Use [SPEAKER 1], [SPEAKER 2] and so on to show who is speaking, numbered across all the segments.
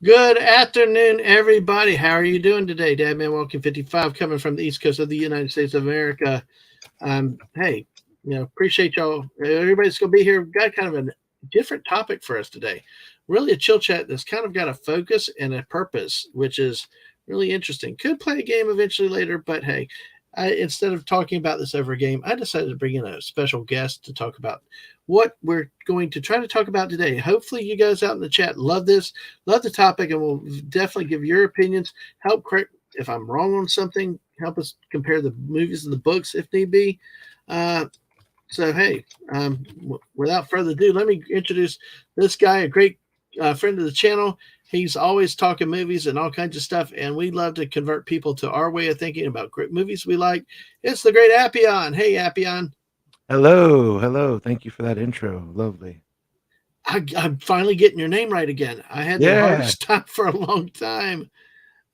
[SPEAKER 1] Good afternoon, everybody. How are you doing today? Dadman Walking 55 coming from the East Coast of the United States of America. Hey, appreciate y'all. Everybody's going to be here. We've got kind of a different topic for us today. Really a chill chat that's kind of got a focus and a purpose, which is really interesting. Could play a game eventually later, but hey, instead of talking about this over a game, I decided to bring in a special guest to talk about what we're going to try to talk about today. Hopefully, you guys out in the chat love this, love the topic, and will definitely give your opinions. Help correct if I'm wrong on something. Help us compare the movies and the books if need be. Uh, so, hey, without further ado, let me introduce this guy, a great friend of the channel. He's always talking movies and all kinds of stuff, and we love to convert people to our way of thinking about great movies we like. It's the great Appion. Hey, Appion.
[SPEAKER 2] Hello, hello. Thank you for that intro. Lovely.
[SPEAKER 1] I'm finally getting your name right again. I had the
[SPEAKER 2] Yeah,
[SPEAKER 1] hardest time for a long time.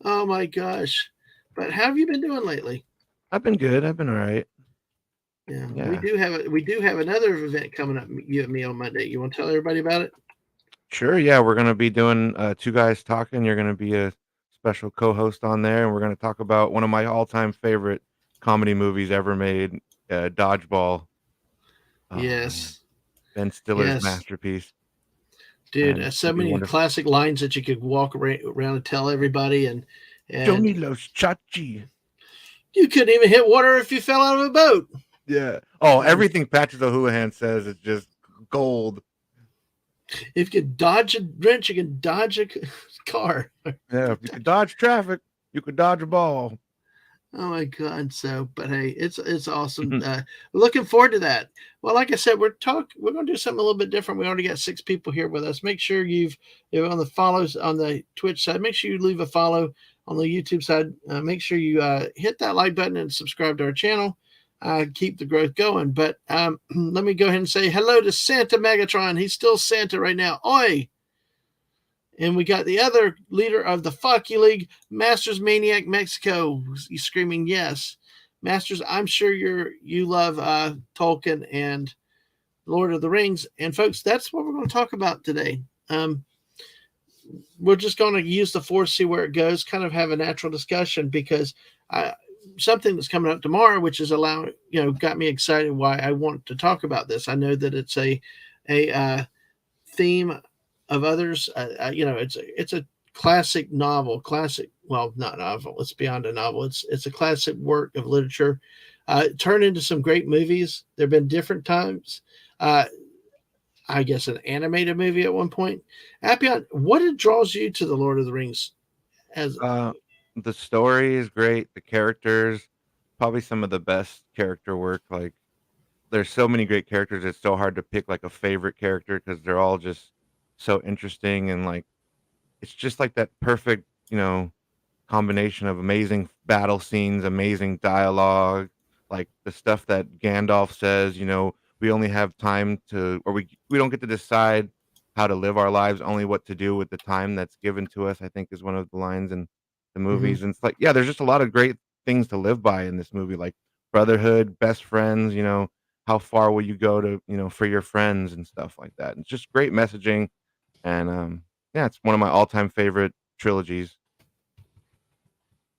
[SPEAKER 1] Oh my gosh. But how have you been doing lately?
[SPEAKER 2] I've been good. I've been all right.
[SPEAKER 1] Yeah,
[SPEAKER 2] Yeah,
[SPEAKER 1] we do have another event coming up, you and me on Monday. You want to tell everybody about it?
[SPEAKER 2] sure. Yeah, we're gonna be doing two guys talking. You're gonna be a special co-host on there, and we're gonna talk about one of my all-time favorite comedy movies ever made, Dodgeball. Oh man,
[SPEAKER 1] Yes.
[SPEAKER 2] Ben Stiller's
[SPEAKER 1] Yes.
[SPEAKER 2] masterpiece,
[SPEAKER 1] Dude,
[SPEAKER 2] and it's
[SPEAKER 1] so
[SPEAKER 2] gonna be
[SPEAKER 1] many
[SPEAKER 2] wonderful.
[SPEAKER 1] classic lines that you could walk around and tell everybody, and
[SPEAKER 2] Johnny Los Chachi.
[SPEAKER 1] you couldn't even hit water if you fell out of a boat.
[SPEAKER 2] Yeah. Oh,
[SPEAKER 1] Um,
[SPEAKER 2] everything Patrick O'Houlihan says is just gold.
[SPEAKER 1] if you can dodge a wrench, you can dodge a car.
[SPEAKER 2] Yeah, if you could dodge traffic, you could dodge a ball.
[SPEAKER 1] Oh my god! So, but hey, it's awesome. Looking forward to that. Well, like I said, we're going to do something a little bit different. We already got 6 people here with us. Make sure you're on the follows on the Twitch side. Make sure you leave a follow on the YouTube side. Make sure you hit that like button and subscribe to our channel. Keep the growth going. But let me go ahead and say hello to Santa Megatron. He's still Santa right now. Oi! And we got the other leader of the Fuck You League, Masters Maniac Mexico. He's screaming yes. Masters, I'm sure you love Tolkien and Lord of the Rings. And folks, that's what we're going to talk about today. We're just going to use the force, see where it goes, kind of have a natural discussion because something that's coming up tomorrow, which is allowing, got me excited why I want to talk about this. I know that it's a theme of others. It's a classic novel, classic. Well, not novel. It's beyond a novel. It's a classic work of literature. Turned into some great movies. There have been different times. Uh, I guess an animated movie at one point. Appian, what draws you to the Lord of the Rings? As
[SPEAKER 2] Uh, the story is great. The characters, probably some of the best character work. Like, there's so many great characters. It's so hard to pick like a favorite character because they're all just so interesting and like it's just like that perfect, combination of amazing battle scenes, amazing dialogue, like the stuff that Gandalf says. We only have time to, or we don't get to decide how to live our lives, only what to do with the time that's given to us. I think is one of the lines in the
[SPEAKER 1] Mhm.
[SPEAKER 2] movies, and it's like, yeah, there's just a lot of great things to live by in this movie, like brotherhood, best friends. How far will you go to, for your friends and stuff like that. It's just great messaging, and yeah, it's one of my all-time favorite trilogies.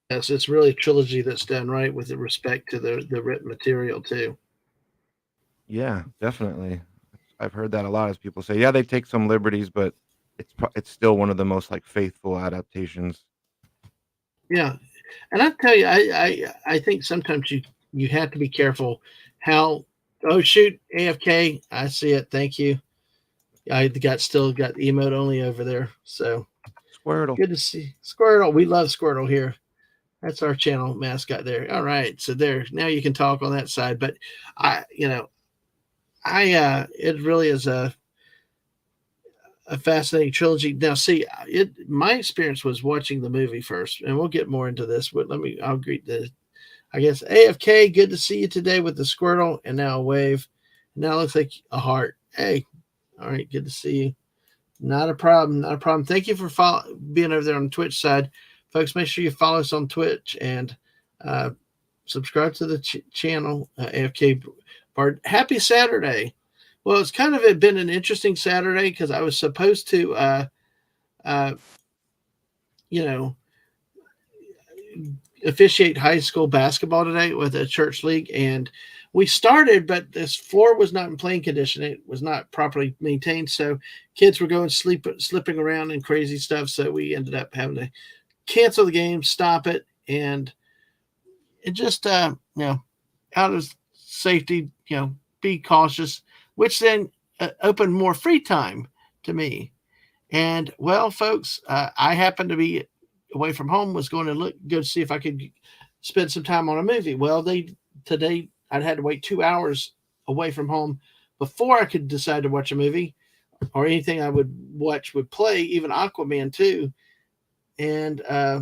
[SPEAKER 1] Yes, it's really a trilogy that's done right with respect to the written material too.
[SPEAKER 2] Yeah, definitely. I've heard that a lot as people say, yeah, they take some liberties, but it's still one of the most like faithful adaptations.
[SPEAKER 1] Yeah, and I tell you, I think sometimes you have to be careful how. Oh shoot, AFK. I see it. Thank you. I got still got emote only over there. So
[SPEAKER 2] Squirtle.
[SPEAKER 1] good to see Squirtle. We love Squirtle here. That's our channel mascot there. All right, so there. Now you can talk on that side. But it really is a fascinating trilogy. Now, see, my experience was watching the movie first, and we'll get more into this. But I'll greet the I guess AFK, good to see you today with the Squirtle and now a wave. Now it looks like a heart. Hey, all right, good to see you. Not a problem, not a problem. Thank you for being over there on the Twitch side. Folks, make sure you follow us on Twitch and uh, subscribe to the channel, AFK Bard. Happy Saturday. Well, it's kind of been an interesting Saturday because I was supposed to uh, you know, officiate high school basketball today with a church league, and we started, but this floor was not in playing condition. It was not properly maintained, so kids were going slipping around and crazy stuff. So we ended up having to cancel the game, stop it, and it just out of safety, be cautious, which then opened more free time to me. And well, folks, I happened to be away from home, was going to go see if I could spend some time on a movie. Well, today I'd had to wait 2 hours away from home before I could decide to watch a movie, or anything I would watch would play, even Aquaman 2. And I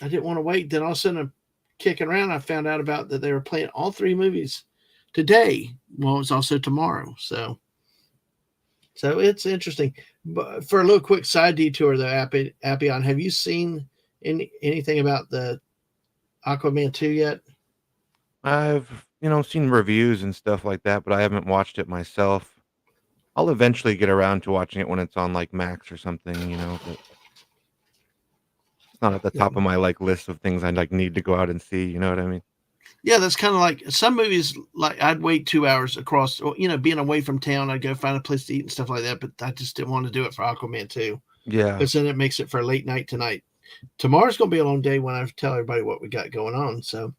[SPEAKER 1] didn't want to wait. Then all of a sudden, I'm kicking around. I found out about that they were playing all three movies today. Well, it was also tomorrow. So it's interesting. But for a little quick side detour, though, Appion, have you seen anything about the Aquaman 2 yet?
[SPEAKER 2] I've, seen reviews and stuff like that, but I haven't watched it myself. I'll eventually get around to watching it when it's on, like, Max or something, but it's not at the
[SPEAKER 1] Yeah.
[SPEAKER 2] top of my, like, list of things I, like, need to go out and see, you know what I mean?
[SPEAKER 1] Yeah, that's kind of like some movies. Like I'd wait 2 hours across, being away from town. I'd go find a place to eat and stuff like that. But I just didn't want to do it for Aquaman 2,
[SPEAKER 2] Yeah.
[SPEAKER 1] because then it makes it for a late night tonight. Tomorrow's going to be a long day when I tell everybody what we got going on. So,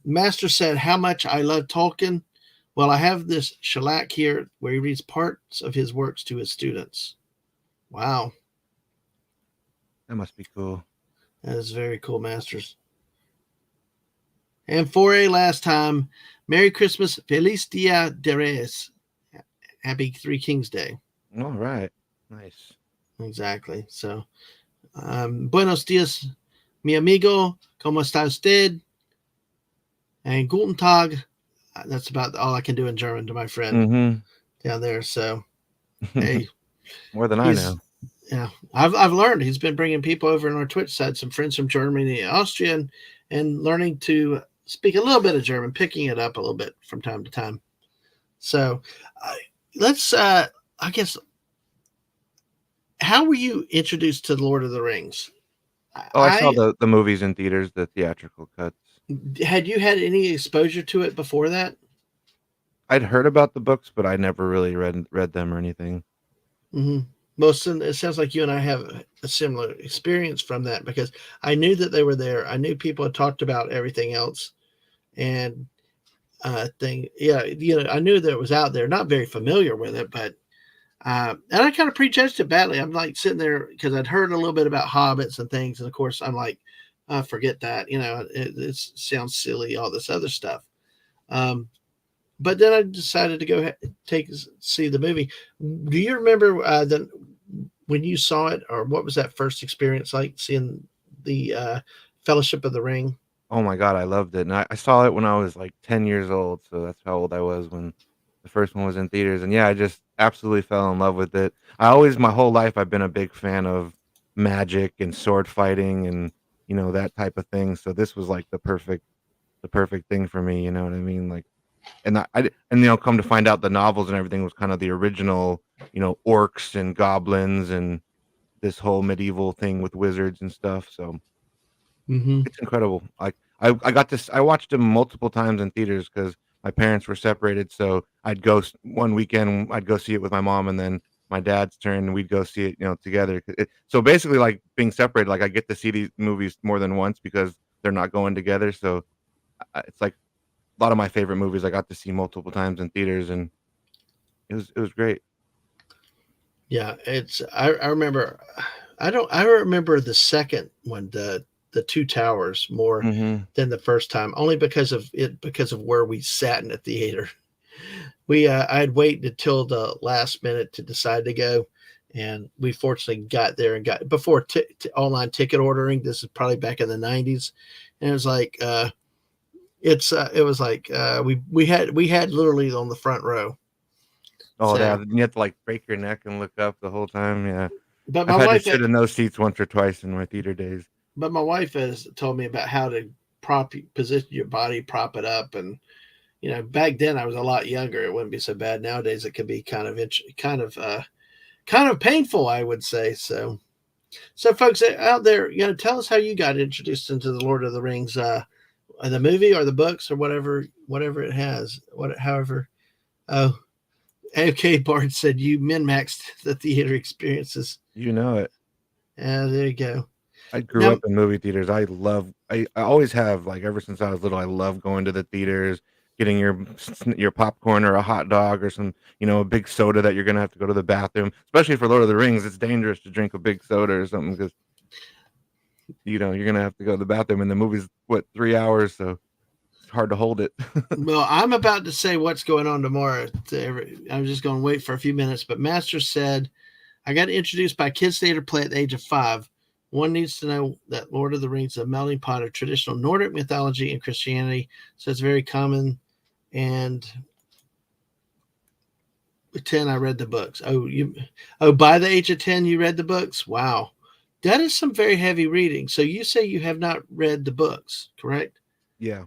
[SPEAKER 1] Master said, "How much I love Tolkien." Well, I have this shellac here where he reads parts of his works to his students. Wow,
[SPEAKER 2] That must be cool.
[SPEAKER 1] that is very cool, Masters. And for a last time, Merry Christmas, Feliz Dia de Reyes. Happy Three Kings Day.
[SPEAKER 2] All right. Nice.
[SPEAKER 1] Exactly. So, buenos dias, mi amigo. ¿Cómo está usted? And Guten Tag. That's about all I can do in German to my friend
[SPEAKER 2] Mm-hmm.
[SPEAKER 1] down there. So, hey,
[SPEAKER 2] More than I
[SPEAKER 1] he's,
[SPEAKER 2] know.
[SPEAKER 1] yeah, I've learned. He's been bringing people over on our Twitch side, some friends from Germany and Austria, and learning to speak a little bit of German, picking it up a little bit from time to time. So, let's, I guess, how were you introduced to the Lord of the Rings?
[SPEAKER 2] Oh, I saw the movies in theaters, the theatrical cuts.
[SPEAKER 1] Had you had any exposure to it before that?
[SPEAKER 2] I'd heard about the books, but I never really read them or anything.
[SPEAKER 1] Mm-hmm. It sounds like you and I have a similar experience from that, because I knew that they were there. I knew people had talked about everything else, and I knew that it was out there. Not very familiar with it, but and I kind of prejudged it badly. I'm like sitting there because I'd heard a little bit about hobbits and things, and of course I'm like, forget that. It sounds silly. All this other stuff. But then I decided to go see the movie. Do you remember when you saw it, or what was that first experience like seeing the Fellowship of the Ring?
[SPEAKER 2] Oh my god, I loved it, and I saw it when I was, like, 10 years old, so that's how old I was when the first one was in theaters, and yeah, I just absolutely fell in love with it. My whole life, I've been a big fan of magic and sword fighting and, that type of thing, so this was, like, the perfect thing for me, you know what I mean? Like, and come to find out the novels and everything was kind of the original, orcs and goblins and this whole medieval thing with wizards and stuff, so
[SPEAKER 1] Mm-hmm.
[SPEAKER 2] it's incredible. Like, I watched them multiple times in theaters because my parents were separated, so one weekend, I'd go see it with my mom, and then my dad's turn, we'd go see it, together. So basically, like, being separated, like, I get to see these movies more than once because they're not going together, so it's like a lot of my favorite movies I got to see multiple times in theaters, and it was great.
[SPEAKER 1] Yeah, I remember. I remember the second one, the Two Towers, more
[SPEAKER 2] Mhm.
[SPEAKER 1] than the first time, only because of where we sat in the theater. I'd waited until the last minute to decide to go, and we fortunately got there and got before online ticket ordering. This is probably back in the '90s, and it was like it was like we had literally on the front row.
[SPEAKER 2] Oh, yeah,
[SPEAKER 1] So,
[SPEAKER 2] you have to, like, break your neck and look up the whole time, yeah.
[SPEAKER 1] but
[SPEAKER 2] I've
[SPEAKER 1] my
[SPEAKER 2] had to
[SPEAKER 1] wife
[SPEAKER 2] sit in those seats once or twice in my theater days.
[SPEAKER 1] But my wife has told me about how to position your body, prop it up, and back then I was a lot younger. It wouldn't be so bad. Nowadays it could be kind of painful, I would say. So, So, folks out there, tell us how you got introduced into the Lord of the Rings, the movie or the books or whatever it has, however. Oh, AFK Bard said you min maxed the theater experiences.
[SPEAKER 2] You know it.
[SPEAKER 1] Yeah, there you go.
[SPEAKER 2] I grew
[SPEAKER 1] Now,
[SPEAKER 2] up in movie theaters. I always have, like, ever since I was little, I love going to the theaters, getting your popcorn or a hot dog or some, a big soda that you're gonna have to go to the bathroom. Especially for Lord of the Rings, it's dangerous to drink a big soda or something because you're gonna have to go to the bathroom, and the movie's, what, 3 hours, so it's hard to hold it.
[SPEAKER 1] well, I'm about to say what's going on tomorrow. I'm just going to wait for a few minutes. But Master said, I got introduced by kids theater play at the age of 5. One needs to know that Lord of the Rings is a melting pot of traditional Nordic mythology and Christianity, so it's very common. And at 10, I read the books. By the age of 10, you read the books? Wow. That is some very heavy reading. So you say you have not read the books, correct?
[SPEAKER 2] Yeah.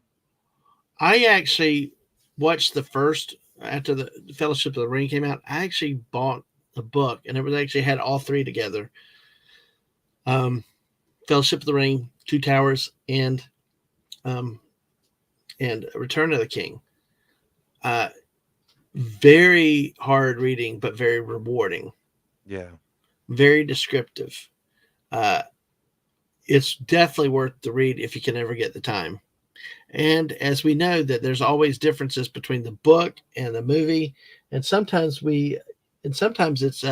[SPEAKER 1] I actually watched the first after the Fellowship of the Ring came out. I actually bought the book, and it was actually had all three together. Fellowship of the Ring, Two Towers, and Return of the King. Very hard reading, but very rewarding.
[SPEAKER 2] Yeah.
[SPEAKER 1] Very descriptive. It's definitely worth the read if you can ever get the time. And as we know that there's always differences between the book and the movie, and sometimes it's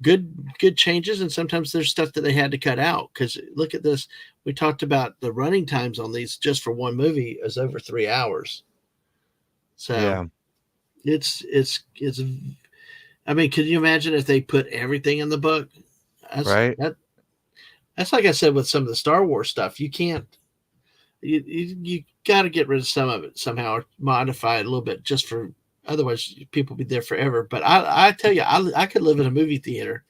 [SPEAKER 1] good changes, and sometimes there's stuff that they had to cut out. Because look at this, we talked about the running times on these just for one movie is over 3 hours. So
[SPEAKER 2] Yeah.
[SPEAKER 1] it's I mean, could you imagine if they put everything in the book?
[SPEAKER 2] Right?
[SPEAKER 1] That's like I said with some of the Star Wars stuff. You can't you got to get rid of some of it somehow, or modify it a little bit, just for otherwise people be there forever. But I tell you, I could live in a movie theater,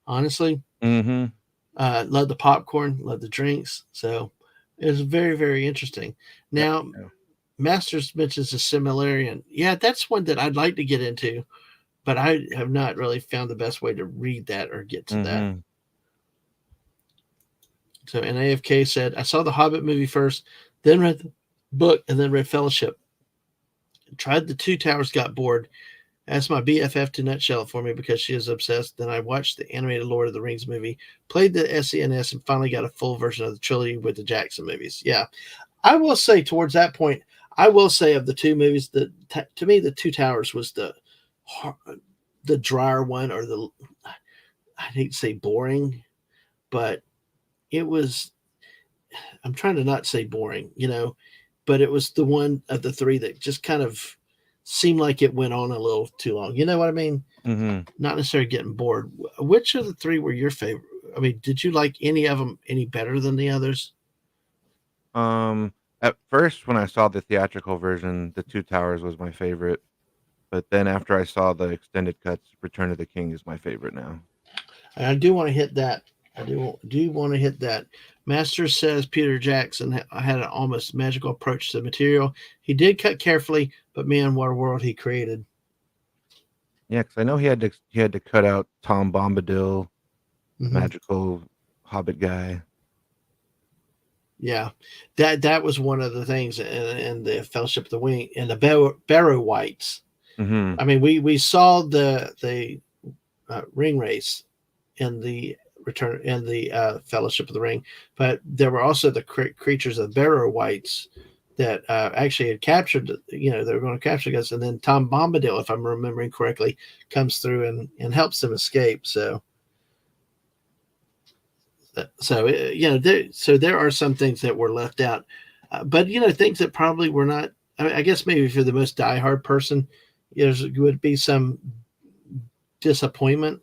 [SPEAKER 1] honestly.
[SPEAKER 2] Mhm.
[SPEAKER 1] Love the popcorn, love the drinks. So it was very, very interesting.
[SPEAKER 2] Yeah,
[SPEAKER 1] Now,
[SPEAKER 2] yeah.
[SPEAKER 1] Masters mentions a similarity, and yeah, that's one that I'd like to get into, but I have not really found the best way to read that or get to that.
[SPEAKER 2] Mhm.
[SPEAKER 1] So, and AFK said, I saw the Hobbit movie first, then read the book, and then read Fellowship. Tried the Two Towers, got bored. Asked my BFF to nutshell it for me because she is obsessed. Then I watched the animated Lord of the Rings movie, played the SNES, and finally got a full version of the trilogy with the Jackson movies. Yeah, I will say towards that point, I will say of the two movies, to me the Two Towers was the drier one, or I hate to say boring, but it was. I'm trying to not say boring, but it was the one of the three that just kind of seemed like it went on a little too long. You know what I mean?
[SPEAKER 2] Mhm.
[SPEAKER 1] Not necessarily getting bored. Which of the three were your favorite? I mean, did you like any of them any better than the others?
[SPEAKER 2] Um, at first, when I saw the theatrical version, The Two Towers was my favorite, but then after I saw the extended cuts, Return of the King is my favorite now.
[SPEAKER 1] And I do want to hit that. I do want to hit that. Master says Peter Jackson had an almost magical approach to the material. He did cut carefully, but man, what a world he created.
[SPEAKER 2] Yeah, because I know he had to cut out Tom Bombadil,
[SPEAKER 1] Hmm.
[SPEAKER 2] magical hobbit guy.
[SPEAKER 1] Yeah, that was one of the things in the Fellowship of the Wing and the Barrow Whites.
[SPEAKER 2] Mhm.
[SPEAKER 1] I mean, we saw the ring race in the Fellowship of the Ring, but there were also the creatures of Barrow Whites that actually had captured. They were going to capture us, and then Tom Bombadil, if I'm remembering correctly, comes through and helps them escape. There are some things that were left out, but things that probably were not. I guess maybe for the most diehard person, there would be some disappointment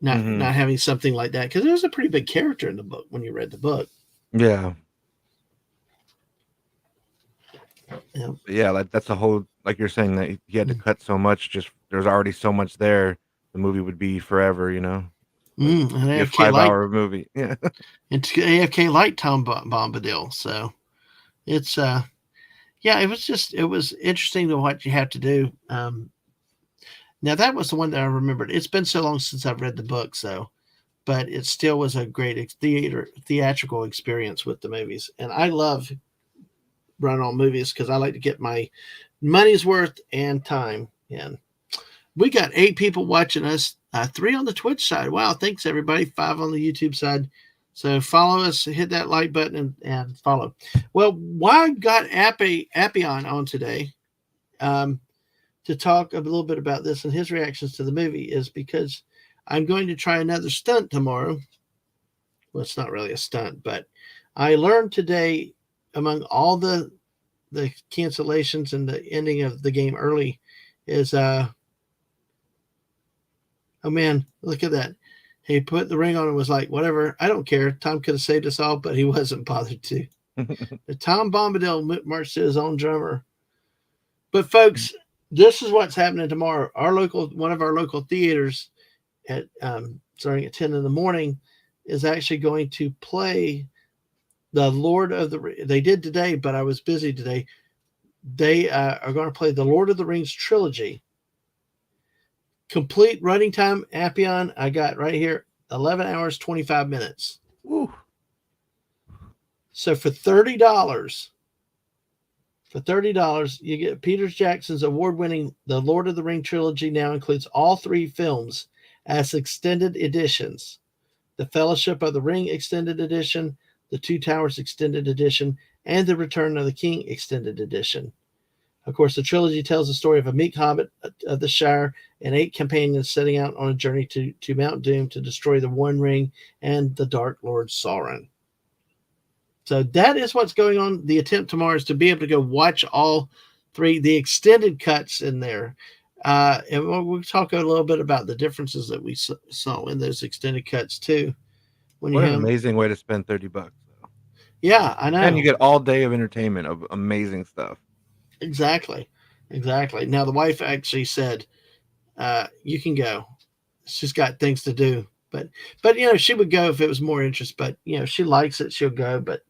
[SPEAKER 1] not
[SPEAKER 2] Mhm.
[SPEAKER 1] having something like that, because there was a pretty big character in the book when you read the book.
[SPEAKER 2] Yeah.
[SPEAKER 1] Yeah.
[SPEAKER 2] But yeah, that's a whole, like you're saying, that he had to cut so much, just there's already so much there, the movie would be forever, like,
[SPEAKER 1] And
[SPEAKER 2] be a
[SPEAKER 1] AFK like
[SPEAKER 2] five-hour movie. Yeah.
[SPEAKER 1] and AFK like Tom Bombadil, so it's yeah, it was interesting to what you have to do. Now that was the one that I remembered. It's been so long since I've read the book, so but it still was a great theatrical experience with the movies. And I love run on movies because I like to get my money's worth and time in. We got 8 people watching us, 3 on the Twitch side. Wow, thanks everybody. 5 on the YouTube side. So follow us, hit that like button, and follow. Well, why I got Appion on today to talk a little bit about this and his reactions to the movie is because I'm going to try another stunt tomorrow. Well, it's not really a stunt, but I learned today, among all the cancellations and the ending of the game early, is oh man, look at that. He put the ring on and was like, whatever, I don't care. Tom could have saved us all, but he wasn't bothered to. Tom Bombadil marched to his own drummer. But folks, this is what's happening tomorrow. One of our local theaters at starting at 10 in the morning is actually going to play the Lord of the. They did today, but I was busy today. They are going to play the Lord of the Rings trilogy. Complete running time, Appion, I got right here, 11 hours, 25 minutes.
[SPEAKER 2] Woo.
[SPEAKER 1] So for $30, you get Peter Jackson's award-winning The Lord of the Ring trilogy. Now includes all 3 films as extended editions: the Fellowship of the Ring extended edition, the Two Towers extended edition, and the Return of the King extended edition. Of course, the trilogy tells the story of a meek hobbit of the Shire and 8 companions setting out on a journey to Mount Doom to destroy the One Ring and the Dark Lord Sauron. So that is what's going on. The attempt tomorrow is to be able to go watch all 3, the extended cuts in there. And we'll talk a little bit about the differences that we saw in those extended cuts too.
[SPEAKER 2] What an amazing way to spend $30, though.
[SPEAKER 1] Yeah, I know.
[SPEAKER 2] And you get all day of entertainment of amazing stuff.
[SPEAKER 1] Exactly. Now the wife actually said, "You can go. She's got things to do." But she would go if it was more interest. But she likes it, she'll go. But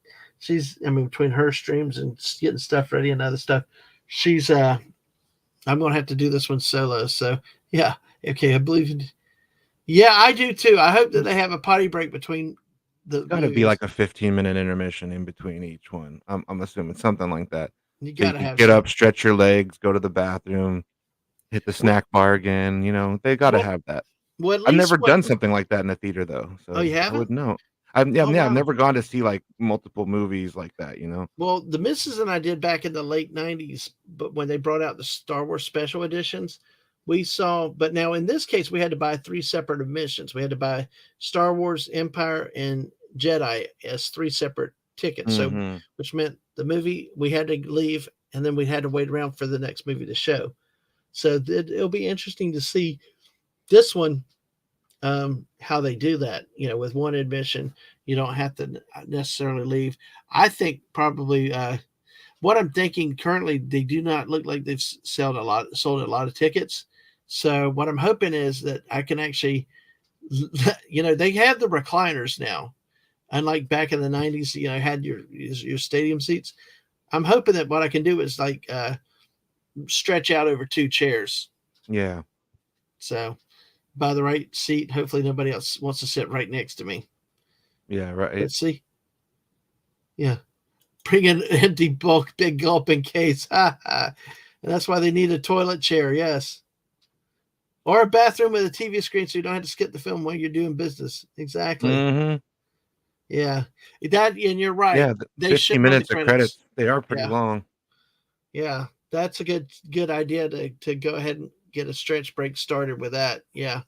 [SPEAKER 1] between her streams and getting stuff ready and other stuff, she's I'm gonna have to do this one solo. So yeah, okay, I believe. Yeah, I do too. I hope that they have a potty break between the.
[SPEAKER 2] Got to be like a 15-minute intermission in between each one. I'm assuming something like that.
[SPEAKER 1] You
[SPEAKER 2] So you
[SPEAKER 1] gotta
[SPEAKER 2] can
[SPEAKER 1] have
[SPEAKER 2] get up, stretch your legs, go to the bathroom, hit the snack bar again. They got to have that.
[SPEAKER 1] Well, at
[SPEAKER 2] I've
[SPEAKER 1] least
[SPEAKER 2] never done something like that in a theater, though.
[SPEAKER 1] Oh, you
[SPEAKER 2] So I
[SPEAKER 1] haven't?
[SPEAKER 2] wouldn't know. I've
[SPEAKER 1] wow.
[SPEAKER 2] never gone to see like multiple movies like that.
[SPEAKER 1] Well, the missus and I did back in the late 90s, but when they brought out the Star Wars special editions, we saw, but now in this case, we had to buy 3 separate admissions. We had to buy Star Wars, Empire, and Jedi as 3 separate tickets. So, which meant the movie, we had to leave, and then we had to wait around for the next movie to show. So it'll be interesting to see this one, how they do that. With one admission, you don't have to necessarily leave. I think probably what I'm thinking currently, they do not look like they've sold a lot of tickets. So what I'm hoping is that I can actually, they have the recliners now, unlike back in the 90s. Had your stadium seats. I'm hoping that what I can do is like stretch out over 2 chairs.
[SPEAKER 2] Yeah.
[SPEAKER 1] So by the right seat, hopefully nobody else wants to sit right next to me.
[SPEAKER 2] Yeah, right.
[SPEAKER 1] Let's see. Yeah. Bring an empty bulk, big gulping case. And that's why they need a toilet chair. Yes. Or a bathroom with a TV screen so you don't have to skip the film while you're doing business. Exactly. Yeah. And you're right.
[SPEAKER 2] Yeah.
[SPEAKER 1] They
[SPEAKER 2] 15 minutes of credits. They are pretty long.
[SPEAKER 1] Yeah. That's a good idea to go ahead and get a stretch break started with that. Yeah.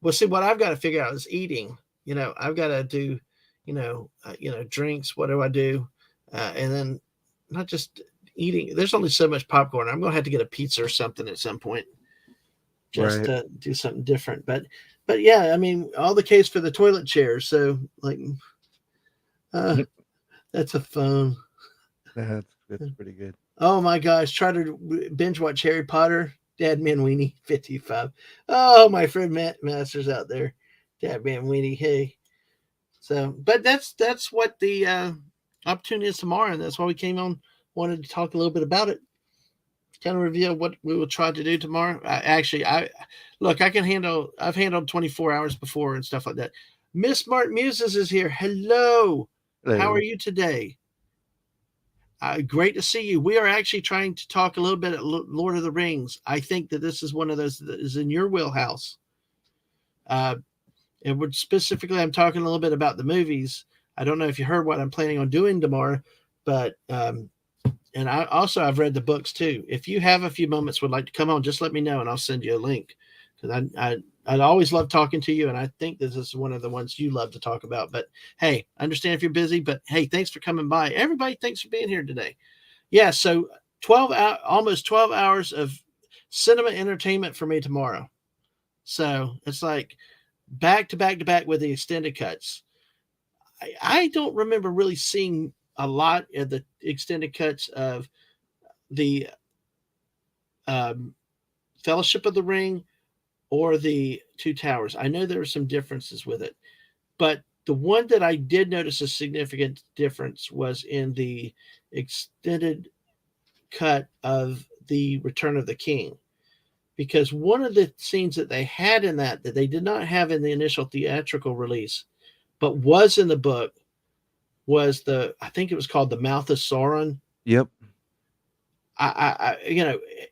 [SPEAKER 1] Well, see, what I've got to figure out is eating. I've got to do, drinks. What do I do? And then not just eating. There's only so much popcorn. I'm going to have to get a pizza or something at some point just to do something different. But yeah, all the case for the toilet chairs. So like, that's a phone.
[SPEAKER 2] That's pretty good.
[SPEAKER 1] Oh my gosh. Try to binge watch Harry Potter. Dad Man Weenie 55. Oh, my friend Matt Masters out there. Dad Man Weenie. Hey. So, but that's what the opportunity is tomorrow, and that's why we came on. Wanted to talk a little bit about it. Kind of reveal what we will try to do tomorrow. I've handled 24 hours before and stuff like that. Miss Martin Muses is here. Hello. How are
[SPEAKER 2] Hello.
[SPEAKER 1] you today? Great to see you. We are actually trying to talk a little bit at Lord of the Rings. I think that this is one of those that is in your wheelhouse. Uh, and we're specifically, I'm talking a little bit about the movies. I don't know if you heard what I'm planning on doing tomorrow, but and I've read the books too. If you have a few moments, would like to come on, just let me know and I'll send you a link because I'd always love talking to you, and I think this is one of the ones you love to talk about. But hey, I understand if you're busy, but hey, thanks for coming by. Everybody, thanks for being here today. Yeah, so almost 12 hours of cinema entertainment for me tomorrow. So it's like back to back to back with the extended cuts. I don't remember really seeing a lot of the extended cuts of the um, Fellowship of the Ring or the Two Towers. I know there were some differences with it, but the one that I did notice a significant difference was in the extended cut of the Return of the King. Because one of the scenes that they had in that they did not have in the initial theatrical release, but was in the book, was I think it was called the Mouth of Sauron.
[SPEAKER 2] Yep.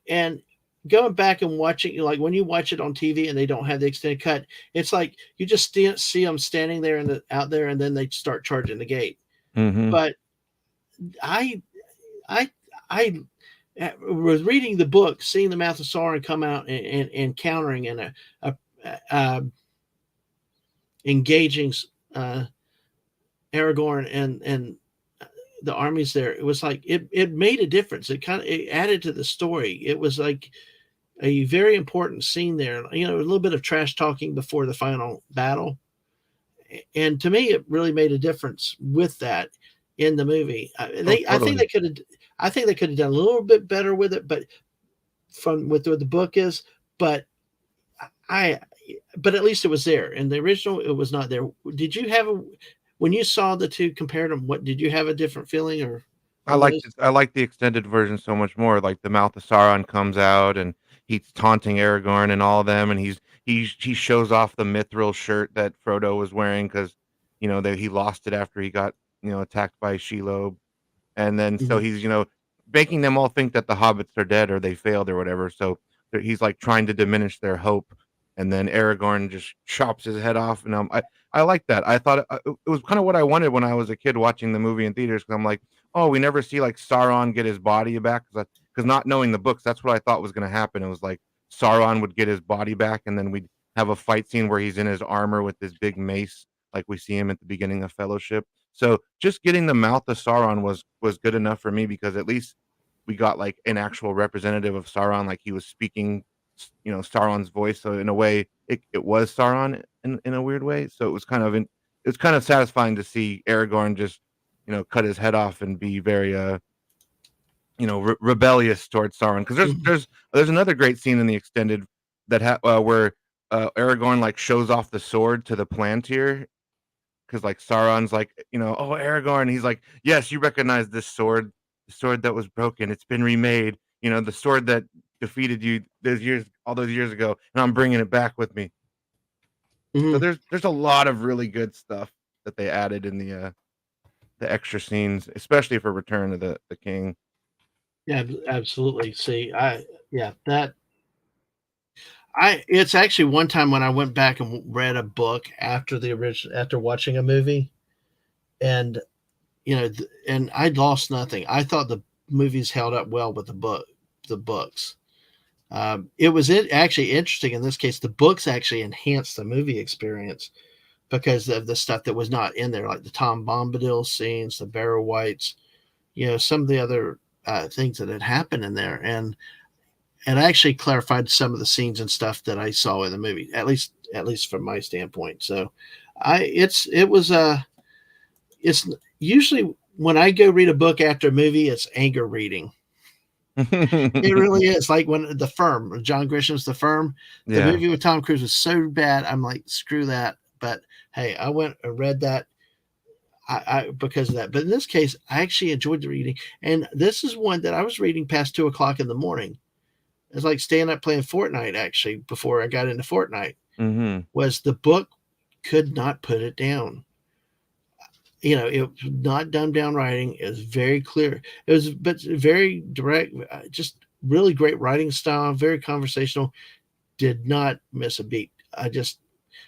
[SPEAKER 1] And going back and watching, like when you watch it on TV and they don't have the extended cut, it's like you just see them standing there out there, and then they start charging the gate.
[SPEAKER 2] Mm-hmm.
[SPEAKER 1] But I, I, I was reading the book, seeing the Mouth of Sauron come out and encountering and engaging Aragorn and the armies there. It was like it made a difference. It added to the story. It was like a very important scene there. A little bit of trash talking before the final battle, and to me, it really made a difference with that in the movie.
[SPEAKER 2] Oh,
[SPEAKER 1] I think
[SPEAKER 2] totally.
[SPEAKER 1] they could have done a little bit better with it, but from what the book is, but I, but at least it was there. In the original, it was not there. Did you have when you saw the two, compared them? What did you have a different feeling or on those?
[SPEAKER 2] I like the extended version so much more. Like the Mouth of Sauron comes out and he's taunting Aragorn and all of them, and he shows off the mithril shirt that Frodo was wearing because that he lost it after he got attacked by Shelob. And then so
[SPEAKER 1] Mhm.
[SPEAKER 2] he's, making them all think that the hobbits are dead or they failed or whatever. So he's like trying to diminish their hope. And then Aragorn just chops his head off. And I like that. I thought it was kind of what I wanted when I was a kid watching the movie in theaters. Cause I'm like, oh, we never see like Sauron get his body back. Cause not knowing the books, that's what I thought was going to happen. It was like Sauron would get his body back and then we'd have a fight scene where he's in his armor with this big mace, like we see him at the beginning of Fellowship. So just getting the Mouth of Sauron was good enough for me because at least we got like an actual representative of Sauron, like he was speaking, Sauron's voice. So in a way, it was Sauron in a weird way. So it's kind of satisfying to see Aragorn just cut his head off and be very rebellious towards Sauron. Because
[SPEAKER 1] Mhm.
[SPEAKER 2] there's another great scene in the extended where Aragorn like shows off the sword to the Palantir because like Sauron's like, oh Aragorn, he's like, yes, you recognize this sword, the sword that was broken, it's been remade, the sword that defeated you all those years ago, and I'm bringing it back with me. So
[SPEAKER 1] Mhm.
[SPEAKER 2] there's a lot of really good stuff that they added in the extra scenes, especially for Return of the King.
[SPEAKER 1] Yeah, absolutely. See, yeah, that it's actually one time when I went back and read a book after the original, after watching a movie, and and I lost nothing. I thought the movies held up well with the books. It was actually interesting in this case. The books actually enhanced the movie experience because of the stuff that was not in there, like the Tom Bombadil scenes, the Barrow Whites, some of the other things that had happened in there, and actually clarified some of the scenes and stuff that I saw in the movie, at least from my standpoint. So, it's usually when I go read a book after a movie, it's anger reading. It really is. Like when The Firm, John Grisham's The Firm, the
[SPEAKER 2] Yeah.
[SPEAKER 1] movie with Tom Cruise was so bad. I'm like, screw that. But hey, I went and read that because of that. But in this case, I actually enjoyed the reading. And this is one that I was reading past 2 o'clock in the morning. It's like staying up playing Fortnite, actually, before I got into Fortnite.
[SPEAKER 2] Hmm.
[SPEAKER 1] Was the book could not put it down. It was not dumbed down writing. It was very clear. It was, but very direct. Just really great writing style. Very conversational. Did not miss a beat. I just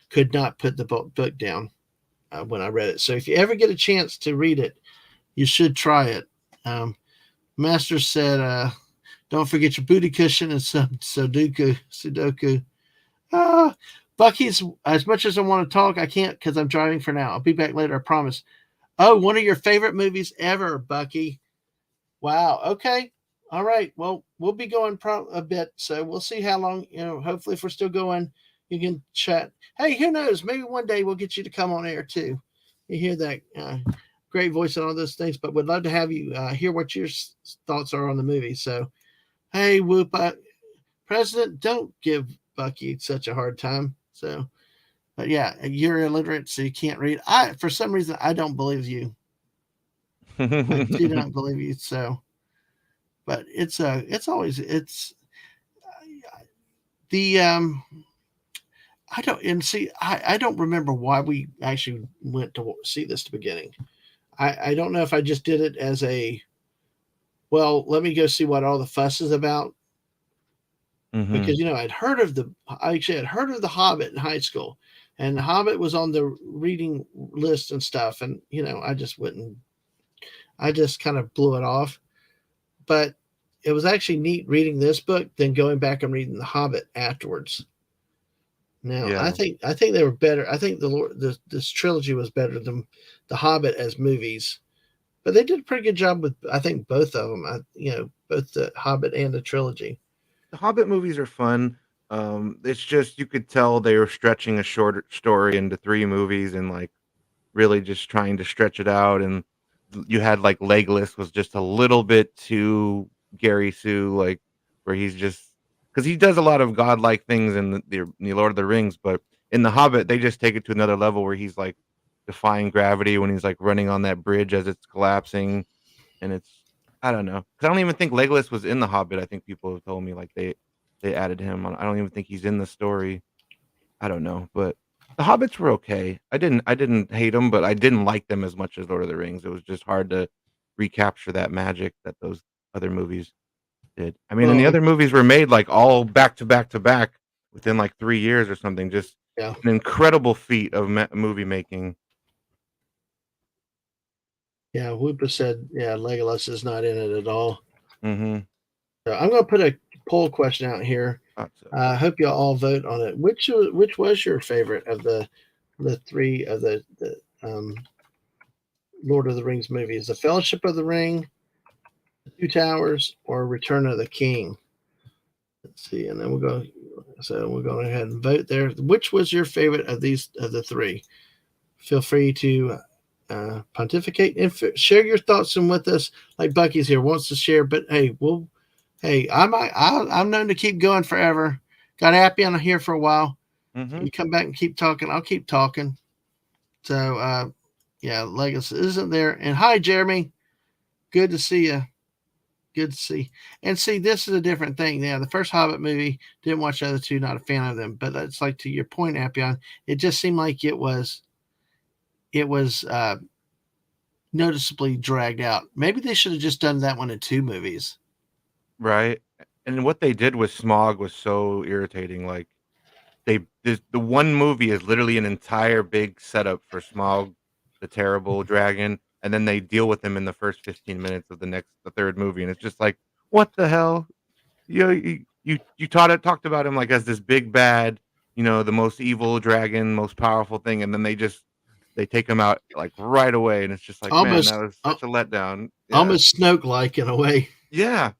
[SPEAKER 1] could not put the book down when I read it. So if you ever get a chance to read it, you should try it. Um, Master said, "Don't forget your booty cushion and some Sudoku." Uh, Bucky's. As much as I want to talk, I can't because I'm driving for now. I'll be back later. I promise. Oh, one of your favorite movies ever, Bucky. Wow. Okay. All right. Well, we'll be going a bit, so we'll see how long. Hopefully, if we're still going, you can chat. Hey, who knows? Maybe one day we'll get you to come on air too. You hear that great voice and all those things, but would love to have you hear what your thoughts are on the movie. So, hey, Whoop, President, don't give Bucky such a hard time. So, but yeah, you're illiterate, so you can't read. For some reason, I don't believe you. I do not believe you. So, but it's always the I don't and see I don't remember why we actually went to see this to beginning. I don't know if I just did it as a well, let me go see what all the fuss is about
[SPEAKER 2] Hmm.
[SPEAKER 1] because I actually had heard of the Hobbit in high school, and the Hobbit was on the reading list and stuff, and I just kind of blew it off. But it was actually neat reading this book, then going back and reading the Hobbit afterwards. Now,
[SPEAKER 2] Yeah.
[SPEAKER 1] I think they were better. I think this trilogy was better than the Hobbit as movies, but they did a pretty good job with I think both of them. Both the Hobbit and the trilogy.
[SPEAKER 2] The Hobbit movies are fun. It's just you could tell they were stretching a short story into 3 movies and, like, really just trying to stretch it out, and you had, like, Legolas was just a little bit too Gary Sue, like, where he's just because he does a lot of godlike things in the Lord of the Rings, but in The Hobbit, they just take it to another level where he's, like, defying gravity when he's, like, running on that bridge as it's collapsing, and it's I don't know, 'cause I don't even think Legolas was in The Hobbit. I think people have told me, like, they added him on I don't even think he's in the story. I don't know, but the Hobbits were okay. I didn't hate them, but I didn't like them as much as Lord of the Rings. It was just hard to recapture that magic that those other movies did. I mean, and the
[SPEAKER 1] Well,
[SPEAKER 2] other movies were made, like, all back to back to back within, like, 3 years or something, just
[SPEAKER 1] yeah,
[SPEAKER 2] an incredible feat of movie making.
[SPEAKER 1] yeah. Whoopa said, yeah, Legolas is not in it at all.
[SPEAKER 2] Mhm.
[SPEAKER 1] So I'm going to put a poll question out here.
[SPEAKER 2] Thought so.
[SPEAKER 1] I hope you all vote on it. Which was your favorite of the three of the Lord of the Rings movies? The Fellowship of the Ring, The Two Towers, or Return of the King? Let's see, and then we'll go. So we'll go ahead and vote there. Which was your favorite of these of the three? Feel free to pontificate and share your thoughts and with us. Like Bucky's here wants to share, but hey, I'm known to keep going forever. Got happy on here for a while.
[SPEAKER 2] Mhm.
[SPEAKER 1] You come back and keep talking. I'll keep talking. So yeah, Legacy isn't there. And hi, Jeremy. Good to see you. Good to see. And see, this is a different thing. Yeah, the first Hobbit movie, didn't watch the other two, not a fan of them. But it's like to your point, Appian, it just seemed like it was noticeably dragged out. Maybe they should have just done that one in two movies.
[SPEAKER 2] Right? And what they did with Smaug was so irritating, like the one movie is literally an entire big setup for Smaug, the terrible dragon, and then they deal with him in the first 15 minutes of the 3rd movie, and it's just like, "What the hell?" You talked about him, like, as this big bad, the most evil dragon, most powerful thing, and then they take him out, like, right away, and it's just like, "Man, that
[SPEAKER 1] Almost,
[SPEAKER 2] was such a letdown." Yeah.
[SPEAKER 1] almost Snoke like in a way.
[SPEAKER 2] Yeah.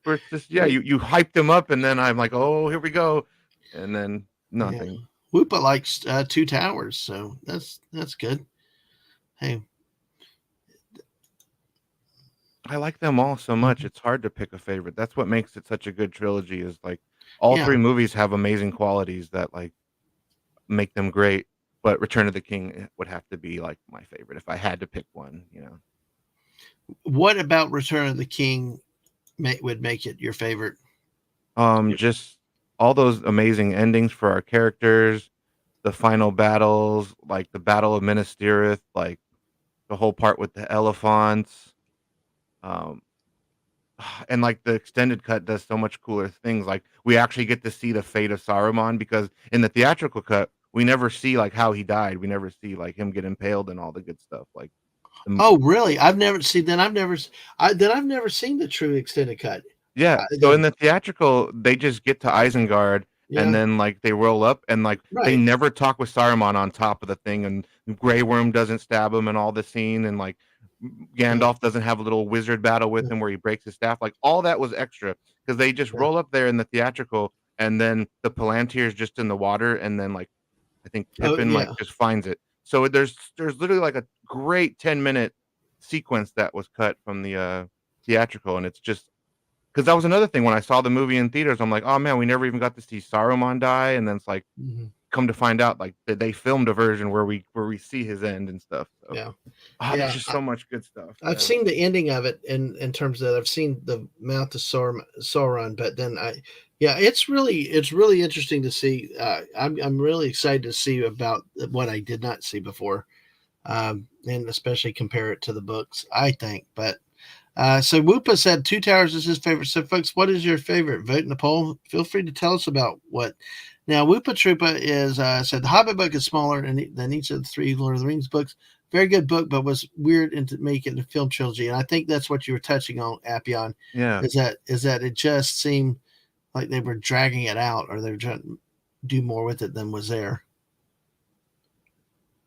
[SPEAKER 2] Where it's just yeah, you hyped him up, and then I'm like, "Oh, here we go," and then
[SPEAKER 1] Yeah,
[SPEAKER 2] nothing.
[SPEAKER 1] Whoopa likes Two Towers, so that's good. Hey,
[SPEAKER 2] I like them all so much,
[SPEAKER 1] mhm.
[SPEAKER 2] it's hard to pick a favorite. That's what makes it such a good trilogy is, like, all
[SPEAKER 1] Yeah.
[SPEAKER 2] 3 movies have amazing qualities that, like, make them great, but Return of the King, would have to be, like, my favorite if I had to pick one.
[SPEAKER 1] What about Return of the King would make it your favorite?
[SPEAKER 2] Just all those amazing endings for our characters, the final battles, like the Battle of Minas Tirith, like the whole part with the elephants. Um, and like the extended cut does so much cooler things. Like we actually get to see the fate of Saruman because in the theatrical cut, we never see like how he died. We never see like him get impaled and all the good stuff. Like, the,
[SPEAKER 1] Oh, really? I've never seen. I've never seen the true extended cut.
[SPEAKER 2] yeah. So in
[SPEAKER 1] The
[SPEAKER 2] the theatrical, they just get to Isengard and
[SPEAKER 1] yeah,
[SPEAKER 2] then like they roll up and like they
[SPEAKER 1] right.
[SPEAKER 2] never talk with Saruman on top of the thing and Grey Worm doesn't stab him and all the scene and like
[SPEAKER 1] Yeah,
[SPEAKER 2] Gandalf doesn't have a little wizard battle with
[SPEAKER 1] yeah,
[SPEAKER 2] him where he breaks his staff. Like all that was extra because they just
[SPEAKER 1] yeah.
[SPEAKER 2] roll up there in the theatrical and then the Palantir's just in the water and then like I think
[SPEAKER 1] Oh,
[SPEAKER 2] Pippin like
[SPEAKER 1] yeah.
[SPEAKER 2] just finds it. So there's literally like a great 10-minute sequence that was cut from the theatrical and it's just because that was another thing when I saw the movie in theaters, I'm like, "Oh, man, we never even got to see Saruman die," and then it's like,
[SPEAKER 1] Mhm.
[SPEAKER 2] come to find out, like, that they filmed a version where we see his end and stuff, so
[SPEAKER 1] Yeah,
[SPEAKER 2] there's
[SPEAKER 1] yeah.
[SPEAKER 2] just so much good stuff,
[SPEAKER 1] I've
[SPEAKER 2] man.
[SPEAKER 1] seen the ending of it in terms of I've seen the Mouth of Sauron, but then yeah, it's really interesting to see. I'm really excited to see about what I did not see before, and especially compare it to the books. I think, but so Whoopa said Two Towers is his favorite. So, folks, what is your favorite? Vote in the poll. Feel free to tell us about what. Now, Whoopa Troopa is said the Hobbit book is smaller than each of the three Lord of the Rings books. Very good book, but was weird into making the film trilogy. And I think that's what you were touching on, Appion,
[SPEAKER 2] Yeah,
[SPEAKER 1] is that it just seemed like they were dragging it out, or they were trying to do more with it than was there.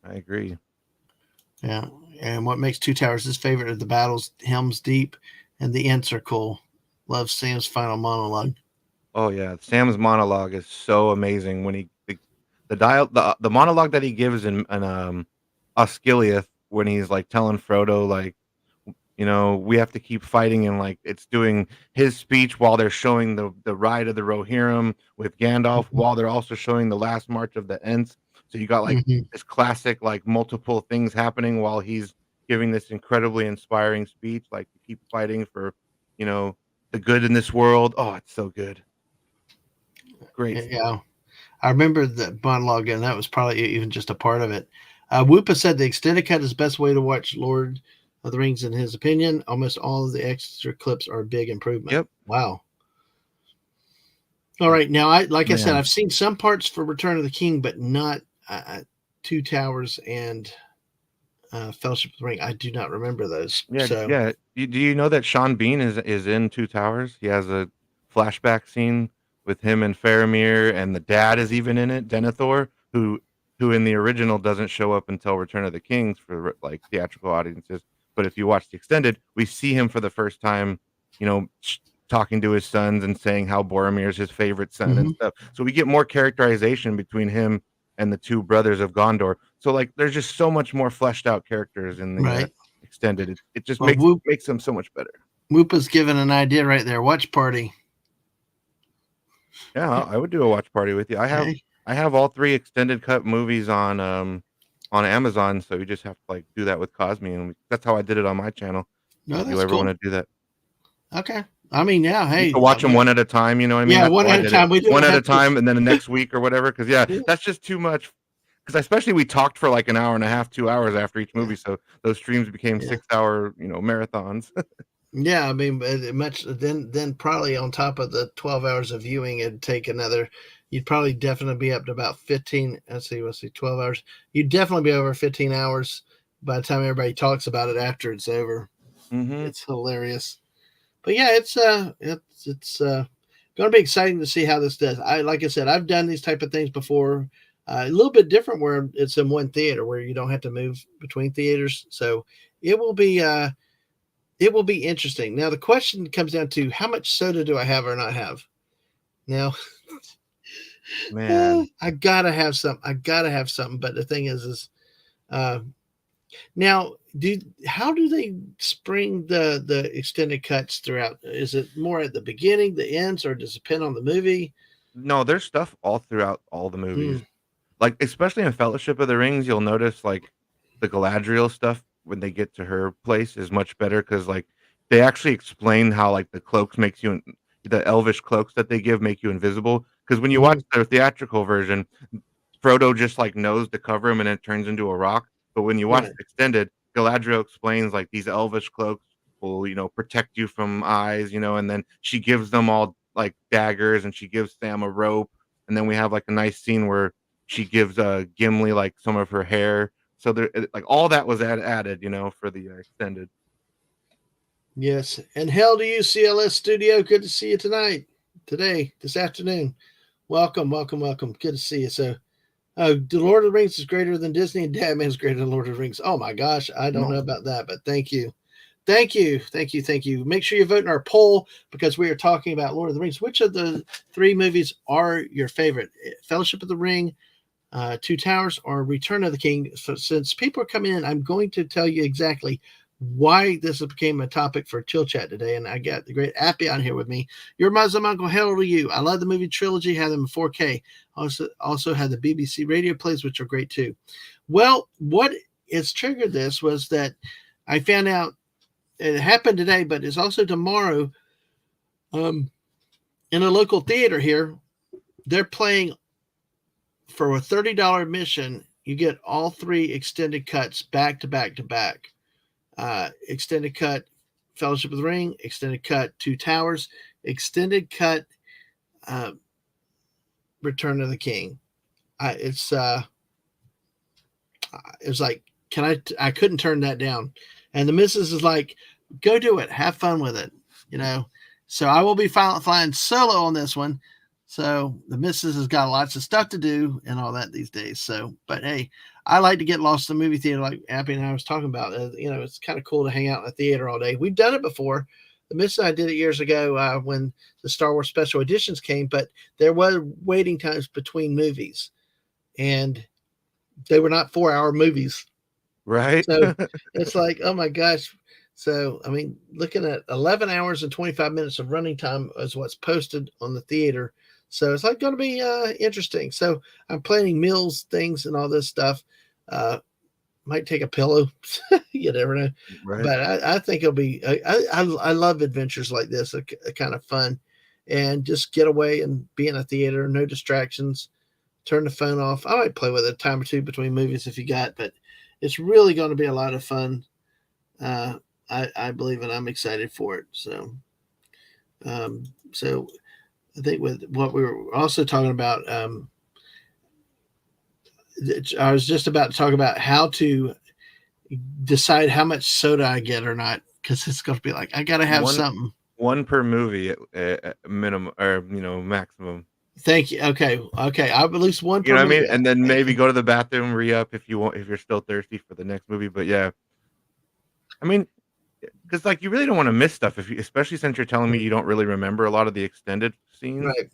[SPEAKER 2] I agree.
[SPEAKER 1] Yeah. And what makes Two Towers his favorite are the battles, Helm's Deep, and the ends are cool. Love Sam's final monologue.
[SPEAKER 2] Oh, yeah, Sam's monologue is so amazing when the monologue that he gives in Osgiliath when he's, like, telling Frodo, like, you know, we have to keep fighting and like it's doing his speech while they're showing the ride of the Rohirrim with Gandalf
[SPEAKER 1] Mhm.
[SPEAKER 2] while they're also showing the last march of the Ents. So you got like
[SPEAKER 1] Mhm.
[SPEAKER 2] this classic like multiple things happening while he's giving this incredibly inspiring speech, like to keep fighting for, you know, the good in this world. Oh, it's so good. Great stuff.
[SPEAKER 1] Yeah, I remember the monologue, and that was probably even just a part of it. Whoopa said the extended cut is the best way to watch Lord of the Rings, in his opinion. Almost all of the extra clips are a big improvement.
[SPEAKER 2] Yep.
[SPEAKER 1] Wow. All right, now like I said,
[SPEAKER 2] Man.
[SPEAKER 1] I've seen some parts for Return of the King, but not Two Towers and Fellowship of the Ring. I do not remember those.
[SPEAKER 2] Yeah,
[SPEAKER 1] So,
[SPEAKER 2] yeah. Do you know that Sean Bean is in Two Towers? He has a flashback scene with him and Faramir, and the dad is even in it, Denethor, who in the original doesn't show up until Return of the Kings for like theatrical audiences. But if you watch the extended, we see him for the first time, you know, talking to his sons and saying how Boromir is his favorite son and
[SPEAKER 1] mhm,
[SPEAKER 2] stuff. So we get more characterization between him and the two brothers of Gondor. So like, there's just so much more fleshed out characters in the
[SPEAKER 1] right.
[SPEAKER 2] extended. It just
[SPEAKER 1] Well,
[SPEAKER 2] makes them so much better.
[SPEAKER 1] Whoopa's given an idea right there. Watch party.
[SPEAKER 2] Yeah, I would do a watch party with you.
[SPEAKER 1] Okay.
[SPEAKER 2] I have all 3 extended cut movies on Amazon, so you just have to, like, do that with Cosme, and that's how I did it on my channel,
[SPEAKER 1] No,
[SPEAKER 2] if you
[SPEAKER 1] that's
[SPEAKER 2] ever
[SPEAKER 1] cool.
[SPEAKER 2] wanna do that.
[SPEAKER 1] Okay. I mean, yeah.
[SPEAKER 2] You
[SPEAKER 1] Hey,
[SPEAKER 2] can watch them one at a time, you know what I mean?
[SPEAKER 1] yeah,
[SPEAKER 2] That's
[SPEAKER 1] one
[SPEAKER 2] how I
[SPEAKER 1] at a
[SPEAKER 2] did it.
[SPEAKER 1] time. We
[SPEAKER 2] One
[SPEAKER 1] don't
[SPEAKER 2] at
[SPEAKER 1] have
[SPEAKER 2] a
[SPEAKER 1] to.
[SPEAKER 2] time, and then the next week or whatever. Because yeah,
[SPEAKER 1] Yeah,
[SPEAKER 2] that's just too much. Because especially we talked for, like, an hour and a half, 2 hours after each
[SPEAKER 1] yeah,
[SPEAKER 2] movie, so those streams became
[SPEAKER 1] yeah.
[SPEAKER 2] 6-hour, you know, marathons.
[SPEAKER 1] Yeah, I mean, much then probably on top of the 12 hours of viewing, it'd take another. You'd probably definitely be up to about 15. Let's see, 12 hours. You'd definitely be over 15 hours by the time everybody talks about it after it's over.
[SPEAKER 2] Mhm.
[SPEAKER 1] It's hilarious. But yeah, it's going to be exciting to see how this does. Like I said, I've done these type of things before. A little bit different where it's in one theater where you don't have to move between theaters. So it will be it will be interesting. Now the question comes down to how much soda do I have or not have? Now
[SPEAKER 2] Man.
[SPEAKER 1] I gotta have some. I gotta have something. But the thing is uh, now do how do they spring the extended cuts throughout? Is it more at the beginning, the ends, or does it depend on the movie?
[SPEAKER 2] No, there's stuff all throughout all the
[SPEAKER 1] Mm,
[SPEAKER 2] movies. Like, especially in Fellowship of the Rings, you'll notice, like, the Galadriel stuff when they get to her place is much better because like, they actually explain how, like, the cloaks makes you the elvish cloaks that they give make you invisible. Because when you watch
[SPEAKER 1] mhm,
[SPEAKER 2] the theatrical version, Frodo just like knows to cover him and it turns into a rock. But when you watch
[SPEAKER 1] Right.
[SPEAKER 2] the extended, Galadriel explains like these elvish cloaks will, protect you from eyes, and then she gives them all like daggers and she gives Sam a rope. And then we have like a nice scene where she gives Gimli like some of her hair. So there, like all that was added, for the extended.
[SPEAKER 1] Yes. And hell to you, CLS Studio. Good to see you today, this afternoon. Welcome, welcome, welcome. Good to see you. So, The Lord of the Rings is greater than Disney, and Batman is greater than Lord of the Rings. Oh my gosh, I don't know about that, but thank you. Thank you. Thank you. Thank you. Make sure you vote in our poll because we are talking about Lord of the Rings. Which of the three movies are your favorite? Fellowship of the Ring, Two Towers, or Return of the King? So since people are coming in, I'm going to tell you exactly why this became a topic for Chill Chat today. And I got the great Appy on here with me. Your Muslim uncle, hell to you. I love the movie Trilogy, had them in 4K. Also had the BBC radio plays, which are great too. Well, what has triggered this was that I found out it happened today, but it's also tomorrow. In a local theater here, they're playing for a $30 admission. You get all three extended cuts back to back to back. Extended cut Fellowship of the Ring, extended cut Two Towers, extended cut Return of the King. It's like, I couldn't turn that down. And the missus is like, go do it, have fun with it, So I will be flying solo on this one. So the missus has got lots of stuff to do and all that these days. So, but hey, I like to get lost in the movie theater, like Abby and I was talking about. It's kind of cool to hang out in the theater all day. We've done it before. The missus and I did it years ago when the Star Wars special editions came, but there were waiting times between movies, and they were not 4-hour movies.
[SPEAKER 2] Right.
[SPEAKER 1] So it's like, oh my gosh. So, I mean, looking at 11 hours and 25 minutes of running time is what's posted on the theater. So it's like going to be interesting. So I'm planning meals, things, and all this stuff. Might take a pillow. You never know.
[SPEAKER 2] Right.
[SPEAKER 1] But I think it'll be, I love adventures like this, kind of fun. And just get away and be in a theater, no distractions. Turn the phone off. I might play with it a time or two between movies if you got, but it's really going to be a lot of fun. I believe, and I'm excited for it. So I think with what we were also talking about, I was just about to talk about how to decide how much soda I get or not, because it's going to be like, I got to have
[SPEAKER 2] One
[SPEAKER 1] something.
[SPEAKER 2] one per movie at minimum or maximum.
[SPEAKER 1] Thank you. Okay. I have at least one
[SPEAKER 2] You
[SPEAKER 1] per
[SPEAKER 2] know what I
[SPEAKER 1] movie.
[SPEAKER 2] mean? And then
[SPEAKER 1] Thank
[SPEAKER 2] maybe
[SPEAKER 1] you.
[SPEAKER 2] go to the bathroom, re-up if you want, if you're still thirsty for the next movie. But yeah, I mean, because like you really don't want to miss stuff if you, especially since you're telling me you don't really remember a lot of the extended scenes.
[SPEAKER 1] Right.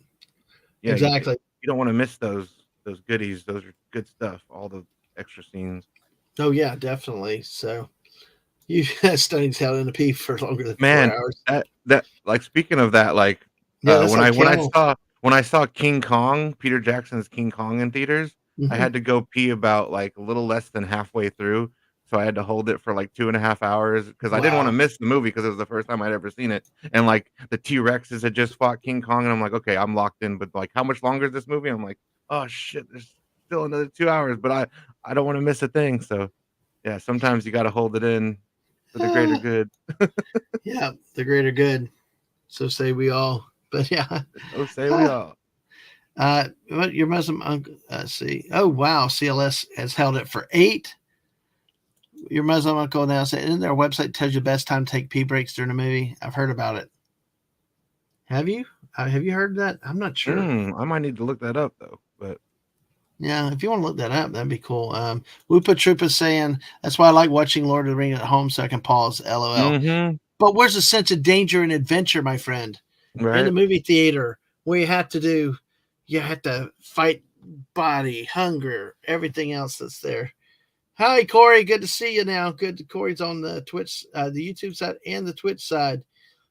[SPEAKER 2] Yeah,
[SPEAKER 1] Exactly.
[SPEAKER 2] you don't want to miss those goodies. Those are good stuff. All the extra scenes.
[SPEAKER 1] Oh yeah, definitely. So you studying's held in a pee for longer than four
[SPEAKER 2] Man,
[SPEAKER 1] hours.
[SPEAKER 2] that like speaking of that, like
[SPEAKER 1] Yeah, that's
[SPEAKER 2] when
[SPEAKER 1] like
[SPEAKER 2] I
[SPEAKER 1] camels.
[SPEAKER 2] saw King Kong, Peter Jackson's King Kong in theaters, I
[SPEAKER 1] Mm-hmm.
[SPEAKER 2] had to go pee about like a little less than halfway through. So I had to hold it for like 2.5 hours because I didn't want to
[SPEAKER 1] Wow.
[SPEAKER 2] miss the movie because it was the first time I'd ever seen it. And like the T-Rexes had just fought King Kong, and I'm like, okay, I'm locked in. But like, how much longer is this movie? I'm like, oh shit, there's still another 2 hours, but I don't want to miss a thing. So yeah, sometimes you got to hold it in for the greater
[SPEAKER 1] Ah,
[SPEAKER 2] good.
[SPEAKER 1] yeah, the greater good. So say we all. But yeah.
[SPEAKER 2] So say we all.
[SPEAKER 1] What your Muslim uncle? See. Oh wow, CLS has held it for 8. Your Muslim uncle now said, "Isn't there a website tells you the best time to take pee breaks during a movie?" I've heard about it. Have you? Have you heard that? I'm not sure.
[SPEAKER 2] I might need to look that up though. But
[SPEAKER 1] Yeah, if you want to look that up, that'd be cool. Whoopa Troopa saying that's why I like watching Lord of the Rings at home so I can pause. LOL.
[SPEAKER 2] mhm,
[SPEAKER 1] But where's the sense of danger and adventure, my friend? In the
[SPEAKER 2] right?
[SPEAKER 1] movie theater, where you have to fight body, hunger, everything else that's there. Hi, Corey. Good to see you now. Good. Corey's on the Twitch, the YouTube side and the Twitch side.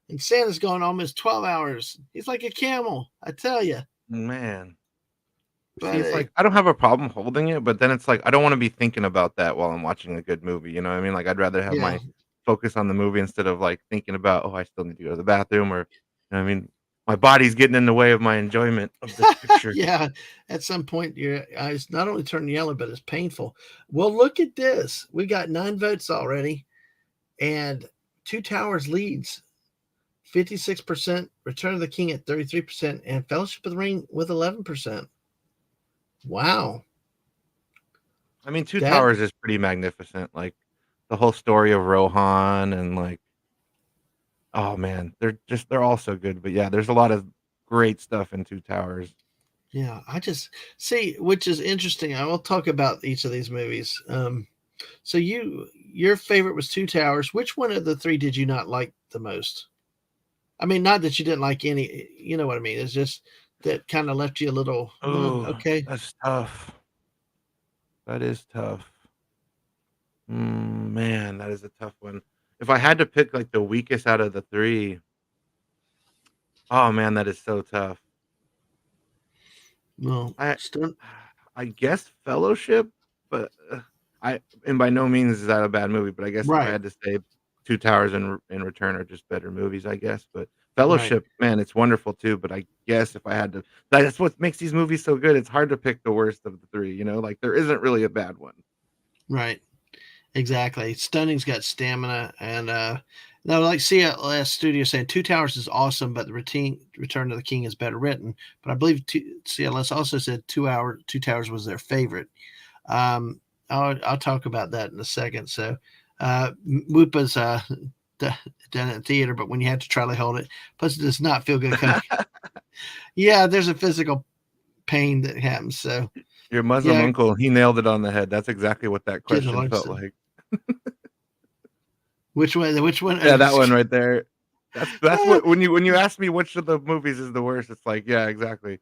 [SPEAKER 1] And Santa's gone almost 12 hours. He's like a camel, I tell you.
[SPEAKER 2] Man. See,
[SPEAKER 1] But
[SPEAKER 2] it's like I don't have a problem holding it, but then it's like I don't wanna be thinking about that while I'm watching a good movie, you know what I mean? Like, I'd rather have
[SPEAKER 1] yeah,
[SPEAKER 2] my focus on the movie instead of, like, thinking about, "Oh, I still need to go to the bathroom," or you know what I mean? my body's getting in the way of my enjoyment of this picture.
[SPEAKER 1] Yeah, at some point your eyes not only turn yellow, but it's painful. Well, look at this. We got 9 votes already, and Two Towers leads 56%, Return of the King at 33%, and Fellowship of the Ring with 11%. Wow.
[SPEAKER 2] I mean, Two
[SPEAKER 1] That,
[SPEAKER 2] Towers is pretty magnificent. Like the whole story of Rohan and like, oh man, they're all so good. But yeah, there's a lot of great stuff in Two Towers.
[SPEAKER 1] yeah, I just see, which is interesting. I will talk about each of these movies. So your favorite was Two Towers. Which one of the 3 did you not like the most? I mean, not that you didn't like any, you know what I mean. It's just that kind of left you a little,
[SPEAKER 2] Oh,
[SPEAKER 1] okay.
[SPEAKER 2] that's tough. That is tough. Man, that is a tough one. If I had to pick like the weakest out of the 3, oh man, that is so tough.
[SPEAKER 1] Well,
[SPEAKER 2] I
[SPEAKER 1] stunt,
[SPEAKER 2] I guess Fellowship, but I and by no means is that a bad movie, but I guess if I
[SPEAKER 1] right,
[SPEAKER 2] had to say Two Towers and Return are just better movies, I guess. But
[SPEAKER 1] right,
[SPEAKER 2] Fellowship, man, it's wonderful too. But I guess if I had to, that's what makes these movies so good. It's hard to pick the worst of the 3. You know, like there isn't really a bad one.
[SPEAKER 1] right. Exactly. Stunning's got stamina, and now like CLS Studio saying Two Towers is awesome, but the Return of the King is better written. But I believe CLS also said Two Towers was their favorite. I'll talk about that in a second. So Whoopa's done it in theater, but when you have to try to hold it, plus it does not feel good coming. Yeah, there's a physical pain that happens. So
[SPEAKER 2] Your Muslim
[SPEAKER 1] yeah,
[SPEAKER 2] uncle, he nailed it on the head. That's exactly what that
[SPEAKER 1] getting
[SPEAKER 2] question felt
[SPEAKER 1] Alexa.
[SPEAKER 2] like.
[SPEAKER 1] Which one? Which one?
[SPEAKER 2] Yeah, that one right there. That's what when you ask me which of the movies is the worst, it's like, yeah, exactly.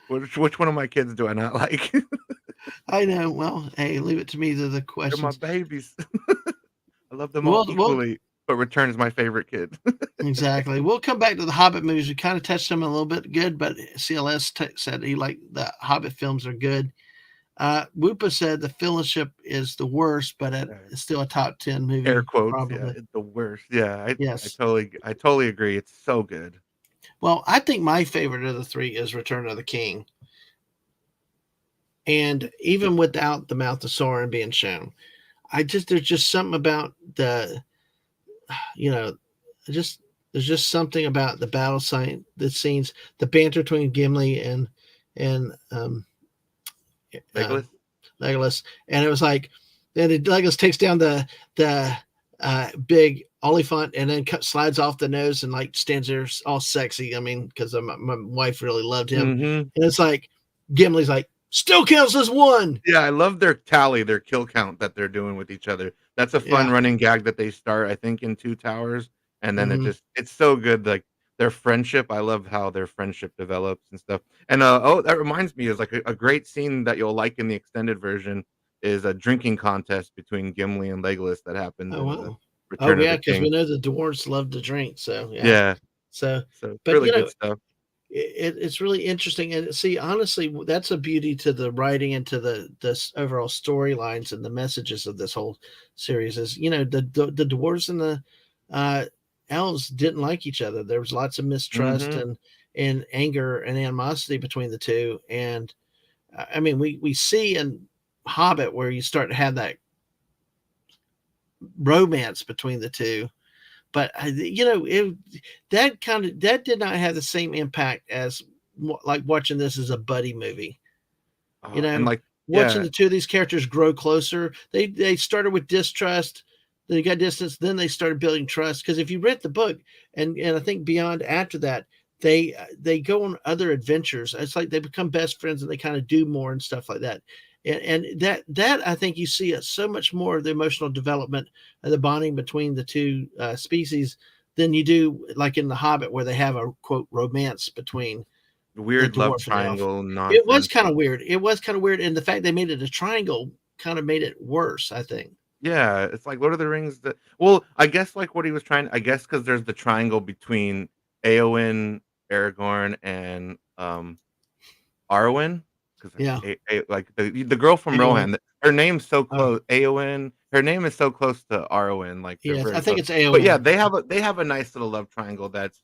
[SPEAKER 2] Which one of my kids do I not like?
[SPEAKER 1] I know. Well, hey, leave it to me to the
[SPEAKER 2] They're my
[SPEAKER 1] questions.
[SPEAKER 2] babies. I love them all
[SPEAKER 1] We'll
[SPEAKER 2] equally, but Return is my favorite kid.
[SPEAKER 1] exactly. We'll come back to the Hobbit movies. We kind of touched them a little bit good, but CLS said he liked the Hobbit films are good. Whoopa said the Fellowship is the worst, but it's still a top 10
[SPEAKER 2] Air
[SPEAKER 1] movie,
[SPEAKER 2] quotes, yeah,
[SPEAKER 1] probably.
[SPEAKER 2] it's the worst. Yeah,
[SPEAKER 1] Yes.
[SPEAKER 2] I totally agree. It's so good.
[SPEAKER 1] Well, I think my favorite of the 3 is Return of the King. And even without the Mouth of Sauron being shown, there's just something about you know, just there's just something about the battle sign, the scenes, the banter between Gimli and uh,
[SPEAKER 2] Legolas?
[SPEAKER 1] Legolas, and it was like then Legolas takes down the big Oliphant and then slides off the nose and like stands there all sexy. I mean, because my wife really loved him,
[SPEAKER 2] Mhm.
[SPEAKER 1] and it's like Gimli's like still counts as one.
[SPEAKER 2] Yeah, I love their tally, their kill count that they're doing with each other. That's a fun
[SPEAKER 1] Yeah.
[SPEAKER 2] running gag that they start, I think, in Two Towers, and then
[SPEAKER 1] Hmm.
[SPEAKER 2] it's so good, like, their friendship, I love how their friendship develops and stuff, and, oh, that reminds me, is like a great scene that you'll like in the extended version is a drinking contest between Gimli and Legolas that happens
[SPEAKER 1] Oh
[SPEAKER 2] in,
[SPEAKER 1] wow. Oh
[SPEAKER 2] Return of
[SPEAKER 1] yeah,
[SPEAKER 2] the
[SPEAKER 1] because we
[SPEAKER 2] King.
[SPEAKER 1] know the dwarves love to drink. So yeah.
[SPEAKER 2] Yeah,
[SPEAKER 1] So,
[SPEAKER 2] so
[SPEAKER 1] but
[SPEAKER 2] really
[SPEAKER 1] you
[SPEAKER 2] good
[SPEAKER 1] know,
[SPEAKER 2] stuff.
[SPEAKER 1] it's really interesting, and see, honestly, that's a beauty to the writing and to the overall storylines and the messages of this whole series. Is the dwarves and the uh, elves didn't like each other. There was lots of mistrust
[SPEAKER 2] Mhm.
[SPEAKER 1] and anger and animosity between the two. And I mean, we see in Hobbit where you start to have that romance between the two, but that did not have the same impact as like watching this as a buddy movie. You
[SPEAKER 2] And,
[SPEAKER 1] know,
[SPEAKER 2] like
[SPEAKER 1] watching
[SPEAKER 2] yeah.
[SPEAKER 1] the two of these characters grow closer. They started with distrust, then they got distance, then they started building trust. Because if you read the book, and I think beyond after that, they go on other adventures. It's like they become best friends and they kind of do more and stuff like that. And that I think you see so much more of the emotional development and the bonding between the two species than you do like in The Hobbit, where they have a quote romance between the
[SPEAKER 2] Weird love
[SPEAKER 1] dwarf and the elf.
[SPEAKER 2] triangle
[SPEAKER 1] It was
[SPEAKER 2] nonsense.
[SPEAKER 1] kind of weird. It was kind of weird, and the fact they made it a triangle kind of made it worse, I think.
[SPEAKER 2] Yeah, it's like Lord of the Rings that well, I guess, like, what he was trying I guess because there's the triangle between Éowyn, Aragorn, and, Arwen, 'cause, like,
[SPEAKER 1] Yeah,
[SPEAKER 2] like, the girl from
[SPEAKER 1] Eowyn.
[SPEAKER 2] Rohan, her name's so
[SPEAKER 1] Oh,
[SPEAKER 2] close Éowyn, her name is so close to Arwen, like, they're
[SPEAKER 1] yes, I
[SPEAKER 2] very
[SPEAKER 1] think
[SPEAKER 2] close.
[SPEAKER 1] it's
[SPEAKER 2] But, yeah,
[SPEAKER 1] Eowyn.
[SPEAKER 2] they have a nice little love triangle that's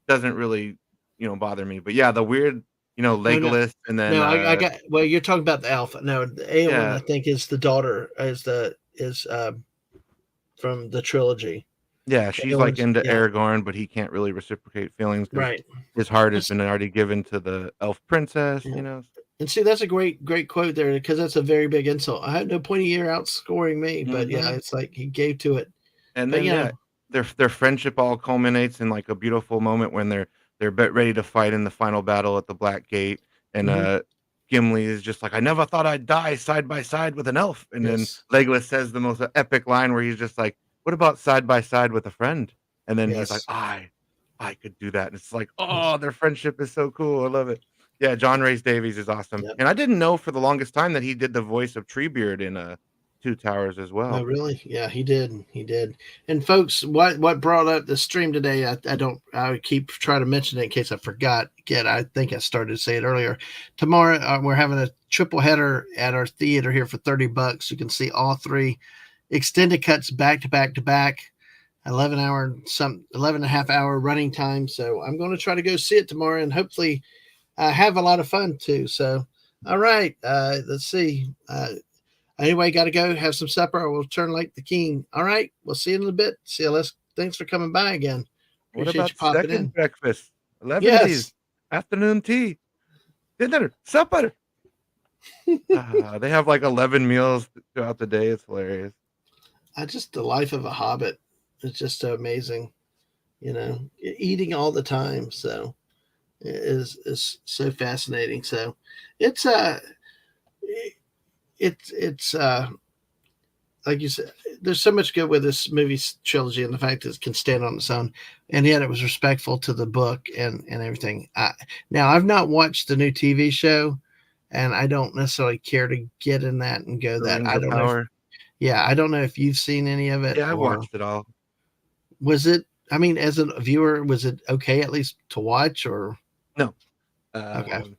[SPEAKER 2] doesn't really bother me. But yeah, the weird,
[SPEAKER 1] Oh no,
[SPEAKER 2] Legolas, and then
[SPEAKER 1] no, I got. Well, you're talking about the alpha. No, the Eowyn,
[SPEAKER 2] yeah,
[SPEAKER 1] I think, is the daughter. Is from the trilogy.
[SPEAKER 2] yeah, she's like
[SPEAKER 1] Eowyn's,
[SPEAKER 2] into
[SPEAKER 1] yeah,
[SPEAKER 2] Aragorn, but he can't really reciprocate feelings because
[SPEAKER 1] right.
[SPEAKER 2] his heart has
[SPEAKER 1] That's
[SPEAKER 2] been already given to the elf princess.
[SPEAKER 1] yeah. And see, that's a great quote there because that's a very big insult. I had no point of you outscoring me, but yeah,
[SPEAKER 2] Hmm.
[SPEAKER 1] it's like he gave to it.
[SPEAKER 2] And
[SPEAKER 1] But
[SPEAKER 2] then yeah, their friendship all culminates in like a beautiful moment when they're about ready to fight in the final battle at the Black Gate, and
[SPEAKER 1] mhm,
[SPEAKER 2] Gimli is just like, "I never thought I'd die side by side with an elf," and then
[SPEAKER 1] yes,
[SPEAKER 2] Legolas says the most epic line where he's just like, "What about side by side with a friend?" And then he's like,
[SPEAKER 1] yes,
[SPEAKER 2] "I could do that." And it's like,
[SPEAKER 1] yes,
[SPEAKER 2] oh, their friendship is so cool. I love it. Yeah, John Rhys Davies is awesome,
[SPEAKER 1] yep.
[SPEAKER 2] and I didn't know for the longest time that he did the voice of Treebeard in Two Towers as
[SPEAKER 1] Oh,
[SPEAKER 2] well.
[SPEAKER 1] really? Yeah, he did. He did. And folks, what brought up the stream today? I don't. I would keep trying to mention it in case I forgot. Again, I think I started to say it earlier. Tomorrow, we're having a triple header at our theater here for $30. You can see all three extended cuts back to back to back. 11 and a half hour running time. So I'm going to try to go see it tomorrow and hopefully have a lot of fun too. So, all right, let's see. Anyway, got to go have some supper. Or we'll turn like the king. All right, we'll see you in a bit. CLS, thanks for coming by again.
[SPEAKER 2] What
[SPEAKER 1] Appreciate you
[SPEAKER 2] about
[SPEAKER 1] popping
[SPEAKER 2] second
[SPEAKER 1] in.
[SPEAKER 2] breakfast? 11
[SPEAKER 1] Yes,
[SPEAKER 2] afternoon tea, dinner, supper. They have like 11 meals throughout the day. It's hilarious.
[SPEAKER 1] just the life of a hobbit. It's just so amazing. Eating all the time. So it is so fascinating. So it's it's like you said, there's so much good with this movie trilogy and the fact that it can stand on its own, and yet it was respectful to the book and everything. Now I've not watched the new TV show, and I don't necessarily care to get in that and go
[SPEAKER 2] The
[SPEAKER 1] that.
[SPEAKER 2] Rings
[SPEAKER 1] I
[SPEAKER 2] of
[SPEAKER 1] don't know if
[SPEAKER 2] Power.
[SPEAKER 1] yeah, I don't know if you've seen any of it
[SPEAKER 2] Yeah, I
[SPEAKER 1] or
[SPEAKER 2] watched it all.
[SPEAKER 1] was it. I mean, as a viewer, was it okay at least to watch or
[SPEAKER 2] No.
[SPEAKER 1] okay?
[SPEAKER 2] Um,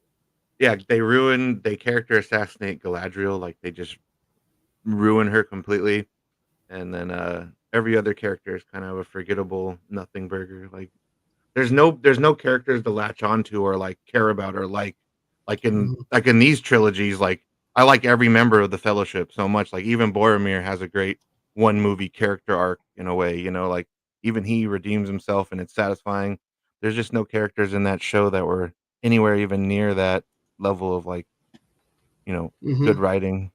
[SPEAKER 2] yeah, they character assassinate Galadriel. Like they just ruin her completely. And then every other character is kind of a forgettable nothing burger. Like there's no characters to latch onto or like care about or
[SPEAKER 1] Mhm,
[SPEAKER 2] like in these trilogies. Like I like every member of the Fellowship so much. Like even Boromir has a great one movie character arc in a way. Like even he redeems himself and it's satisfying. There's just no characters in that show that were anywhere even near that level of like good
[SPEAKER 1] mhm,
[SPEAKER 2] writing.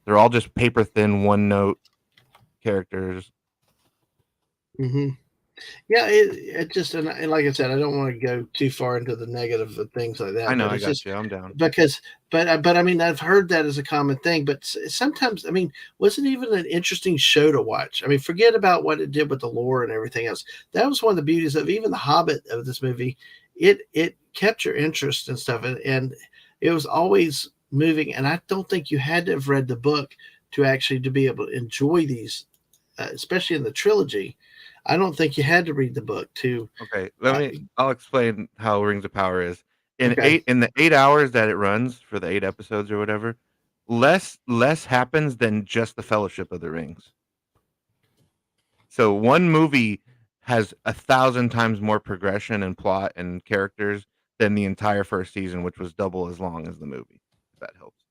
[SPEAKER 2] They're all just paper thin, one note characters.
[SPEAKER 1] mhm. Yeah, it just and like I said, I don't want to go too far into the negative of things like
[SPEAKER 2] I
[SPEAKER 1] that,
[SPEAKER 2] know,
[SPEAKER 1] but
[SPEAKER 2] I
[SPEAKER 1] it's
[SPEAKER 2] got
[SPEAKER 1] just
[SPEAKER 2] you. I'm down.
[SPEAKER 1] because but I mean I've heard that as a common thing, but sometimes I mean wasn't even an interesting show to watch. I mean, forget about what it did with the lore and everything else. That was one of the beauties of even the Hobbit of this movie. It kept your interest and stuff, and it was always moving. And I don't think you had to have read the book to actually to be able to enjoy these, especially in the trilogy. I don't think you had to read the book to.
[SPEAKER 2] Okay,
[SPEAKER 1] Uh,
[SPEAKER 2] I'll explain how Rings of Power is.
[SPEAKER 1] okay.
[SPEAKER 2] In the 8 hours that it runs for the 8 episodes or whatever, less happens than just the Fellowship of the Rings. So one movie has 1,000 times more progression and plot and characters than the entire first season, which was double as long as the movie. If that helps.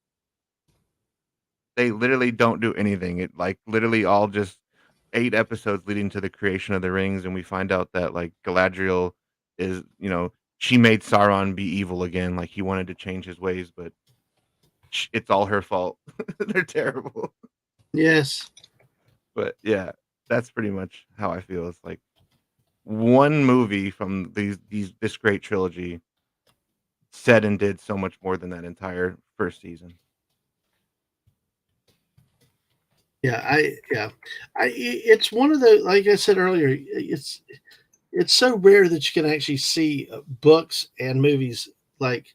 [SPEAKER 2] They literally don't do anything. It like literally all just 8 episodes leading to the creation of the rings, and we find out that like Galadriel is, she made Sauron be evil again. Like he wanted to change his ways, but it's all her fault. They're terrible.
[SPEAKER 1] Yes.
[SPEAKER 2] But yeah, that's pretty much how I feel. It's like one movie from these this great trilogy said and did so much more than that entire first season.
[SPEAKER 1] Yeah. It's one of the like I said earlier. It's so rare that you can actually see books and movies like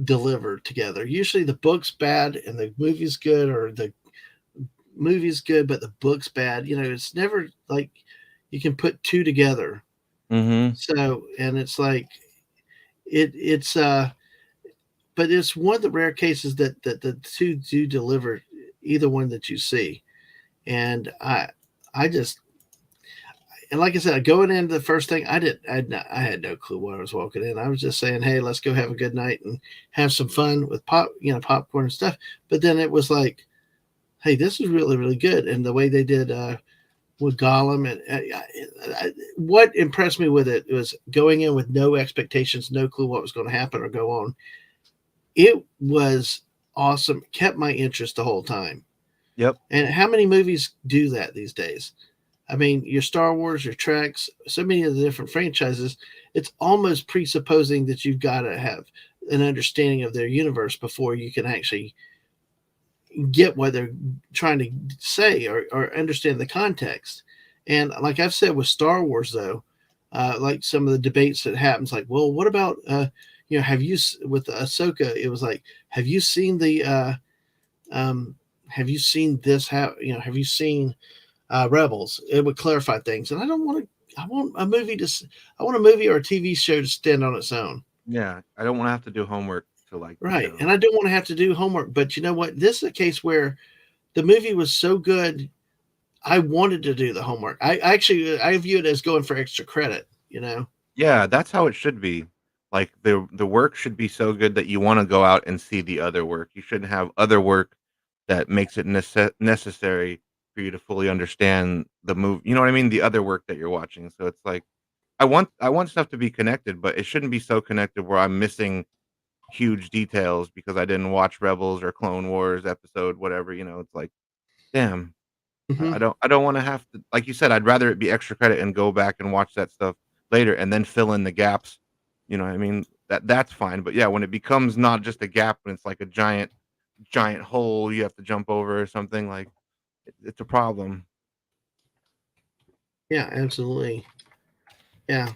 [SPEAKER 1] delivered together. Usually the book's bad and the movie's good, or the movie's good but the book's bad. It's never like you can put two together.
[SPEAKER 2] Mhm.
[SPEAKER 1] So and it's like it's but it's one of the rare cases that the two do deliver either one that you see. And I just and like I said, going into the first thing, I had no clue what I was walking in. I was just saying, hey, let's go have a good night and have some fun with popcorn and stuff. But then it was like, hey, this is really, really good. And the way they did with Gollum, and what impressed me with it was going in with no expectations, no clue what was going to happen or go on. It was awesome, kept my interest the whole time.
[SPEAKER 2] Yep.
[SPEAKER 1] And how many movies do that these days? I mean, your Star Wars, your Treks, so many of the different franchises, it's almost presupposing that you've got to have an understanding of their universe before you can actually get what they're trying to say or understand the context. And like I've said with Star Wars, though, like some of the debates that happens, like, well, what about, have you, with Ahsoka, it was like, have you seen um, have you seen this? Have you seen Rebels? It would clarify things. And I don't want to, I want a movie to, I want a movie or a TV show to stand on its own.
[SPEAKER 2] Yeah, I don't want to have to do homework to like the
[SPEAKER 1] Right.
[SPEAKER 2] show.
[SPEAKER 1] And I don't want to have to do homework. But you know what? This is a case where the movie was so good, I wanted to do the homework. I view it as going for extra credit, you know?
[SPEAKER 2] Yeah, that's how it should be. Like the work should be so good that you want to go out and see the other work. You shouldn't have other work that makes it necessary for you to fully understand the movie. You know what I mean? The other work that you're watching. So it's like I want stuff to be connected, but it shouldn't be so connected where I'm missing huge details because I didn't watch Rebels or Clone Wars episode whatever. It's like, damn, I
[SPEAKER 1] Hmm.
[SPEAKER 2] don't I don't wanna have to, like you said, I'd rather it be extra credit and go back and watch that stuff later and then fill in the gaps, you know what I mean? That's fine, but yeah, when it becomes not just a gap, when it's like a giant hole you have to jump over or something, like, it's a problem.
[SPEAKER 1] Yeah, absolutely. Yeah.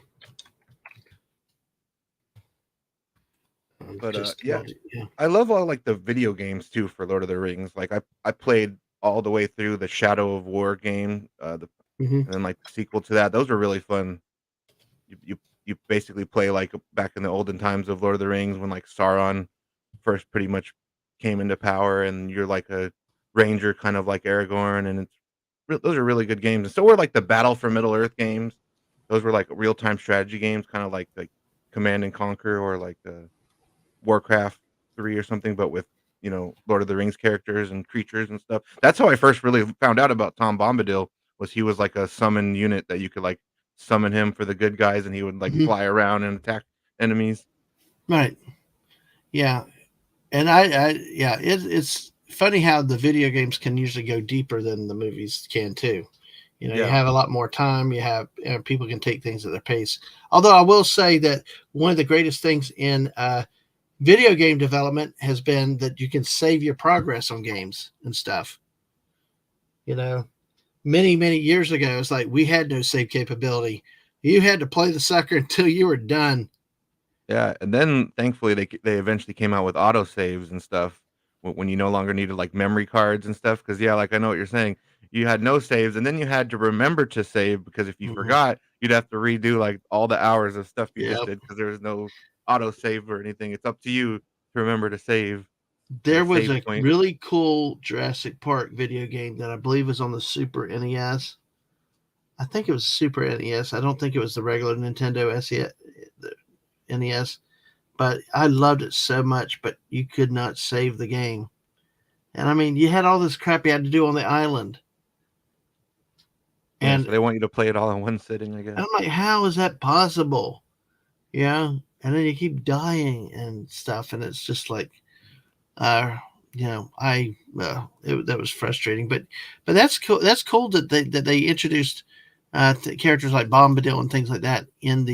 [SPEAKER 2] But,
[SPEAKER 1] Just
[SPEAKER 2] yeah,
[SPEAKER 1] told you. Yeah.
[SPEAKER 2] I love all, like, the video games too for Lord of the Rings, like, I played all the way through the Shadow of War game,
[SPEAKER 1] Hmm.
[SPEAKER 2] and then, like, the sequel to that, those were really fun. You basically play like back in the olden times of Lord of the Rings when like Sauron first pretty much came into power, and you're like a ranger, kind of like Aragorn, and those are really good games. And so were like the Battle for Middle Earth games. Those were like real time strategy games, kind of like Command and Conquer or like Warcraft 3 or something, but with, Lord of the Rings characters and creatures and stuff. That's how I first really found out about Tom Bombadil, was he was like a summon unit that you could like summon him for the good guys, and he would like
[SPEAKER 1] Hmm.
[SPEAKER 2] fly around and attack enemies.
[SPEAKER 1] Right. Yeah. And yeah, it's funny how the video games can usually go deeper than the movies can too. You
[SPEAKER 2] Yeah.
[SPEAKER 1] have a lot more time. People can take things at their pace. Although I will say that one of the greatest things in video game development has been that you can save your progress on games and stuff. You know, many years ago, it's like we had no save capability. You had to play the sucker until you were done.
[SPEAKER 2] Yeah, and then thankfully they eventually came out with autosaves and stuff when you no longer needed like memory cards and stuff. Because yeah, like I know what you're saying. You had no saves, and then you had to remember to save because if you
[SPEAKER 1] Hmm.
[SPEAKER 2] forgot, you'd have to redo like all the hours of stuff you just
[SPEAKER 1] Yep.
[SPEAKER 2] did because there was no autosave or anything. It's up to you to remember to save at a
[SPEAKER 1] There was
[SPEAKER 2] save
[SPEAKER 1] a
[SPEAKER 2] point.
[SPEAKER 1] really cool Jurassic Park video game that I believe was on the Super NES. I think it was Super NES. I don't think it was the regular Nintendo SES, the NES, but I loved it so much. But you could not save the game, and I mean, you had all this crap you had to do on the island,
[SPEAKER 2] Yeah,
[SPEAKER 1] and
[SPEAKER 2] so they want you to play it all in one sitting, I guess.
[SPEAKER 1] I'm like, how is that possible? Yeah, and then you keep dying and stuff, and it's just like, uh, that was frustrating, but that's cool. That's cool that they introduced characters like Bombadil and things like that in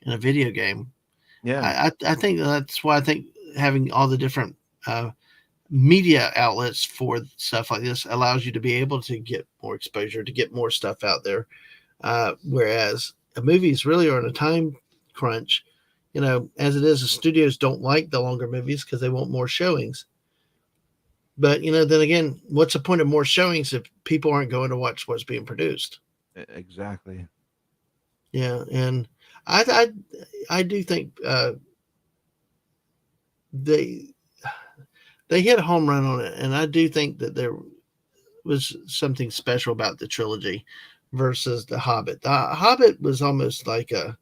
[SPEAKER 1] a video game.
[SPEAKER 2] Yeah,
[SPEAKER 1] I think that's why I think having all the different uh, media outlets for stuff like this allows you to be able to get more exposure, to get more stuff out there. Whereas movies really are in a time crunch. As it is, the studios don't like the longer movies because they want more showings. But then again, what's the point of more showings if people aren't going to watch what's being produced?
[SPEAKER 2] exactly.
[SPEAKER 1] Yeah, and I I do think they they hit a home run on it, and I do think that there was something special about the trilogy. versus the Hobbit. The Hobbit was almost like a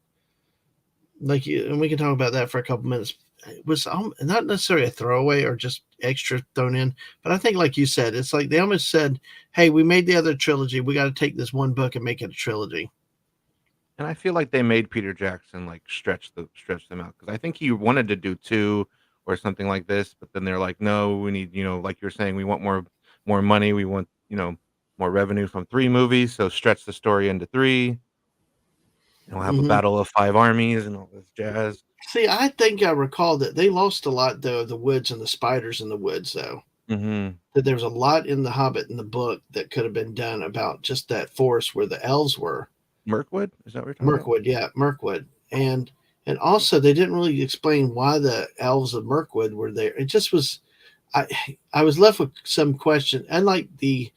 [SPEAKER 1] like you, and we can talk about that for a couple minutes. It was not necessarily a throwaway or just extra thrown in, but I think, like you said, it's like they almost said, "Hey, we made the other trilogy. We got to take this one book and make it a trilogy."
[SPEAKER 2] And I feel like they made Peter Jackson, like, stretch them out because I think he wanted to do 2 or something like this, but then they're like, "No, we need," like you're saying, "We want more money, we want, more revenue from 3 movies, so stretch the story into 3, and we'll have a
[SPEAKER 1] Hmm.
[SPEAKER 2] battle of 5 armies and all this jazz."
[SPEAKER 1] See, I think I recall that they lost a lot though of the woods and the spiders in the woods, though.
[SPEAKER 2] Mhm.
[SPEAKER 1] That there was a lot in the Hobbit in the book that could have been done about just that forest where the elves were.
[SPEAKER 2] Mirkwood? Is that what you're talking about?
[SPEAKER 1] Mirkwood, yeah, Mirkwood, and also they didn't really explain why the elves of Mirkwood were there. It just was I I was left with some question. Unlike the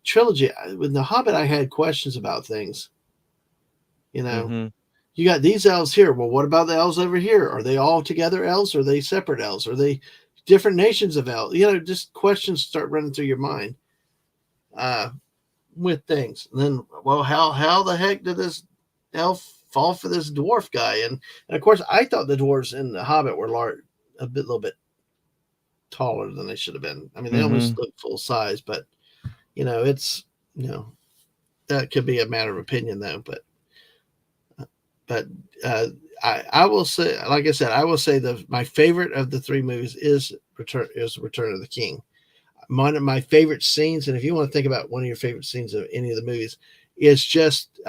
[SPEAKER 1] trilogy, with the Hobbit, I had questions about things. You know,
[SPEAKER 2] Mhm.
[SPEAKER 1] you got these elves here. Well, what about the elves over here? Are they all together elves? Or are they separate elves? Are they different nations of elves? Just questions start running through your mind uh, with things. And then, well, how the heck did this elf fall for this dwarf guy? And of course, I thought the dwarves in the Hobbit were little bit taller than they should have been. I mean, they almost
[SPEAKER 2] Mhm.
[SPEAKER 1] look full size, but it's you know that could be a matter of opinion though. But uh, I will say, like I said, I will say the my favorite of the three movies is Return of the King. One of my favorite scenes, and if you want to think about one of your favorite scenes of any of the movies, is just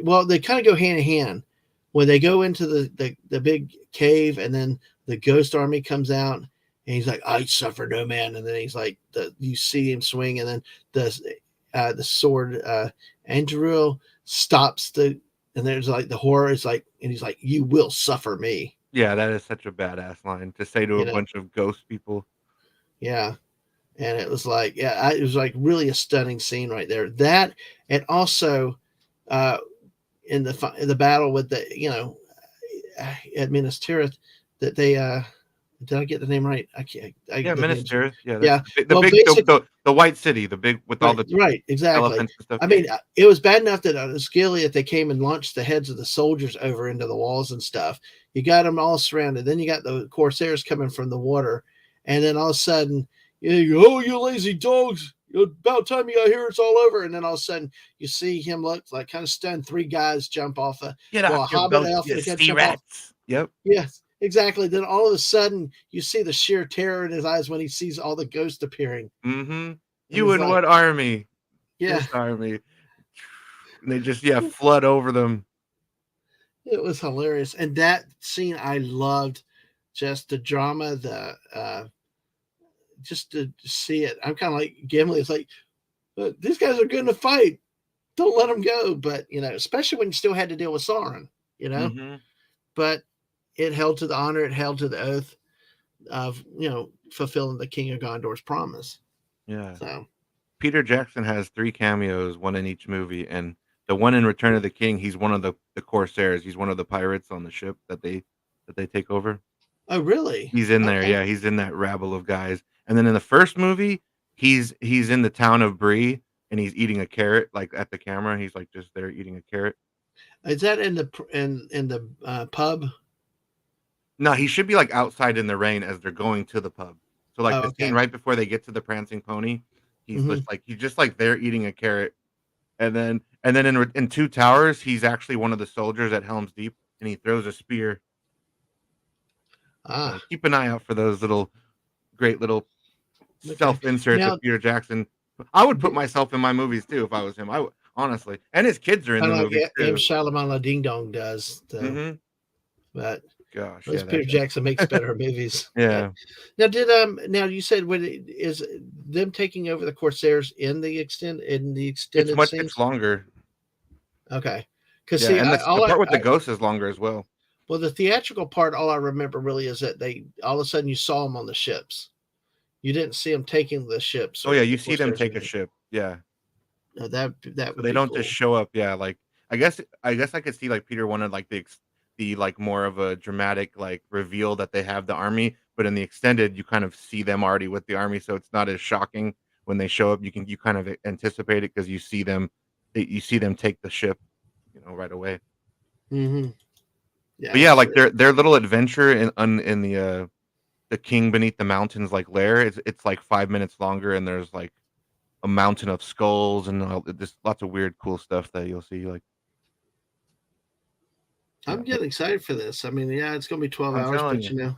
[SPEAKER 1] well, they kind of go hand in hand when they go into the big cave, and then the ghost army comes out, and he's like, "I suffer no man," and then he's like, you see him swing, and then the sword Andrew stops and there's like the horror is like, and he's like, "You will suffer me,"
[SPEAKER 2] Yeah, that is such a badass line to say to a
[SPEAKER 1] you know,
[SPEAKER 2] bunch of ghost people.
[SPEAKER 1] yeah. And it was like, yeah, it was like really a stunning scene right there. That, and also uh, in the battle with the at Minas Tirith, that they did I get the name right? I can't.
[SPEAKER 2] Yeah,
[SPEAKER 1] The
[SPEAKER 2] Minas
[SPEAKER 1] names.
[SPEAKER 2] Tirith. Yeah, that's
[SPEAKER 1] Yeah.
[SPEAKER 2] the
[SPEAKER 1] Well,
[SPEAKER 2] big
[SPEAKER 1] basic.
[SPEAKER 2] the white city, the big with all
[SPEAKER 1] Right.
[SPEAKER 2] the
[SPEAKER 1] Right. Exactly.
[SPEAKER 2] elephants and stuff.
[SPEAKER 1] I
[SPEAKER 2] Yeah.
[SPEAKER 1] mean, it was bad enough that Skilly, if they came and launched the heads of the soldiers over into the walls and stuff, you got them all surrounded. Then you got the Corsairs coming from the water, and then all of a sudden, oh, you lazy dogs! About time you got here, it's all over. And then all of a sudden, you see him look like kind of stunned. Three guys jump off
[SPEAKER 2] Get
[SPEAKER 1] well,
[SPEAKER 2] off
[SPEAKER 1] a
[SPEAKER 2] your
[SPEAKER 1] hobbit
[SPEAKER 2] boat,
[SPEAKER 1] elf
[SPEAKER 2] you
[SPEAKER 1] and a guy
[SPEAKER 2] sea
[SPEAKER 1] jump off.
[SPEAKER 2] rats. Yep.
[SPEAKER 1] Yes, exactly. Then all of a sudden, you see the sheer terror in his eyes when he sees all the ghosts appearing,
[SPEAKER 2] Mhm.
[SPEAKER 1] and
[SPEAKER 2] You
[SPEAKER 1] he's
[SPEAKER 2] in
[SPEAKER 1] like,
[SPEAKER 2] what army?
[SPEAKER 1] "Yeah."
[SPEAKER 2] This army. And they just, flood over them.
[SPEAKER 1] It was hilarious, and that scene I loved. Just the drama, the just to see it. I'm kind of like Gimli. It's like these guys are going to fight. Don't let them go. But especially when you still had to deal with Sauron. You know,
[SPEAKER 2] Mhm.
[SPEAKER 1] but it held to the honor. It held to the oath of fulfilling the King of Gondor's promise.
[SPEAKER 2] Yeah.
[SPEAKER 1] So,
[SPEAKER 2] Peter Jackson has 3 cameos, 1 in each movie, and the one in Return of the King, he's one of the Corsairs. He's one of the pirates on the ship that they take over.
[SPEAKER 1] oh really?
[SPEAKER 2] He's in there,
[SPEAKER 1] Okay.
[SPEAKER 2] yeah, he's in that rabble of guys. And then in the first movie, he's in the town of Bree, and he's eating a carrot, like, at the camera. He's, like, just there eating a carrot.
[SPEAKER 1] Is that in the pub?
[SPEAKER 2] No, he should be, like, outside in the rain as they're going to the pub. So, like,
[SPEAKER 1] Oh,
[SPEAKER 2] the scene
[SPEAKER 1] okay.
[SPEAKER 2] right before they get to the prancing pony,
[SPEAKER 1] Hmm.
[SPEAKER 2] he's just, like, there eating a carrot. And then in Two Towers, he's actually one of the soldiers at Helm's Deep, and he throws a spear. So
[SPEAKER 1] Ah,
[SPEAKER 2] keep an eye out for those great little
[SPEAKER 1] okay.
[SPEAKER 2] self inserts of
[SPEAKER 1] Now,
[SPEAKER 2] Peter Jackson. I would put myself in my movies too if I was him. I would honestly, and his kids are in
[SPEAKER 1] kind
[SPEAKER 2] the
[SPEAKER 1] of like
[SPEAKER 2] movies
[SPEAKER 1] M.
[SPEAKER 2] too.
[SPEAKER 1] Shyamalan Ding Dong does, though.
[SPEAKER 2] Hmm.
[SPEAKER 1] But
[SPEAKER 2] Gosh,
[SPEAKER 1] at
[SPEAKER 2] yeah,
[SPEAKER 1] least Peter
[SPEAKER 2] that guy.
[SPEAKER 1] Jackson makes better movies. But
[SPEAKER 2] Yeah,
[SPEAKER 1] now you said when is them taking over the Corsairs in the extended
[SPEAKER 2] it's
[SPEAKER 1] scenes?
[SPEAKER 2] longer.
[SPEAKER 1] Okay, because
[SPEAKER 2] Yeah,
[SPEAKER 1] see,
[SPEAKER 2] and the part with the ghost is longer as well.
[SPEAKER 1] well, the theatrical part, all I remember really is that they all of a sudden you saw them on the ships. You didn't see them taking the ships
[SPEAKER 2] Oh
[SPEAKER 1] or
[SPEAKER 2] yeah,
[SPEAKER 1] the
[SPEAKER 2] you see them
[SPEAKER 1] Corsairs or
[SPEAKER 2] take a
[SPEAKER 1] anything.
[SPEAKER 2] ship. Yeah.
[SPEAKER 1] That
[SPEAKER 2] So
[SPEAKER 1] would
[SPEAKER 2] they
[SPEAKER 1] be
[SPEAKER 2] don't just
[SPEAKER 1] cool.
[SPEAKER 2] show up, yeah, like, I guess I could see, like, Peter wanted, like, like, more of a dramatic, like, reveal that they have the army, but in the extended, you kind of see them already with the army, so it's not as shocking when they show up. You kind of anticipate it because you see them, you see them take the ship, right away.
[SPEAKER 1] Mm-hmm. Yeah,
[SPEAKER 2] But yeah, like their little adventure in the King Beneath the Mountains like lair. It's like 5 minutes longer, and there's like a mountain of skulls and just lots of weird, cool stuff that you'll see. Like, yeah,
[SPEAKER 1] I'm getting excited for this. I mean, yeah, it's gonna be 12
[SPEAKER 2] I'm
[SPEAKER 1] hours,
[SPEAKER 2] telling
[SPEAKER 1] but
[SPEAKER 2] you,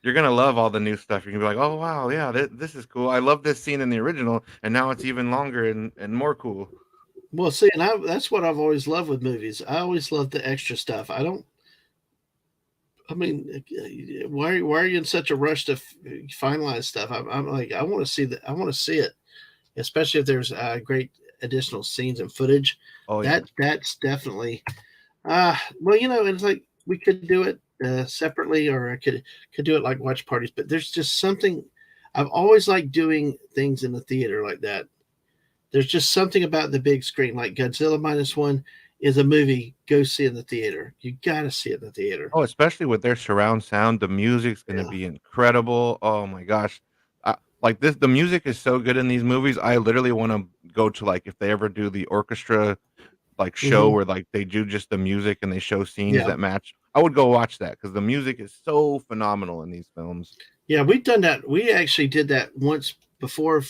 [SPEAKER 2] you're gonna love all the new stuff. You're gonna be like, oh wow, yeah, this is cool. I love this scene in the original, and now it's even longer and more cool.
[SPEAKER 1] well, see, and that's what I've always loved with movies. I always love the extra stuff. I don't. I mean, why are you in such a rush to finalize stuff? I'm like, I want to see that. I want to see it, especially if there's great additional scenes and footage.
[SPEAKER 2] Oh yeah.
[SPEAKER 1] That's definitely. Well, it's like we could do it separately, or I could do it like watch parties. But there's just something. I've always liked doing things in the theater like that. There's just something about the big screen, like Godzilla minus one is a movie. Go see in the theater. You got to see it in the theater.
[SPEAKER 2] Oh, especially with their surround sound, the music's gonna
[SPEAKER 1] Yeah.
[SPEAKER 2] be incredible. Oh my gosh. Like this, the music is so good in these movies. I literally want to go to like if they ever do the orchestra like show
[SPEAKER 1] Hmm.
[SPEAKER 2] where like they do just the music and they show scenes
[SPEAKER 1] Yeah.
[SPEAKER 2] that match. I would go watch that because the music is so phenomenal in these films.
[SPEAKER 1] Yeah. We've done that. We actually did that once before.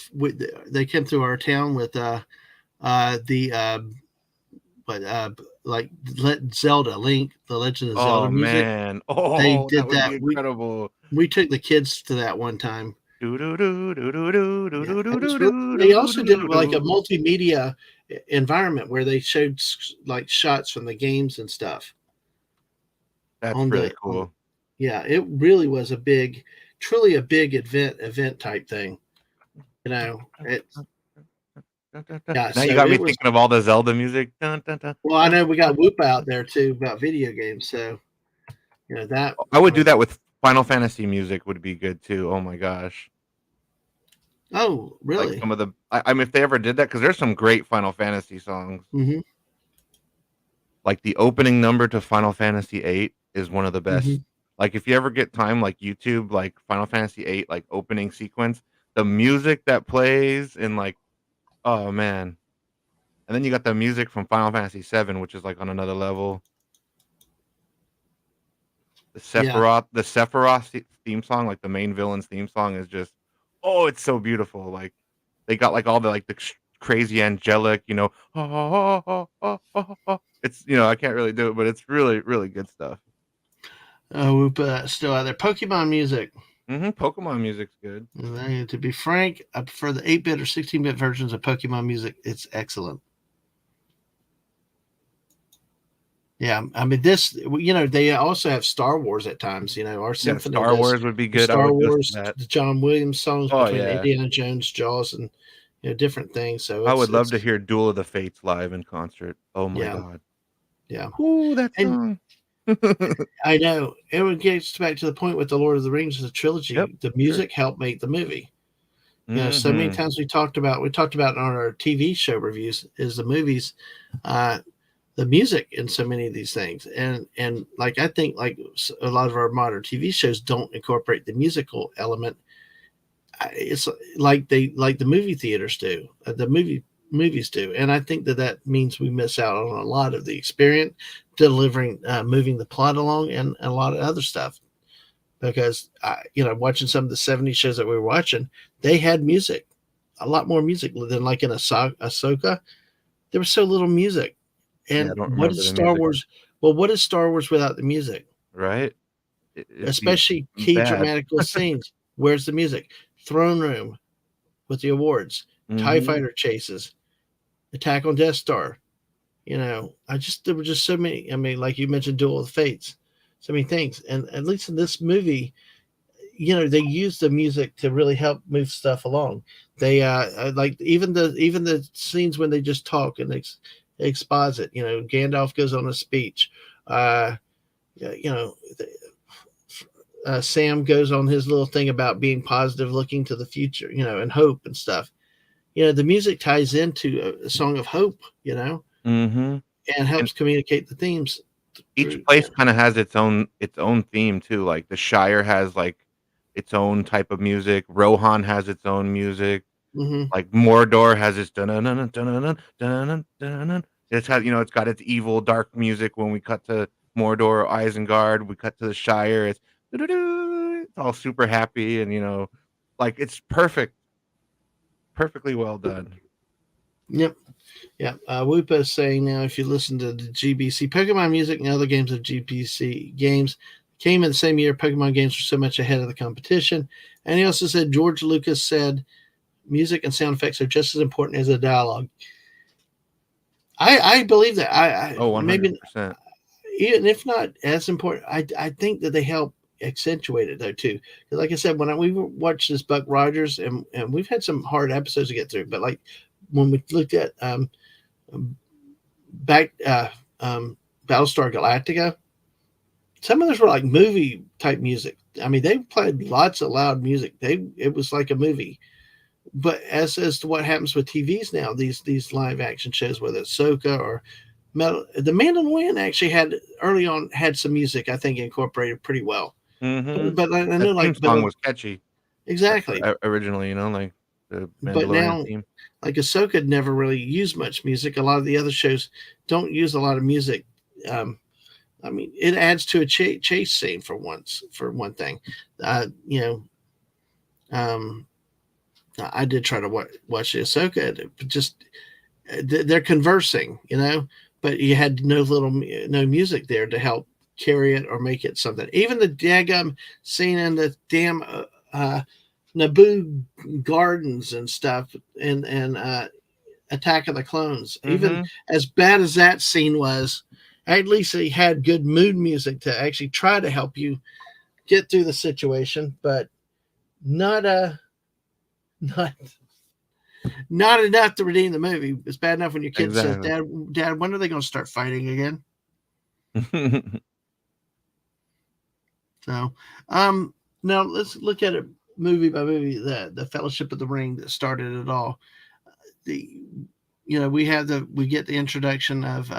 [SPEAKER 1] They came through our town with the but like Zelda Link, the Legend of Zelda
[SPEAKER 2] Oh
[SPEAKER 1] music.
[SPEAKER 2] man.
[SPEAKER 1] They
[SPEAKER 2] Oh, that
[SPEAKER 1] did
[SPEAKER 2] would
[SPEAKER 1] that.
[SPEAKER 2] be
[SPEAKER 1] We
[SPEAKER 2] incredible.
[SPEAKER 1] we took the kids to that one time.
[SPEAKER 2] Do do do do do do do
[SPEAKER 1] Yeah,
[SPEAKER 2] do
[SPEAKER 1] it
[SPEAKER 2] do
[SPEAKER 1] was
[SPEAKER 2] do
[SPEAKER 1] really.
[SPEAKER 2] do
[SPEAKER 1] They
[SPEAKER 2] do
[SPEAKER 1] also did
[SPEAKER 2] do
[SPEAKER 1] like a
[SPEAKER 2] do.
[SPEAKER 1] multimedia environment where they showed like shots from the games and stuff
[SPEAKER 2] That's
[SPEAKER 1] on
[SPEAKER 2] really
[SPEAKER 1] the.
[SPEAKER 2] cool.
[SPEAKER 1] Yeah, it really was truly a big event type thing. It's yeah.
[SPEAKER 2] Now you
[SPEAKER 1] So
[SPEAKER 2] got me
[SPEAKER 1] it was.
[SPEAKER 2] thinking of all the Zelda music. Dun, dun, dun,
[SPEAKER 1] Well, I
[SPEAKER 2] dun,
[SPEAKER 1] know we got
[SPEAKER 2] dun.
[SPEAKER 1] Whoop out there too about video games. So that.
[SPEAKER 2] I
[SPEAKER 1] I
[SPEAKER 2] would do
[SPEAKER 1] mean,
[SPEAKER 2] that with Final Fantasy music would be good too. Oh my gosh.
[SPEAKER 1] oh
[SPEAKER 2] Like
[SPEAKER 1] really?
[SPEAKER 2] some of I mean, if they ever did that, because there's some great Final Fantasy songs.
[SPEAKER 1] Mm-hmm.
[SPEAKER 2] Like the opening number to Final Fantasy 8 is one of the
[SPEAKER 1] Mm-hmm.
[SPEAKER 2] best. Like if you ever get time, like YouTube, like Final Fantasy 8, like opening sequence, the music that plays and like, oh man. And then you got the music from Final Fantasy 7, which is like on another level.
[SPEAKER 1] Yeah.
[SPEAKER 2] The Sephiroth theme song, like the main villain's theme song, is just, oh, it's so beautiful. Like they got like all the like the crazy angelic, it's I can't really do it, but it's really really good stuff.
[SPEAKER 1] Whoop still out there. Pokemon music.
[SPEAKER 2] Pokemon music's good.
[SPEAKER 1] To be frank, I prefer the 8-bit or 16-bit versions of Pokemon music. It's excellent. Yeah, I mean this. They also have Star Wars at times. Our
[SPEAKER 2] Yeah,
[SPEAKER 1] symphony
[SPEAKER 2] Star
[SPEAKER 1] does
[SPEAKER 2] Wars would be
[SPEAKER 1] the
[SPEAKER 2] good. I
[SPEAKER 1] Star
[SPEAKER 2] would go see
[SPEAKER 1] Wars,
[SPEAKER 2] that.
[SPEAKER 1] the John Williams songs
[SPEAKER 2] Oh
[SPEAKER 1] between
[SPEAKER 2] yeah,
[SPEAKER 1] Indiana Jones, Jaws, and different things. So
[SPEAKER 2] I
[SPEAKER 1] it's
[SPEAKER 2] would love to
[SPEAKER 1] it's
[SPEAKER 2] hear Duel of the Fates live in concert. Oh my
[SPEAKER 1] yeah,
[SPEAKER 2] god.
[SPEAKER 1] yeah.
[SPEAKER 2] Ooh, that
[SPEAKER 1] And
[SPEAKER 2] song.
[SPEAKER 1] I know it gets back to the point with the Lord of the Rings, the
[SPEAKER 2] Yep,
[SPEAKER 1] trilogy. The
[SPEAKER 2] for sure.
[SPEAKER 1] music helped make the movie. So many
[SPEAKER 2] Mhm.
[SPEAKER 1] times we talked about on our TV show reviews is the movies, uh, the music in so many of these things, and like I think like a lot of our modern TV shows don't incorporate the musical element. It's like the movie theaters do, the movies do, and I think that means we miss out on a lot of the experience, delivering, moving the plot along, and a lot of other stuff because watching some of the '70s shows that we were watching, they had music, a lot more music than like in Ahsoka. There was so little music.
[SPEAKER 2] Yeah, I
[SPEAKER 1] And
[SPEAKER 2] don't
[SPEAKER 1] what
[SPEAKER 2] remember
[SPEAKER 1] is
[SPEAKER 2] the
[SPEAKER 1] Star
[SPEAKER 2] music,
[SPEAKER 1] Wars? Well, what is Star Wars without the music?
[SPEAKER 2] right? It'd be
[SPEAKER 1] Especially key
[SPEAKER 2] bad.
[SPEAKER 1] dramatical scenes. Where's the music? Throne Room with the awards, TIE
[SPEAKER 2] Mhm.
[SPEAKER 1] fighter chases, Attack on Death Star. There were just so many. I mean, like you mentioned, Duel of the Fates, so many things. And at least in this movie, they use the music to really help move stuff along. They like even the scenes when they just talk and exposit. Gandalf goes on a speech. Uh, you know, Sam goes on his little thing about being positive, looking to the future. And hope and stuff. The music ties into a song of hope.
[SPEAKER 2] Mhm.
[SPEAKER 1] And
[SPEAKER 2] And
[SPEAKER 1] helps communicate the themes
[SPEAKER 2] each
[SPEAKER 1] through.
[SPEAKER 2] place kinda has its own theme too, like, the Shire has, like, its own type of music, Rohan has its own music,
[SPEAKER 1] Mm-hmm.
[SPEAKER 2] Like Mordor has this dun dun dun dun dun dun. It's had, it's got its evil dark music when we cut to Mordor, Isengard. We cut to the Shire. It's it's all super happy and like it's perfectly well done.
[SPEAKER 1] Yep. Yeah. Whoopa is saying now if you listen to the GBC Pokemon music and other games of GBC games came in the same year, Pokemon games were so much ahead of the competition. And he also said George Lucas said music and sound effects are just as important as the dialogue. I believe that. I
[SPEAKER 2] Oh,
[SPEAKER 1] maybe
[SPEAKER 2] 100%.
[SPEAKER 1] even if not as important, I think that they help accentuate it though too. 'Cause like I said, we watched this Buck Rogers, and we've had some hard episodes to get through, but like when we looked at back Battlestar Galactica, some of those were like movie type music. I mean, they played lots of loud music. It was like a movie. But as to what happens with TVs now, these live action shows, whether it's Ahsoka or the Mandalorian, actually had early on had some music I think incorporated pretty well.
[SPEAKER 2] Mhm.
[SPEAKER 1] But I
[SPEAKER 2] That
[SPEAKER 1] know
[SPEAKER 2] theme
[SPEAKER 1] like
[SPEAKER 2] song was catchy,
[SPEAKER 1] exactly.
[SPEAKER 2] originally, like the
[SPEAKER 1] But
[SPEAKER 2] Mandalorian
[SPEAKER 1] now
[SPEAKER 2] theme.
[SPEAKER 1] like Ahsoka never really used much music. A lot of the other shows don't use a lot of music. Um, I mean, it adds to a chase scene for one thing. You know, um, I did try to watch the Ahsoka, but just they're conversing, but you had no music there to help carry it or make it something. Even the daggum scene in the damn Naboo gardens and stuff, and Attack of the Clones. Even
[SPEAKER 2] Mhm.
[SPEAKER 1] as bad as that scene was, at least they had good mood music to actually try to help you get through the situation, but not not not enough to redeem the movie. It's bad enough when your kid says,
[SPEAKER 2] Exactly.
[SPEAKER 1] "Dad, when are they going to start fighting again?" So, um, now let's look at it movie by movie. The Fellowship of the Ring that started it all. The we get the introduction of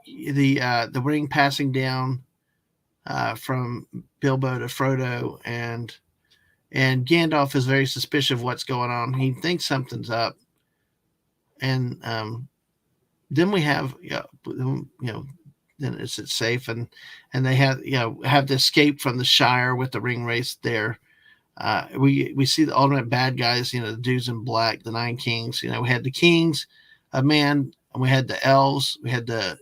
[SPEAKER 1] the ring passing down from Bilbo to Frodo, and Gandalf is very suspicious of what's going on. He thinks something's up, and then we have then it's safe, and they have the escape from the Shire with the ring race there. We see the alternate bad guys, the dudes in black, the Nine Kings. We had the kings, a man, and we had the elves, we had the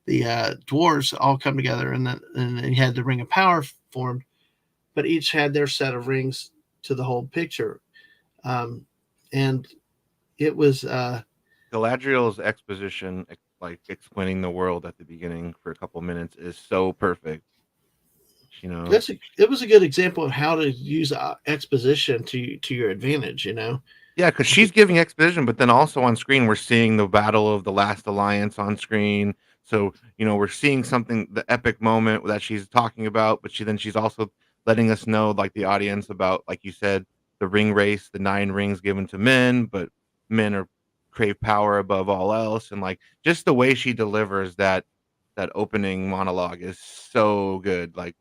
[SPEAKER 1] dwarves all come together, and then you had the Ring of Power formed, but each had their set of rings to the whole picture, um, and it was
[SPEAKER 2] Galadriel's exposition, like explaining the world at the beginning for a couple minutes, is so perfect.
[SPEAKER 1] it was a good example of how to use exposition to your advantage.
[SPEAKER 2] Yeah, because she's giving exposition, but then also on screen, we're seeing the battle of the last alliance on screen. So, we're seeing something, the epic moment that she's talking about, but she's also letting us know, like the audience, about, like you said, the ring race, the 9 rings given to men, but men are crave power above all else. And like just the way she delivers that opening monologue is so good. Like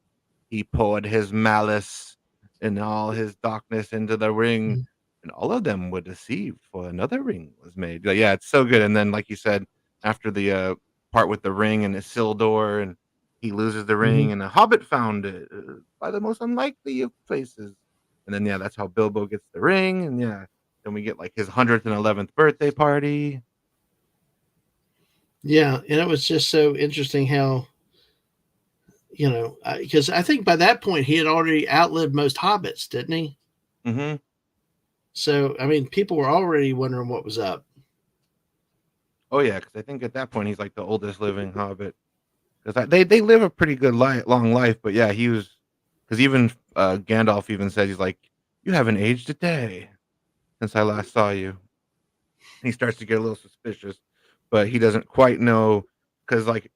[SPEAKER 2] he poured his malice and all his darkness into the ring, and all of them were deceived, for another ring was made. Like, yeah, it's so good. And then, like you said, after the part with the ring and Isildur, and he loses the
[SPEAKER 1] Mhm.
[SPEAKER 2] ring, and a hobbit found it by the most unlikely of places. And then, yeah, that's how Bilbo gets the ring. And yeah, then we get like his 111th birthday party.
[SPEAKER 1] Yeah, and it was just so interesting how because I think by that point he had already outlived most hobbits, didn't he?
[SPEAKER 2] Hmm.
[SPEAKER 1] So I mean, people were already wondering what was up.
[SPEAKER 2] Oh, yeah, because I think at that point he's like the oldest living hobbit. Because they live a pretty good long life, but yeah, he was because even Gandalf even said he's like, "You haven't aged a day since I last saw you." He starts to get a little suspicious, but he doesn't quite know because like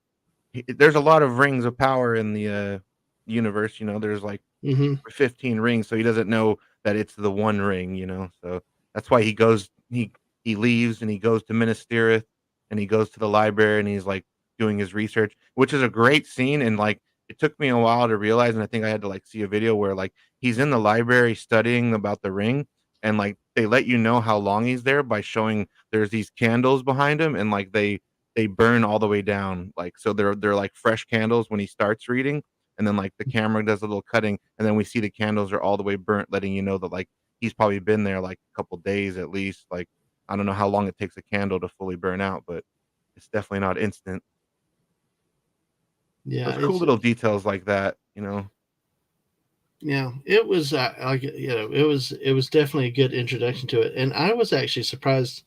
[SPEAKER 2] there's a lot of rings of power in the universe. There's like
[SPEAKER 1] Hmm.
[SPEAKER 2] 15 rings, so he doesn't know that it's the one ring. So that's why he leaves and he goes to Minas Tirith and he goes to the library and he's like doing his research, which is a great scene and like it took me a while to realize, and I think I had to like see a video where like he's in the library studying about the ring, and like they let you know how long he's there by showing there's these candles behind him, and like they burn all the way down, like so they're like fresh candles when he starts reading, and then like the camera does a little cutting, and then we see the candles are all the way burnt, letting you know that like he's probably been there like a couple days at least. Like I don't know how long it takes a candle to fully burn out, but it's definitely not instant.
[SPEAKER 1] Yeah,
[SPEAKER 2] Those cool little details like that, you know.
[SPEAKER 1] yeah, it was like it was definitely a good introduction to it, and I was actually surprised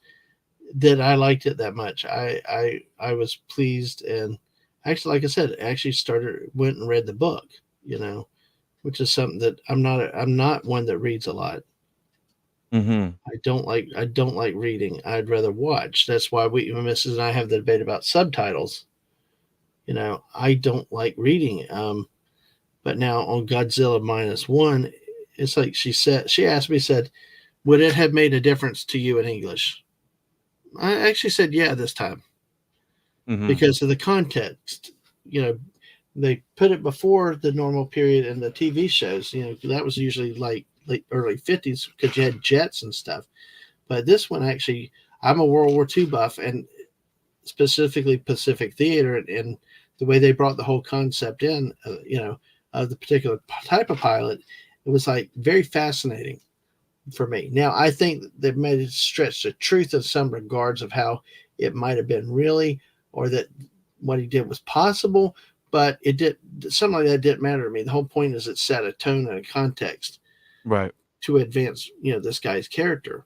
[SPEAKER 1] that I liked it that much. I was pleased, and actually, like I said, actually started went and read the book. You know, which is something that I'm not one that reads a lot.
[SPEAKER 2] Mhm.
[SPEAKER 1] I don't like reading. I'd rather watch. That's why Mrs. and I have the debate about subtitles. I don't like reading. But now on Godzilla minus one, it's like she asked me, said, would it have made a difference to you in English? I actually said yeah this time
[SPEAKER 2] Mhm.
[SPEAKER 1] because of the context. You know, they put it before the normal period in the TV shows. That was usually like late early 50s because you had jets and stuff. But this one actually, I'm a World War II buff, and specifically Pacific Theater, and the way they brought the whole concept in, of the particular type of pilot, it was like very fascinating for me. Now, I think they've made it stretch the truth in some regards of how it might have been really, or that what he did was possible, but it did something like that didn't matter to me. The whole point is it set a tone and a context
[SPEAKER 2] Right.
[SPEAKER 1] to advance, this guy's character.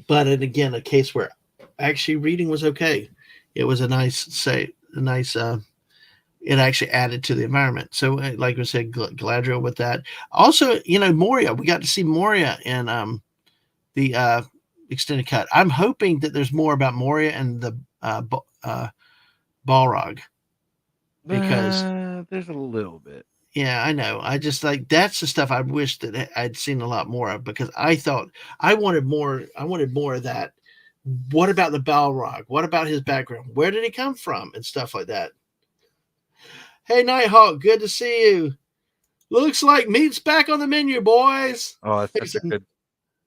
[SPEAKER 1] But and again, a case where actually reading was okay. It was a nice. It actually added to the environment. So, like we said, Galadriel with that. Also, Moria. We got to see Moria in the extended cut. I'm hoping that there's more about Moria and the Balrog because
[SPEAKER 2] There's a little bit.
[SPEAKER 1] yeah, I know. I just like that's the stuff I wish that I'd seen a lot more of because I thought I wanted more. I wanted more of that. What about the Balrog? What about his background? Where did he come from? And stuff like that. Hey, Nighthawk, good to see you. Looks like meat's back on the menu, boys.
[SPEAKER 2] Oh, that's such a good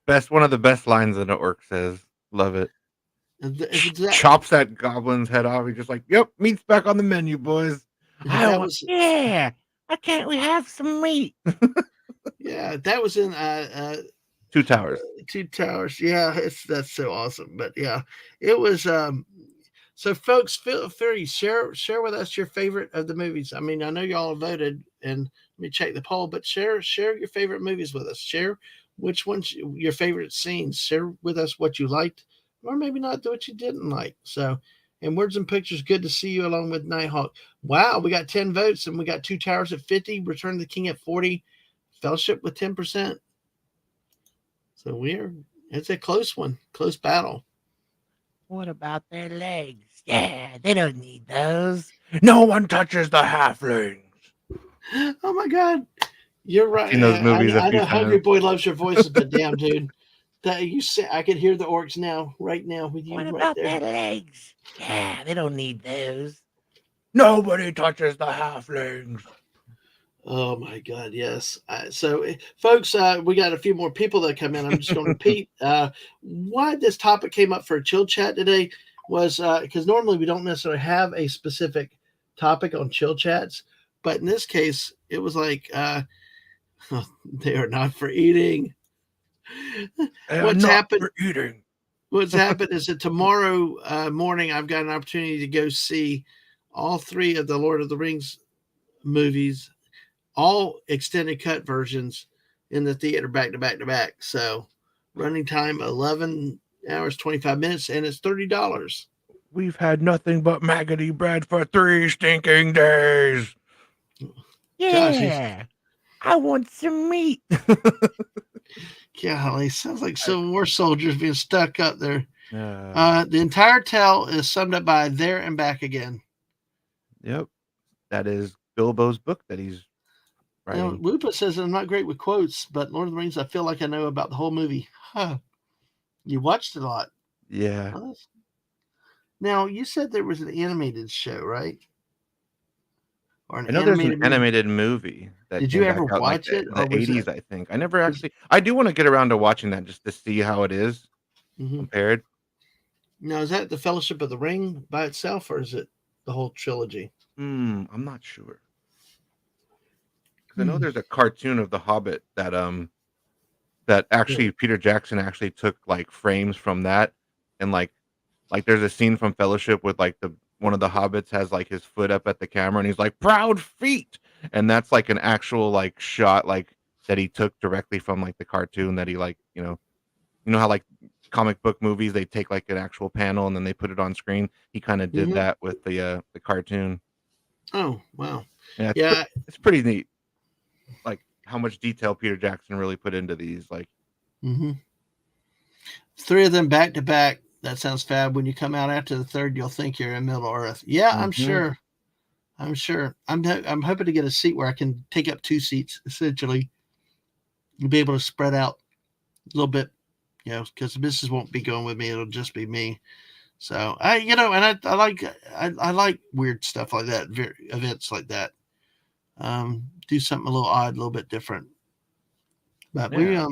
[SPEAKER 2] best one of the best lines that an orc says. Love it.
[SPEAKER 1] If it's that,
[SPEAKER 2] Chops that goblin's head off. He's just like, "Yep, meat's back on the menu, boys."
[SPEAKER 1] that was
[SPEAKER 2] Yeah. Why can't we have some meat?
[SPEAKER 1] yeah, that was in
[SPEAKER 2] Two Towers.
[SPEAKER 1] Two Towers. Yeah, that's so awesome. But yeah, it was. So, folks, feel free share with us your favorite of the movies. I mean, I know y'all voted, and let me check the poll. But share your favorite movies with us. Share which ones your favorite scenes. Share with us what you liked, or maybe not what you didn't like. So, and words and pictures. Good to see you along with Nighthawk. Wow, we got 10 votes, and we got Two Towers at 50. Return of the King at 40. Fellowship with 10%. So it's a close one, close battle.
[SPEAKER 2] What about their legs? Yeah, they don't need those. No one touches the halflings.
[SPEAKER 1] Oh my God, you're
[SPEAKER 2] I've
[SPEAKER 1] right.
[SPEAKER 2] seen those movies a
[SPEAKER 1] I
[SPEAKER 2] few
[SPEAKER 1] know Hungry
[SPEAKER 2] times.
[SPEAKER 1] Boy loves your voices, but damn, dude, that you say I can hear the orcs now, right now with you
[SPEAKER 2] What
[SPEAKER 1] right
[SPEAKER 2] about
[SPEAKER 1] there.
[SPEAKER 2] their legs? Yeah, they don't need those. Nobody touches the halflings.
[SPEAKER 1] Oh my God, yes. Folks, we got a few more people that come in. I'm just going to repeat why this topic came up for a chill chat today was because normally we don't necessarily have a specific topic on chill chats, but in this case, it was like they are not for eating.
[SPEAKER 2] They are
[SPEAKER 1] What's
[SPEAKER 2] not
[SPEAKER 1] happened?
[SPEAKER 2] for eating.
[SPEAKER 1] What's happened is that tomorrow morning I've got an opportunity to go see all three of the Lord of the Rings movies, all extended cut versions in the theater back to back to back. So running time 11 hours 25 minutes, and it's $30.
[SPEAKER 2] We've had nothing but maggoty bread for 3 stinking days.
[SPEAKER 1] Gosh,
[SPEAKER 2] Yeah, I want some meat.
[SPEAKER 1] golly, sounds like Civil War soldiers being stuck up there.
[SPEAKER 2] Uh,
[SPEAKER 1] The entire tale is summed up by There and Back Again.
[SPEAKER 2] yep, that is Bilbo's book that he's
[SPEAKER 1] Now,
[SPEAKER 2] writing.
[SPEAKER 1] Lupus says I'm not great with quotes, but Lord of the Rings, I feel like I know about the whole movie. Huh. You watched it a lot.
[SPEAKER 2] Yeah.
[SPEAKER 1] Huh? Now, you said there was an animated show, right?
[SPEAKER 3] or an
[SPEAKER 2] I know there's an
[SPEAKER 3] animated movie?
[SPEAKER 2] animated movie that
[SPEAKER 3] Did you
[SPEAKER 2] came back
[SPEAKER 3] ever
[SPEAKER 2] out in, like,
[SPEAKER 3] watch it,
[SPEAKER 2] in
[SPEAKER 3] or
[SPEAKER 2] the
[SPEAKER 3] was
[SPEAKER 2] '80s,
[SPEAKER 3] it?
[SPEAKER 2] I think. I never
[SPEAKER 3] Was,
[SPEAKER 2] actually I do wanna get around to watching that just to see how it is
[SPEAKER 3] mhm.
[SPEAKER 2] compared.
[SPEAKER 1] Now, is that the Fellowship of the Ring by itself, or is it the whole trilogy?
[SPEAKER 2] I'm not sure, 'cause I know
[SPEAKER 1] Hmm.
[SPEAKER 2] there's a cartoon of The Hobbit that
[SPEAKER 1] Yeah.
[SPEAKER 2] actually Peter Jackson actually took, like, frames from that, and, like, there's a scene from Fellowship with, like, the one of the hobbits has, like, his foot up at the camera, and he's like, "Proud feet!" And that's, like, an actual, like, shot, like, that he took directly from, like, the cartoon that he, like, you know how, like, comic book movies, they take, like, an actual panel and then they put it on screen? He kinda did
[SPEAKER 1] Hmm.
[SPEAKER 2] that with the cartoon.
[SPEAKER 1] Oh, wow.
[SPEAKER 2] Yeah,
[SPEAKER 1] Yeah.
[SPEAKER 2] it's pretty neat, like, how much detail Peter Jackson really put into these, like.
[SPEAKER 1] Hmm. Three of them back to back. That sounds fab. When you come out after the third, you'll think you're in Middle Earth. Yeah, I'm
[SPEAKER 2] Mhm.
[SPEAKER 1] sure. I'm sure. I'm hoping to get a seat where I can take up two seats. Essentially, you'll be able to spread out a little bit, because the missus won't be going with me. It'll just be me. So I like weird stuff like that, events like that. Do something a little odd, a little bit different. But
[SPEAKER 2] Yeah.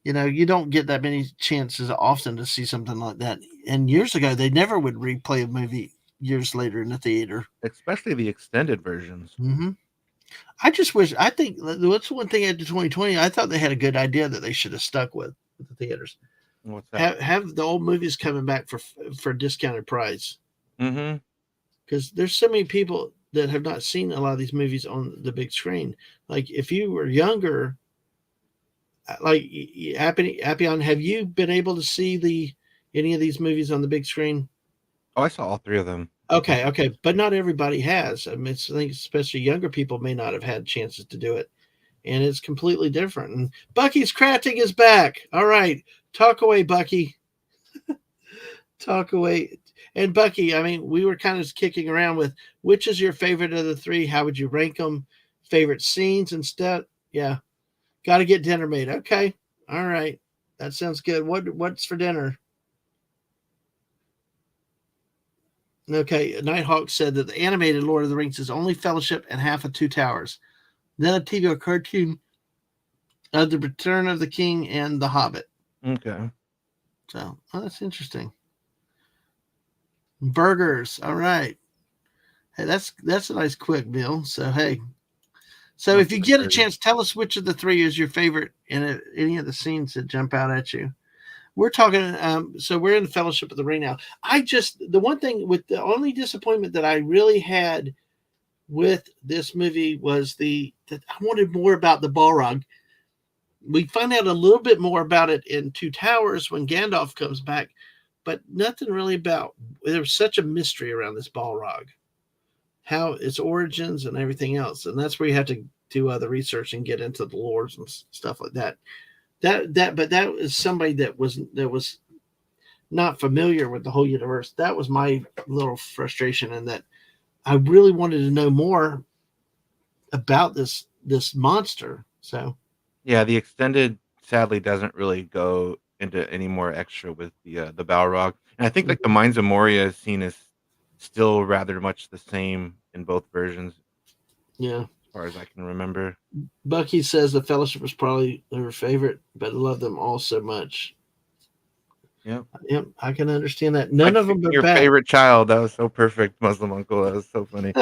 [SPEAKER 1] you don't get that many chances often to see something like that. And years ago, they never would replay a movie years later in the theater.
[SPEAKER 2] Especially the extended versions.
[SPEAKER 1] Hmm. I just wish. I think what's one thing after 2020. I thought they had a good idea that they should have stuck with the theaters.
[SPEAKER 2] What's that?
[SPEAKER 1] Have the old movies coming back for a discounted price,
[SPEAKER 2] Mhm.
[SPEAKER 1] because there's so many people that have not seen a lot of these movies on the big screen. Like if you were younger, like Appion, have you been able to see any of these movies on the big screen?
[SPEAKER 2] Oh, I saw all 3 of them.
[SPEAKER 1] Okay, okay, but not everybody has. I mean, I think especially younger people may not have had chances to do it, and it's completely different. And Bucky's crafting is back. All right, talk away, Bucky. Talk away. And Bucky, I mean, we were kind of kicking around with which is your favorite of the three? How would you rank them? Favorite scenes and stuff? Yeah, got to get dinner made. Okay, all right, that sounds good. What's for dinner? Okay, Nighthawk said that the animated Lord of the Rings is only Fellowship and half of Two Towers. Then a TV or cartoon of the Return of the King and the Hobbit.
[SPEAKER 2] Okay.
[SPEAKER 1] So, that's interesting. Burgers. All right. Hey, that's a nice quick meal. So hey, so
[SPEAKER 2] Love
[SPEAKER 1] if you
[SPEAKER 2] quick
[SPEAKER 1] get a
[SPEAKER 2] burgers.
[SPEAKER 1] chance, tell us which of the three is your favorite in any of the scenes that jump out at you. We're talking. So we're in the Fellowship of the Ring now. The one thing with the only disappointment that I really had with this movie was that I wanted more about the Balrog. We find out a little bit more about it in Two Towers when Gandalf comes back, but nothing really about. There was such a mystery around this Balrog, how its origins and everything else, and that's where you have to do other research and get into the lores and stuff like that. But that is somebody that was not familiar with the whole universe. That was my little frustration, in that I really wanted to know more about this monster. So
[SPEAKER 2] Yeah, the extended sadly doesn't really go into any more extra with the Balrog, and I think, like, the Mines of Moria scene is still rather much the same in both versions,
[SPEAKER 1] yeah,
[SPEAKER 2] as far as I can remember.
[SPEAKER 1] Bucky says the Fellowship was probably her favorite, but loved them all so much.
[SPEAKER 2] Yep.
[SPEAKER 1] Yep, I can understand that.
[SPEAKER 2] Like
[SPEAKER 1] None of them
[SPEAKER 2] picking
[SPEAKER 1] are
[SPEAKER 2] your
[SPEAKER 1] bad.
[SPEAKER 2] favorite child, that was so perfect, Muslim uncle, that was so funny.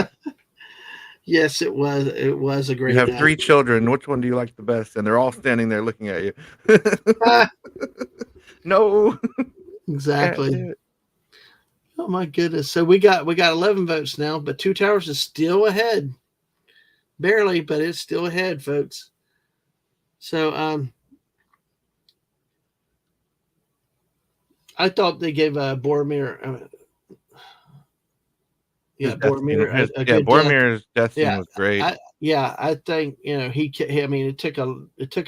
[SPEAKER 1] Yes, it was. It was a
[SPEAKER 2] You
[SPEAKER 1] great.
[SPEAKER 2] have 3 children, which one do you like the best? And they're all standing there looking at you. No, can't
[SPEAKER 1] Exactly.
[SPEAKER 2] do it.
[SPEAKER 1] Oh my goodness. So we got 11 votes now, but Two Towers is still ahead. Barely, but it's still ahead, folks. So I thought they gave Boromir
[SPEAKER 2] His
[SPEAKER 1] yeah,
[SPEAKER 2] death scene
[SPEAKER 1] Boromir
[SPEAKER 2] his
[SPEAKER 1] a
[SPEAKER 2] yeah,
[SPEAKER 1] good death.
[SPEAKER 2] Boromir's death scene
[SPEAKER 1] Yeah.
[SPEAKER 2] was great.
[SPEAKER 1] I think, I mean, it took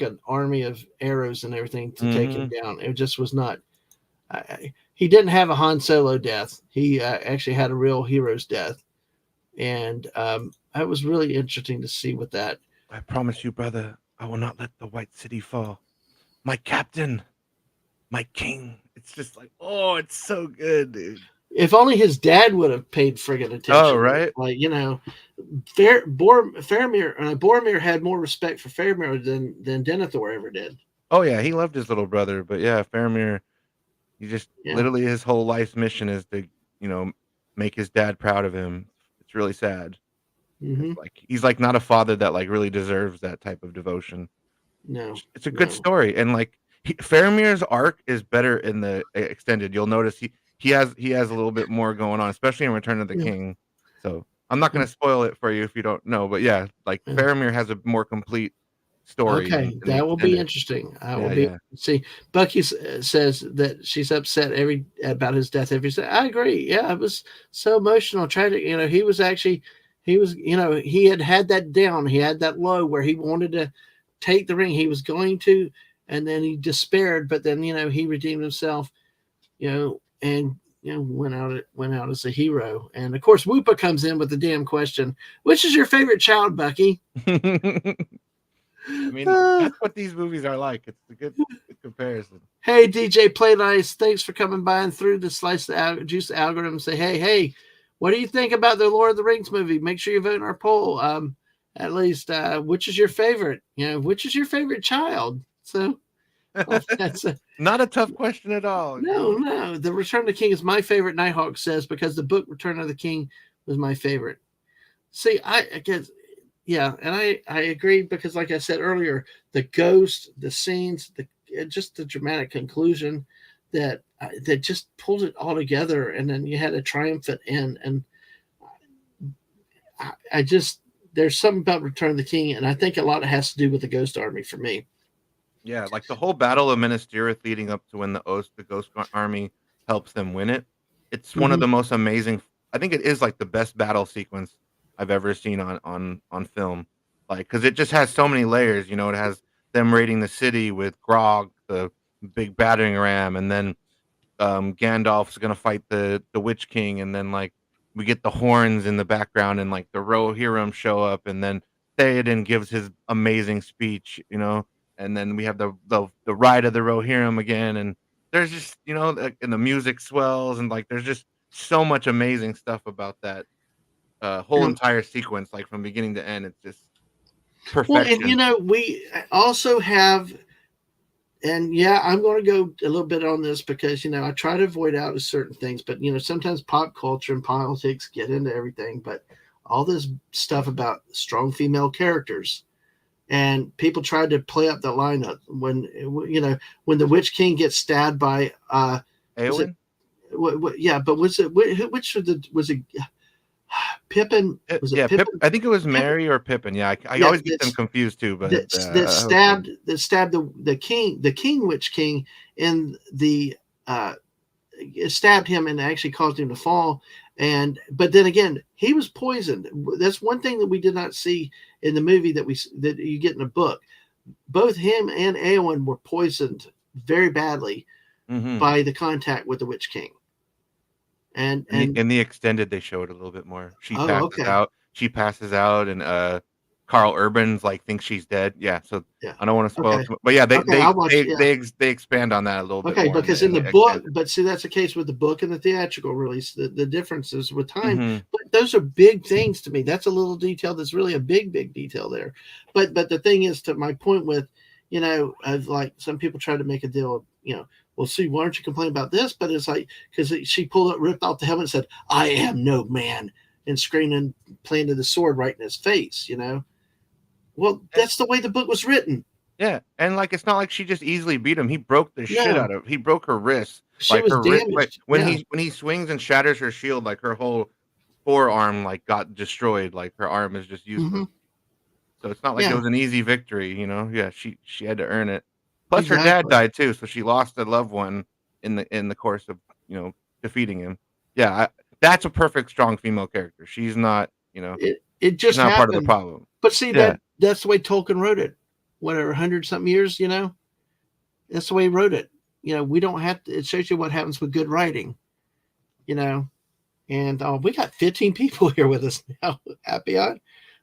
[SPEAKER 1] an army of arrows and everything to take him
[SPEAKER 2] Mhm.
[SPEAKER 1] down. It just was not. He didn't have a Han Solo death. He actually had a real hero's death, and it was really interesting to see with that.
[SPEAKER 2] "I promise you, brother, I will not let the White City fall. My captain, my king." It's just like, oh, it's so good, dude.
[SPEAKER 1] If only his dad would have paid friggin'
[SPEAKER 2] Oh,
[SPEAKER 1] attention.
[SPEAKER 2] right.
[SPEAKER 1] Like, Boromir had more respect for Faramir than Denethor ever did.
[SPEAKER 2] Oh yeah, he loved his little brother, but yeah, Faramir, he just
[SPEAKER 1] Yeah.
[SPEAKER 2] literally his whole life's mission is to, you know, make his dad proud of him. It's really sad. It's
[SPEAKER 1] Hmm.
[SPEAKER 2] like he's like not a father that like really deserves that type of devotion.
[SPEAKER 1] No,
[SPEAKER 2] It's a good
[SPEAKER 1] no.
[SPEAKER 2] story, and like Faramir's arc is better in the extended. You'll notice he has a little bit more going on, especially in Return of the
[SPEAKER 1] Yeah.
[SPEAKER 2] King. So I'm not going to spoil it for you if you don't know, but yeah, like
[SPEAKER 1] Yeah.
[SPEAKER 2] Faramir has a more complete story
[SPEAKER 1] Okay,
[SPEAKER 2] in the
[SPEAKER 1] that will be
[SPEAKER 2] extended.
[SPEAKER 1] interesting. I will
[SPEAKER 2] Yeah,
[SPEAKER 1] be
[SPEAKER 2] yeah.
[SPEAKER 1] see. Bucky says that she's upset every about his death every day. I agree. Yeah, it was so emotional, tragic. He was actually he was he had that down. He had that low where he wanted to take the ring. He was going to, and then he despaired. But then he redeemed himself. And went out as a hero. And of course, Whoopa comes in with the damn question: which is your favorite child, Bucky?
[SPEAKER 2] I mean,
[SPEAKER 1] Uh,
[SPEAKER 2] that's what these movies are like. It's a good comparison.
[SPEAKER 1] Hey, DJ Play Nice, thanks for coming by and through the Slice the Juice algorithm. Say, hey, what do you think about the Lord of the Rings movie? Make sure you vote in our poll. At least, which is your favorite? Which is your favorite child? So, that's
[SPEAKER 2] Not a tough question at all.
[SPEAKER 1] no. The Return of the King is my favorite. Nighthawk says because the book Return of the King was my favorite. See, I guess, yeah, and I agree because, like I said earlier, the ghost, the scenes, just the dramatic conclusion that just pulled it all together, and then you had a triumphant end. And I just there's something about Return of the King, and I think a lot of it has to do with the Ghost Army for me.
[SPEAKER 2] Yeah, like the whole battle of Minas Tirith leading up to when the Ghost Army helps them win it. It's one of
[SPEAKER 1] Hmm.
[SPEAKER 2] the most amazing. I think it is like the best battle sequence I've ever seen on film. Like, because it just has so many layers. It has them raiding the city with Grog, the big battering ram, and then Gandalf's gonna fight the Witch King, and then like we get the horns in the background, and like the Rohirrim show up, and then Theoden gives his amazing speech, and then we have the ride of the Rohirrim again, and there's just like, and the music swells, and like there's just so much amazing stuff about that whole
[SPEAKER 1] Yeah.
[SPEAKER 2] entire sequence, like from beginning to end. It's just
[SPEAKER 1] Well, and
[SPEAKER 2] perfection.
[SPEAKER 1] we also have, and yeah, I'm going to go a little bit on this because I try to avoid out of certain things, but sometimes pop culture and politics get into everything. But all this stuff about strong female characters, and people tried to play up the lineup when the Witch King gets stabbed by was it
[SPEAKER 2] Eowyn?
[SPEAKER 1] yeah, but was it which of the was it Pippin? Was it
[SPEAKER 2] Yeah, Pip.
[SPEAKER 1] Pippin?
[SPEAKER 2] I think it was
[SPEAKER 1] Pippin?
[SPEAKER 2] Mary or Pippin. Yeah, I
[SPEAKER 1] Yeah,
[SPEAKER 2] always get them confused too, but
[SPEAKER 1] that
[SPEAKER 2] I hope so.
[SPEAKER 1] stabbed the king Witch King in the uh it stabbed him and actually caused him to fall. But then again, he was poisoned. That's one thing that we did not see in the movie that you get in the book. Both him and Eowyn were poisoned very badly
[SPEAKER 2] Mhm.
[SPEAKER 1] by the contact with the Witch King. And
[SPEAKER 2] In the
[SPEAKER 1] and
[SPEAKER 2] in the extended, they show it a little bit more. She
[SPEAKER 1] oh,
[SPEAKER 2] passes
[SPEAKER 1] okay.
[SPEAKER 2] out she passes out, and, Carl Urban's, like, thinks she's dead. Yeah, so
[SPEAKER 1] Yeah.
[SPEAKER 2] I don't wanna spoil
[SPEAKER 1] Okay.
[SPEAKER 2] too much, but yeah, they
[SPEAKER 1] Okay,
[SPEAKER 2] they
[SPEAKER 1] I'll watch.
[SPEAKER 2] they
[SPEAKER 1] Yeah.
[SPEAKER 2] they ex they expand on that a little bit
[SPEAKER 1] Okay,
[SPEAKER 2] more in
[SPEAKER 1] because
[SPEAKER 2] the
[SPEAKER 1] in
[SPEAKER 2] in
[SPEAKER 1] the
[SPEAKER 2] the
[SPEAKER 1] book,
[SPEAKER 2] extended.
[SPEAKER 1] but see, that's the case with the book and the theatrical release. The differences with time,
[SPEAKER 2] Mhm.
[SPEAKER 1] but those are big things to me. That's a little detail that's really a big detail there. But the thing is, to my point with, of like some people try to make a deal of, well, see, why don't you complain about this? But it's like because she pulled it, ripped off the helmet, and said, "I am no man," and screamed and planted the sword right in his face. Well,
[SPEAKER 2] And
[SPEAKER 1] that's the way the book was written.
[SPEAKER 2] yeah, and, like, it's not like she just easily beat him.
[SPEAKER 1] No,
[SPEAKER 2] He broke her wrist,
[SPEAKER 1] she
[SPEAKER 2] like,
[SPEAKER 1] was
[SPEAKER 2] her wrist like,
[SPEAKER 1] damaged.
[SPEAKER 2] when
[SPEAKER 1] Yeah.
[SPEAKER 2] he swings and shatters her shield, like, her whole forearm, like, got destroyed, like, her arm is just
[SPEAKER 1] Hmm.
[SPEAKER 2] useless. So it's not like it
[SPEAKER 1] Yeah.
[SPEAKER 2] was an easy victory. Yeah, she had to earn it. Plus her dad
[SPEAKER 1] Exactly.
[SPEAKER 2] died too, so she lost a loved one in the course of, defeating him. Yeah, that's a perfect strong female character.
[SPEAKER 1] It
[SPEAKER 2] She's
[SPEAKER 1] just
[SPEAKER 2] not part of the
[SPEAKER 1] happened.
[SPEAKER 2] problem.
[SPEAKER 1] But see
[SPEAKER 2] Yeah.
[SPEAKER 1] that's the way Tolkien wrote it. Whatever, 100 something years. That's the way he wrote it. We don't have to. It shows you what happens with good writing. You know, and we got 15 people here with us now. Happy on.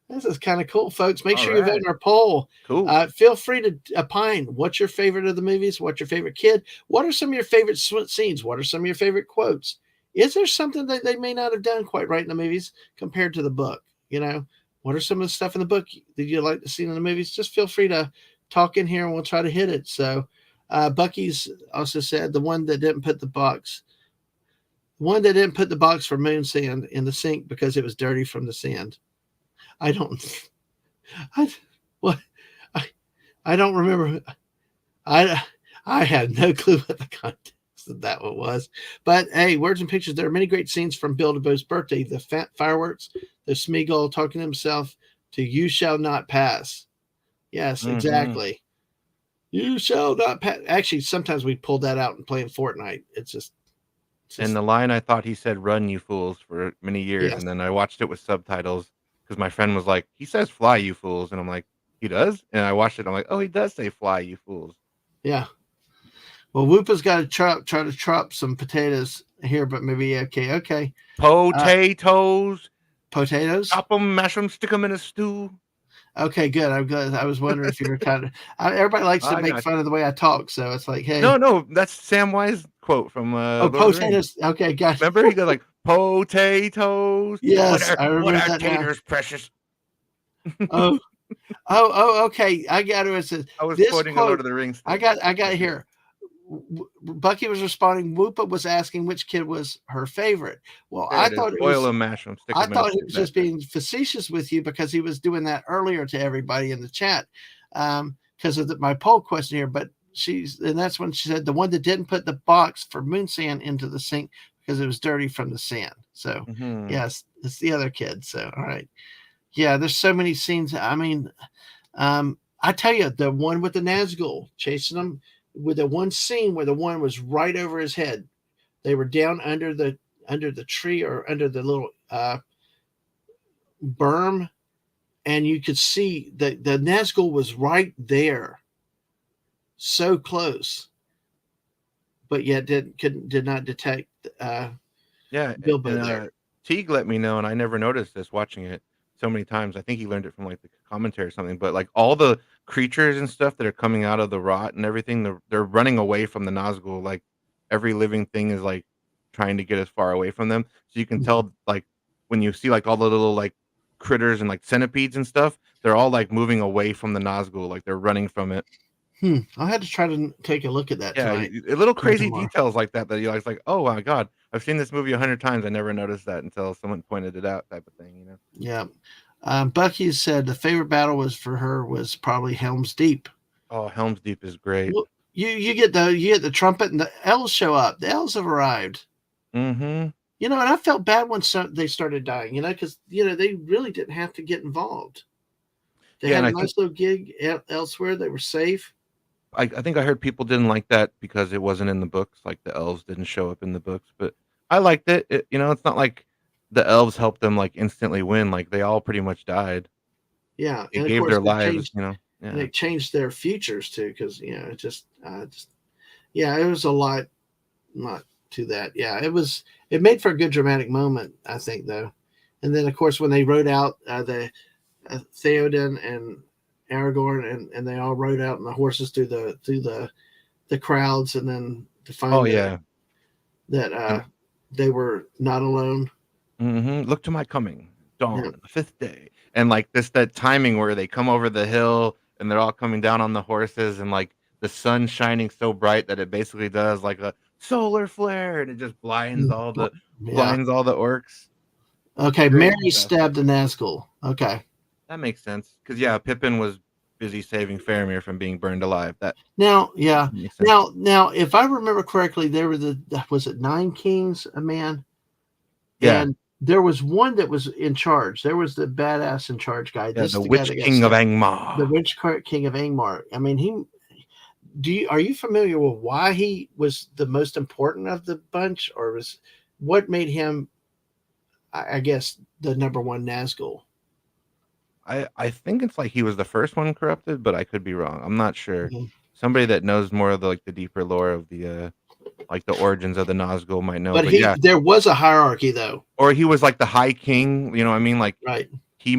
[SPEAKER 1] This is kind of cool, folks. Make sure you vote
[SPEAKER 2] Alright.
[SPEAKER 1] in our poll.
[SPEAKER 2] Cool.
[SPEAKER 1] Feel free to opine. What's your favorite of the movies? What's your favorite kid? What are some of your favorite scenes? What are some of your favorite quotes? is there something that they may not have done quite right in the movies compared to the book? You know, what are some of the stuff in the book that you like to see in the movies? Just feel free to talk in here and we'll try to hit it. So, Bucky's also said the one that didn't put the box, one that didn't put the box for moon sand in the sink because it was dirty from the sand. I don't, I, what, I, I don't remember. I, I had no clue what the context of that one was. But hey, words and pictures. There are many great scenes from Bill DeVoe's birthday. The fireworks, the Smeagol talking to himself to "You shall not pass." Yes,
[SPEAKER 2] Mm-hmm.
[SPEAKER 1] exactly. You shall not pass. Actually, sometimes we pull that out and play in Fortnite. It's
[SPEAKER 2] And
[SPEAKER 1] just
[SPEAKER 2] the line I thought he said, "Run, you fools," for many years,
[SPEAKER 1] yes,
[SPEAKER 2] and then I watched it with subtitles because my friend was like, "He says fly, you fools," and I'm like, "He does?" And I watched it, I'm like, "Oh, he does say fly, you fools."
[SPEAKER 1] yeah. Well, Whoopa's got to try to chop some potatoes here, but maybe okay. Uh,
[SPEAKER 2] Potatoes,
[SPEAKER 1] potatoes.
[SPEAKER 2] chop them, mash them, stick them in a stew.
[SPEAKER 1] Okay, good. I'm good. I was wondering if you were kind of. Everybody likes to
[SPEAKER 2] I
[SPEAKER 1] make
[SPEAKER 2] got you.
[SPEAKER 1] fun of the way I talk, so it's like,
[SPEAKER 2] No,
[SPEAKER 1] hey,
[SPEAKER 2] no, that's Sam Wise quote from,
[SPEAKER 1] oh,
[SPEAKER 2] Lord of the Rings.
[SPEAKER 1] potatoes. Okay, got.
[SPEAKER 2] Remember? He goes like, "Potatoes,
[SPEAKER 1] Yes, I
[SPEAKER 2] what
[SPEAKER 1] remember
[SPEAKER 2] are
[SPEAKER 1] that now.
[SPEAKER 2] taters, precious?"
[SPEAKER 1] Oh, okay. I got it. It says
[SPEAKER 2] I was
[SPEAKER 1] this
[SPEAKER 2] quoting a Lord
[SPEAKER 1] quote.
[SPEAKER 2] of the Rings
[SPEAKER 1] I
[SPEAKER 2] thing.
[SPEAKER 1] got. I got here. Bucky was responding. Whoopa was asking which kid was her favorite. Well,
[SPEAKER 2] There it is. Boil them, mash them, stick
[SPEAKER 1] I
[SPEAKER 2] them in a
[SPEAKER 1] thought he
[SPEAKER 2] stew.
[SPEAKER 1] was
[SPEAKER 2] That's
[SPEAKER 1] just
[SPEAKER 2] it.
[SPEAKER 1] being facetious with you because he was doing that earlier to everybody in the chat because of my poll question here. But and that's when she said the one that didn't put the box for moon sand into the sink because it was dirty from the sand. So
[SPEAKER 2] Mhm.
[SPEAKER 1] yes, it's the other kid. So all right, yeah. There's so many scenes. I mean, I tell you, the one with the Nazgul chasing them with the one scene where the one was right over his head. They were down under the tree or under the little berm, and you could see that the Nazgul was right there, so close, but yet did not detect
[SPEAKER 2] Yeah,
[SPEAKER 1] Bilbo
[SPEAKER 2] and,
[SPEAKER 1] there.
[SPEAKER 2] Teague let me know, and I never noticed this watching it so many times. I think he learned it from, like, the commentary or something, but, like, all the creatures and stuff that are coming out of the rot and everything, they're running away from the Nazgul, like, every living thing is, like, trying to get as far away from them, so you can
[SPEAKER 1] Mhm.
[SPEAKER 2] tell, like, when you see, like, all the little, like, critters and, like, centipedes and stuff, they're all, like, moving away from the Nazgul, like, they're running from it.
[SPEAKER 1] I had to try to take a look at that
[SPEAKER 2] Yeah,
[SPEAKER 1] tonight
[SPEAKER 2] little
[SPEAKER 1] or
[SPEAKER 2] crazy
[SPEAKER 1] tomorrow.
[SPEAKER 2] details like that that you're always like, "Oh my god, I've seen this movie 100 times, I never noticed that until someone pointed it out," type of thing, you know?
[SPEAKER 1] Yeah. Bucky said the favorite battle was for her was probably Helm's Deep.
[SPEAKER 2] Oh, Helm's Deep is great.
[SPEAKER 1] Well, you get the trumpet and the elves show up. The elves have arrived.
[SPEAKER 2] Mhm.
[SPEAKER 1] You know, and I felt bad when they started dying. You know, because they really didn't have to get involved. They
[SPEAKER 2] Yeah,
[SPEAKER 1] had
[SPEAKER 2] and
[SPEAKER 1] a
[SPEAKER 2] I think
[SPEAKER 1] nice little gig elsewhere. They were safe.
[SPEAKER 2] I think I heard people didn't like that because it wasn't in the books, like, the elves didn't show up in the books, but I liked it. It's not like the elves helped them, like, instantly win, like, they all pretty much died.
[SPEAKER 1] Yeah,
[SPEAKER 2] They
[SPEAKER 1] and of
[SPEAKER 2] gave
[SPEAKER 1] course
[SPEAKER 2] their lives, you know?
[SPEAKER 1] they
[SPEAKER 2] Yeah.
[SPEAKER 1] changed their futures too, because just yeah, it was a lot to that. Yeah, it made for a good dramatic moment, I think though. And then of course when they rode out the Theoden and Aragorn and they all rode out on the horses through the crowds, and then to
[SPEAKER 2] Oh,
[SPEAKER 1] find
[SPEAKER 2] yeah.
[SPEAKER 1] that
[SPEAKER 2] And
[SPEAKER 1] they were not alone.
[SPEAKER 2] mhm, "Look to my coming,
[SPEAKER 1] Yeah.
[SPEAKER 2] dawn, the 5th day," and, like, that timing where they come over the hill and they're all coming down on the horses and, like, the sun shining so bright that it basically does, like, a solar flare, and it just
[SPEAKER 1] Mm, yeah.
[SPEAKER 2] blinds all the orcs.
[SPEAKER 1] Okay,
[SPEAKER 2] Great
[SPEAKER 1] Mary
[SPEAKER 2] stuff.
[SPEAKER 1] stabbed the Nazgul. Okay.
[SPEAKER 2] That makes sense because yeah, Pippin was busy saving Faramir from being burned alive. That
[SPEAKER 1] Now, yeah.
[SPEAKER 2] makes sense.
[SPEAKER 1] Now, if I remember correctly, there were was it nine kings, a man,
[SPEAKER 2] Yeah,
[SPEAKER 1] and there was one that was in charge. There was the badass in charge guy.
[SPEAKER 2] yeah,
[SPEAKER 1] This is
[SPEAKER 2] the
[SPEAKER 1] the guy
[SPEAKER 2] Witch
[SPEAKER 1] that got
[SPEAKER 2] King of
[SPEAKER 1] stabbed. The
[SPEAKER 2] Angmar.
[SPEAKER 1] Witch King of Angmar. I mean, are you familiar with why he was the most important of the bunch, or was what made him, I guess, the number one Nazgul?
[SPEAKER 2] I think it's like he was the first one corrupted, but I could be wrong. I'm not sure.
[SPEAKER 1] Mhm.
[SPEAKER 2] Somebody that knows more of the deeper lore of like the origins of the Nazgul might know.
[SPEAKER 1] But
[SPEAKER 2] But yeah,
[SPEAKER 1] there was a hierarchy, though,
[SPEAKER 2] or he was like the High King. You know what I mean? Like
[SPEAKER 1] right?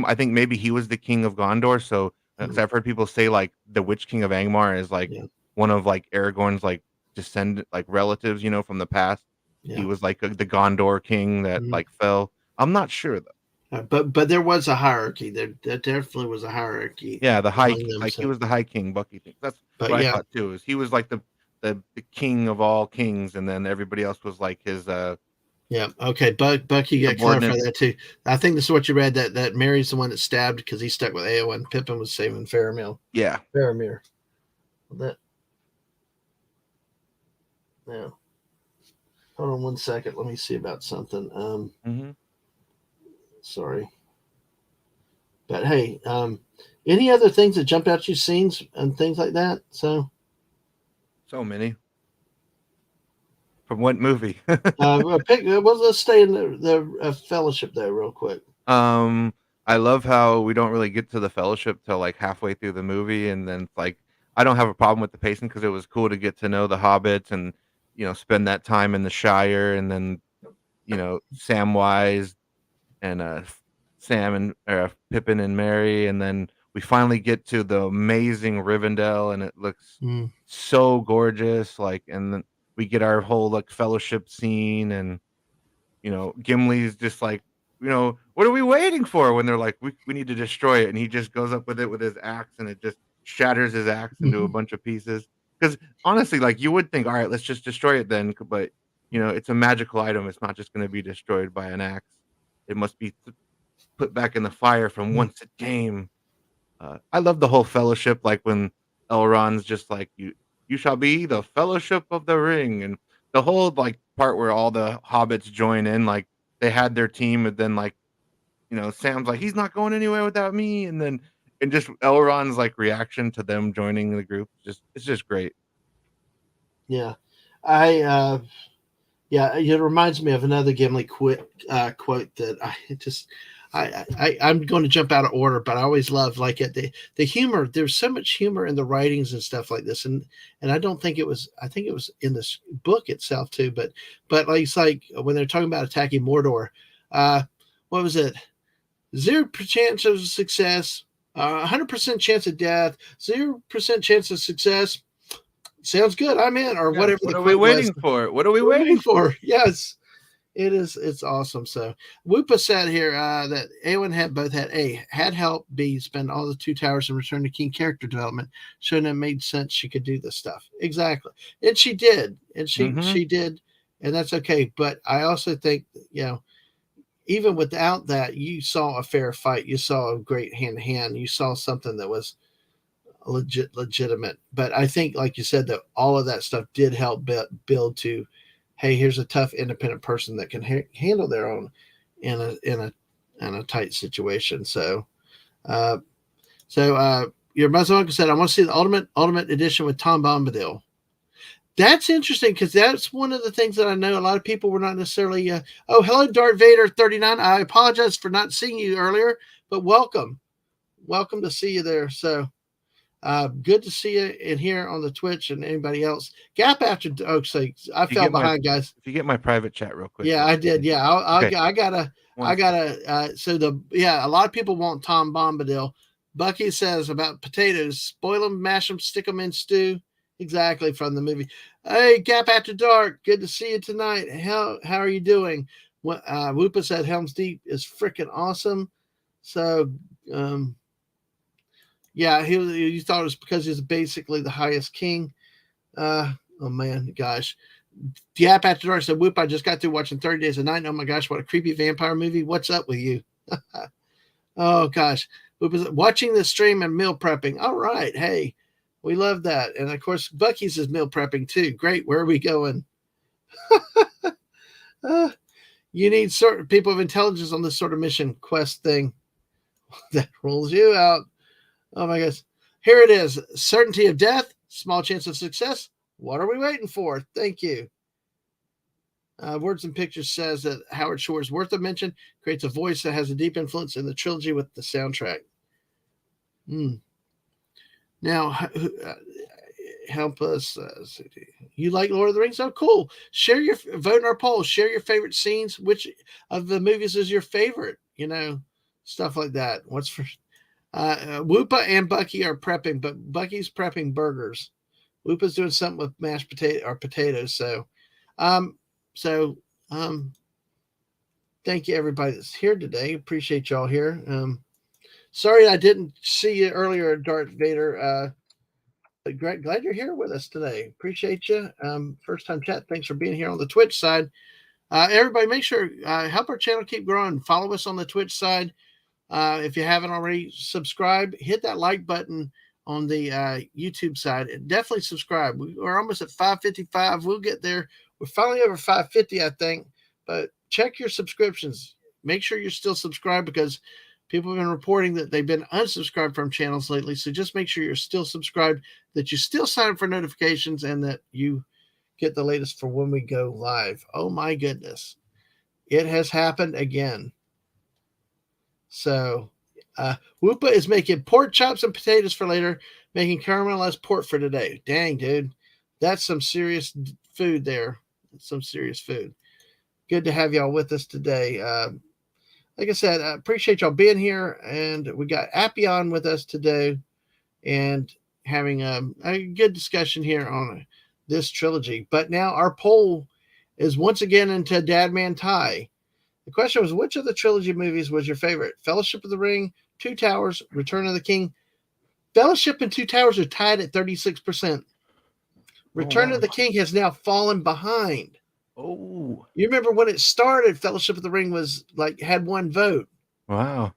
[SPEAKER 2] I think maybe he was the king of Gondor. So because
[SPEAKER 1] Mhm.
[SPEAKER 2] I've heard people say like the Witch King of Angmar is like
[SPEAKER 1] Yeah,
[SPEAKER 2] one of like Aragorn's like descendant like relatives, from the past. he
[SPEAKER 1] Yeah.
[SPEAKER 2] was like the Gondor king that
[SPEAKER 1] Mhm.
[SPEAKER 2] like fell. I'm not sure though.
[SPEAKER 1] But there was a hierarchy. There definitely was a hierarchy
[SPEAKER 2] Yeah, the high
[SPEAKER 1] among
[SPEAKER 2] king,
[SPEAKER 1] them.
[SPEAKER 2] like he
[SPEAKER 1] So,
[SPEAKER 2] was the high king. Bucky thinks that's
[SPEAKER 1] but
[SPEAKER 2] what I
[SPEAKER 1] yeah,
[SPEAKER 2] thought too. Is he was like the king of all kings, and then everybody else was like his
[SPEAKER 1] yeah. Okay, Bucky got
[SPEAKER 2] subordinate.
[SPEAKER 1] clarified that too. I think this is what you read, that Mary's the one that stabbed because he stuck with Eowyn, and Pippin was saving Faramir.
[SPEAKER 2] Yeah.
[SPEAKER 1] Faramir. That yeah. Hold on 1 second. Let me see about something.
[SPEAKER 2] Hmm.
[SPEAKER 1] Sorry. But hey, any other things that jumped out you scenes and things like that? So
[SPEAKER 2] So many. From what movie?
[SPEAKER 1] let's stay in the Fellowship there real quick.
[SPEAKER 2] Um, I love how we don't really get to the fellowship till like halfway through the movie, and then it's like I don't have a problem with the pacing because it was cool to get to know the hobbits and spend that time in the Shire, and then Samwise and Sam and Pippin and Mary, and then we finally get to the amazing Rivendell, and it looks
[SPEAKER 1] Mm.
[SPEAKER 2] so gorgeous. Like, and then we get our whole like fellowship scene, and Gimli's just like, what are we waiting for? When they're like, we need to destroy it, and he just goes up with it with his axe, and it just shatters his axe into a bunch of pieces. Because honestly, like you would think, all right, let's just destroy it then, but it's a magical item. It's not just going to be destroyed by an axe. It must be put back in the fire from whence it came. I love the whole fellowship, like when Elrond's just like, you shall be the Fellowship of the Ring, and the whole like part where all the hobbits join in, like they had their team, and then like Sam's like, he's not going anywhere without me, and just Elrond's like reaction to them joining the group, it's just great.
[SPEAKER 1] Yeah, I yeah, it reminds me of another Gimli quote that I'm going to jump out of order, but I always love like the humor. There's so much humor in the writings and stuff like this, and I don't think it was. I think it was in this book itself too. But like it's like when they're talking about attacking Mordor, uh, what was it? 0% chance of success, 100% chance of death, 0% chance of success. Sounds good. I'm in, or
[SPEAKER 2] Yeah,
[SPEAKER 1] whatever the
[SPEAKER 2] what are we
[SPEAKER 1] quote was.
[SPEAKER 2] waiting for? What are we
[SPEAKER 1] What are we waiting
[SPEAKER 2] waiting for?
[SPEAKER 1] for? Yes, it is. It's awesome. So Whoopa said here that Awen had both had had help, B spend all the two towers and return to key character development, showing it made sense she could do this stuff exactly, and she did, and
[SPEAKER 2] Hmm.
[SPEAKER 1] she did, and that's okay. But I also think even without that, you saw a fair fight. You saw a great hand to hand. You saw something that was legitimate. But I think, like you said, that all of that stuff did help build to, hey, here's a tough, independent person that can handle their own in a tight situation. Uh, your Muslim uncle said, I want to see the ultimate edition with Tom Bombadil. That's interesting because that's one of the things that I know a lot of people were not necessarily. Oh, hello, Darth Vader 39. I apologize for not seeing you earlier, but welcome to see you there. So good to see you in here on the Twitch and anybody else. Gap after so I
[SPEAKER 2] If you
[SPEAKER 1] fell
[SPEAKER 2] get my
[SPEAKER 1] behind, guys.
[SPEAKER 2] if you get my private chat real quick,
[SPEAKER 1] Yeah,
[SPEAKER 2] let
[SPEAKER 1] I
[SPEAKER 2] me
[SPEAKER 1] did.
[SPEAKER 2] know.
[SPEAKER 1] Yeah,
[SPEAKER 2] Okay,
[SPEAKER 1] I
[SPEAKER 2] one second.
[SPEAKER 1] gotta. A lot of people want Tom Bombadil. Bucky says about potatoes: spoil them, mash them, stick them in stew. Exactly from the movie. Hey, Gap After Dark. Good to see you tonight. How are you doing? Whoopa said Helm's Deep is freaking awesome. So, yeah, he thought it was because he's basically the highest king. Oh man, gosh. Gap After Dark said, Whoop, I just got through watching 30 Days a Night. Oh my gosh, what a creepy vampire movie. What's up with you? Oh gosh. Whoop is watching the stream and meal prepping. All right. Hey, we love that. And of course, Bucky's is meal prepping too. Great. Where are we going? uh, you need certain people of intelligence on this sort of mission quest thing that rules you out. Oh my gosh. Here it is. Certainty of death, small chance of success. What are we waiting for? Thank you. Words and Pictures says that Howard Shore is worth a mention, creates a voice that has a deep influence in the trilogy with the soundtrack. Now, help us. You like Lord of the Rings? Oh, cool. Share your vote in our poll. Share your favorite scenes. Which of the movies is your favorite? Stuff like that. What's for Whoopa and Bucky are prepping, but Bucky's prepping burgers. Whoopa's doing something with mashed potato or potatoes. So, So thank you everybody that's here today. Appreciate y'all here. Sorry I didn't see you earlier, Darth Vader. But glad you're here with us today. Appreciate you. First time chat. Thanks for being here on the Twitch side. Everybody, make sure help our channel keep growing. Follow us on the Twitch side. If you haven't already, subscribe. Hit that like button on the YouTube side. And definitely subscribe. We're almost at 555. We'll get there. We're finally over 550, I think. But check your subscriptions. Make sure you're still subscribed because people have been reporting that they've been unsubscribed from channels lately. So just make sure you're still subscribed, that you still sign up for notifications, and that you get the latest for when we go live. Oh my goodness. It has happened again. So Whoopa is making pork chops and potatoes for later, making caramelized pork for today. Dang, dude. That's some serious food there. Some serious food. Good to have y'all with us today. Like I said, I appreciate y'all being here. And we got Appy on with us today and having a good discussion here on this trilogy. But now our poll is once again into Dad Man tie. The question was, which of the trilogy movies was your favorite? Fellowship of the Ring, Two Towers, Return of the King. Fellowship and Two Towers are tied at 36%. Return of the King has now fallen behind.
[SPEAKER 2] Oh.
[SPEAKER 1] You remember when it started, Fellowship of the Ring was had one vote.
[SPEAKER 2] Wow.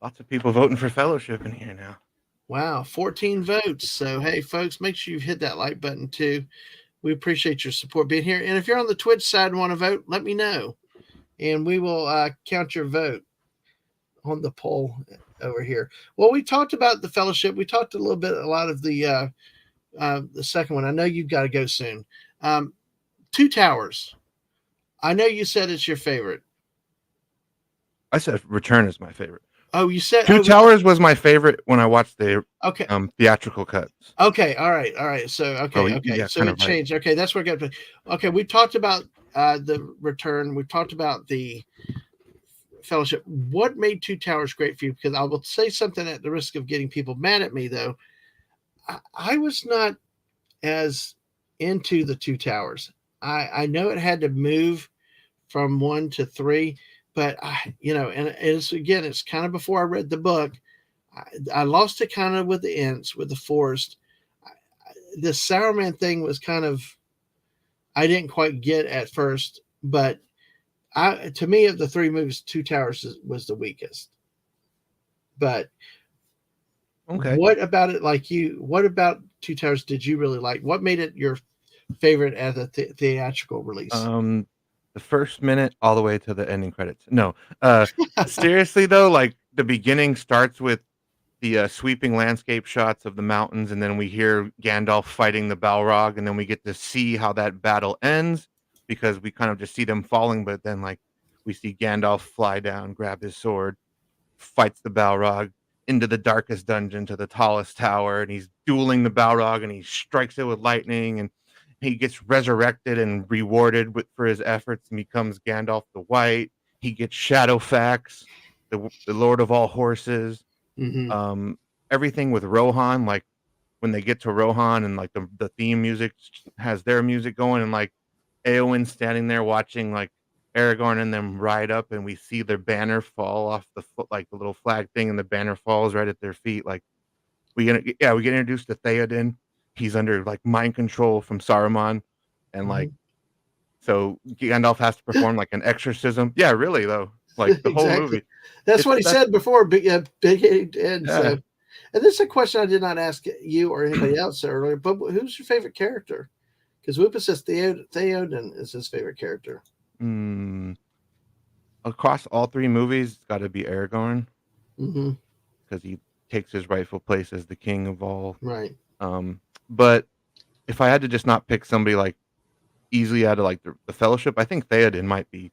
[SPEAKER 2] Lots of people voting for Fellowship in here now.
[SPEAKER 1] Wow, 14 votes. So, hey, folks, make sure you hit that like button too. We appreciate your support being here. And if you're on the Twitch side and want to vote, let me know. And we will count your vote on the poll over here. Well, we talked about the Fellowship. We talked a lot of the second one. I know you've got to go soon. Two Towers. I know you said it's your favorite.
[SPEAKER 2] I said Return is my favorite.
[SPEAKER 1] Oh, you said
[SPEAKER 2] Two Towers was my favorite when I watched the theatrical cuts.
[SPEAKER 1] Okay, all right. So okay.
[SPEAKER 2] Yeah,
[SPEAKER 1] so it changed. Right. Okay, that's where I got. Okay, we talked about the Return. We talked about the Fellowship. What made Two Towers great for you? Because I will say something at the risk of getting people mad at me, though. I was not as into the Two Towers. I know it had to move from 1 to 3, but and it's kind of before I read the book. I lost it kind of with the Ents, with the forest. The Sauron thing was kind of, I didn't quite get at first, but to me, of the three movies, Two Towers was the weakest. But what about it? What about Two Towers did you really like? What made it your favorite as a theatrical release?
[SPEAKER 2] The first minute all the way to the ending credits. No, seriously though, the beginning starts with the sweeping landscape shots of the mountains, and then we hear Gandalf fighting the Balrog, and then we get to see how that battle ends because we kind of just see them falling, but then we see Gandalf fly down, grab his sword, fights the Balrog into the darkest dungeon to the tallest tower, and he's dueling the Balrog, and he strikes it with lightning, and he gets resurrected and rewarded for his efforts and becomes Gandalf the White. He gets Shadowfax, the Lord of all horses.
[SPEAKER 1] Mm-hmm.
[SPEAKER 2] Everything with Rohan, when they get to Rohan and the theme music has their music going, and Eowyn standing there watching Aragorn and them ride up, and we see their banner fall off the the little flag thing, and the banner falls right at their feet. We get introduced to Theoden. He's under mind control from Saruman, and so Gandalf has to perform an exorcism. Yeah, really though, the whole movie.
[SPEAKER 1] That's what he said before. Big and so, and this is a question I did not ask you or anybody else earlier. But who's your favorite character? Because Whoopa says Theoden is his favorite character.
[SPEAKER 2] Across all three movies, it's got to be Aragorn.
[SPEAKER 1] Mm-hmm.
[SPEAKER 2] Because he takes his rightful place as the king of all.
[SPEAKER 1] Right.
[SPEAKER 2] But if I had to just not pick somebody easily out of the Fellowship, I think Theoden might be,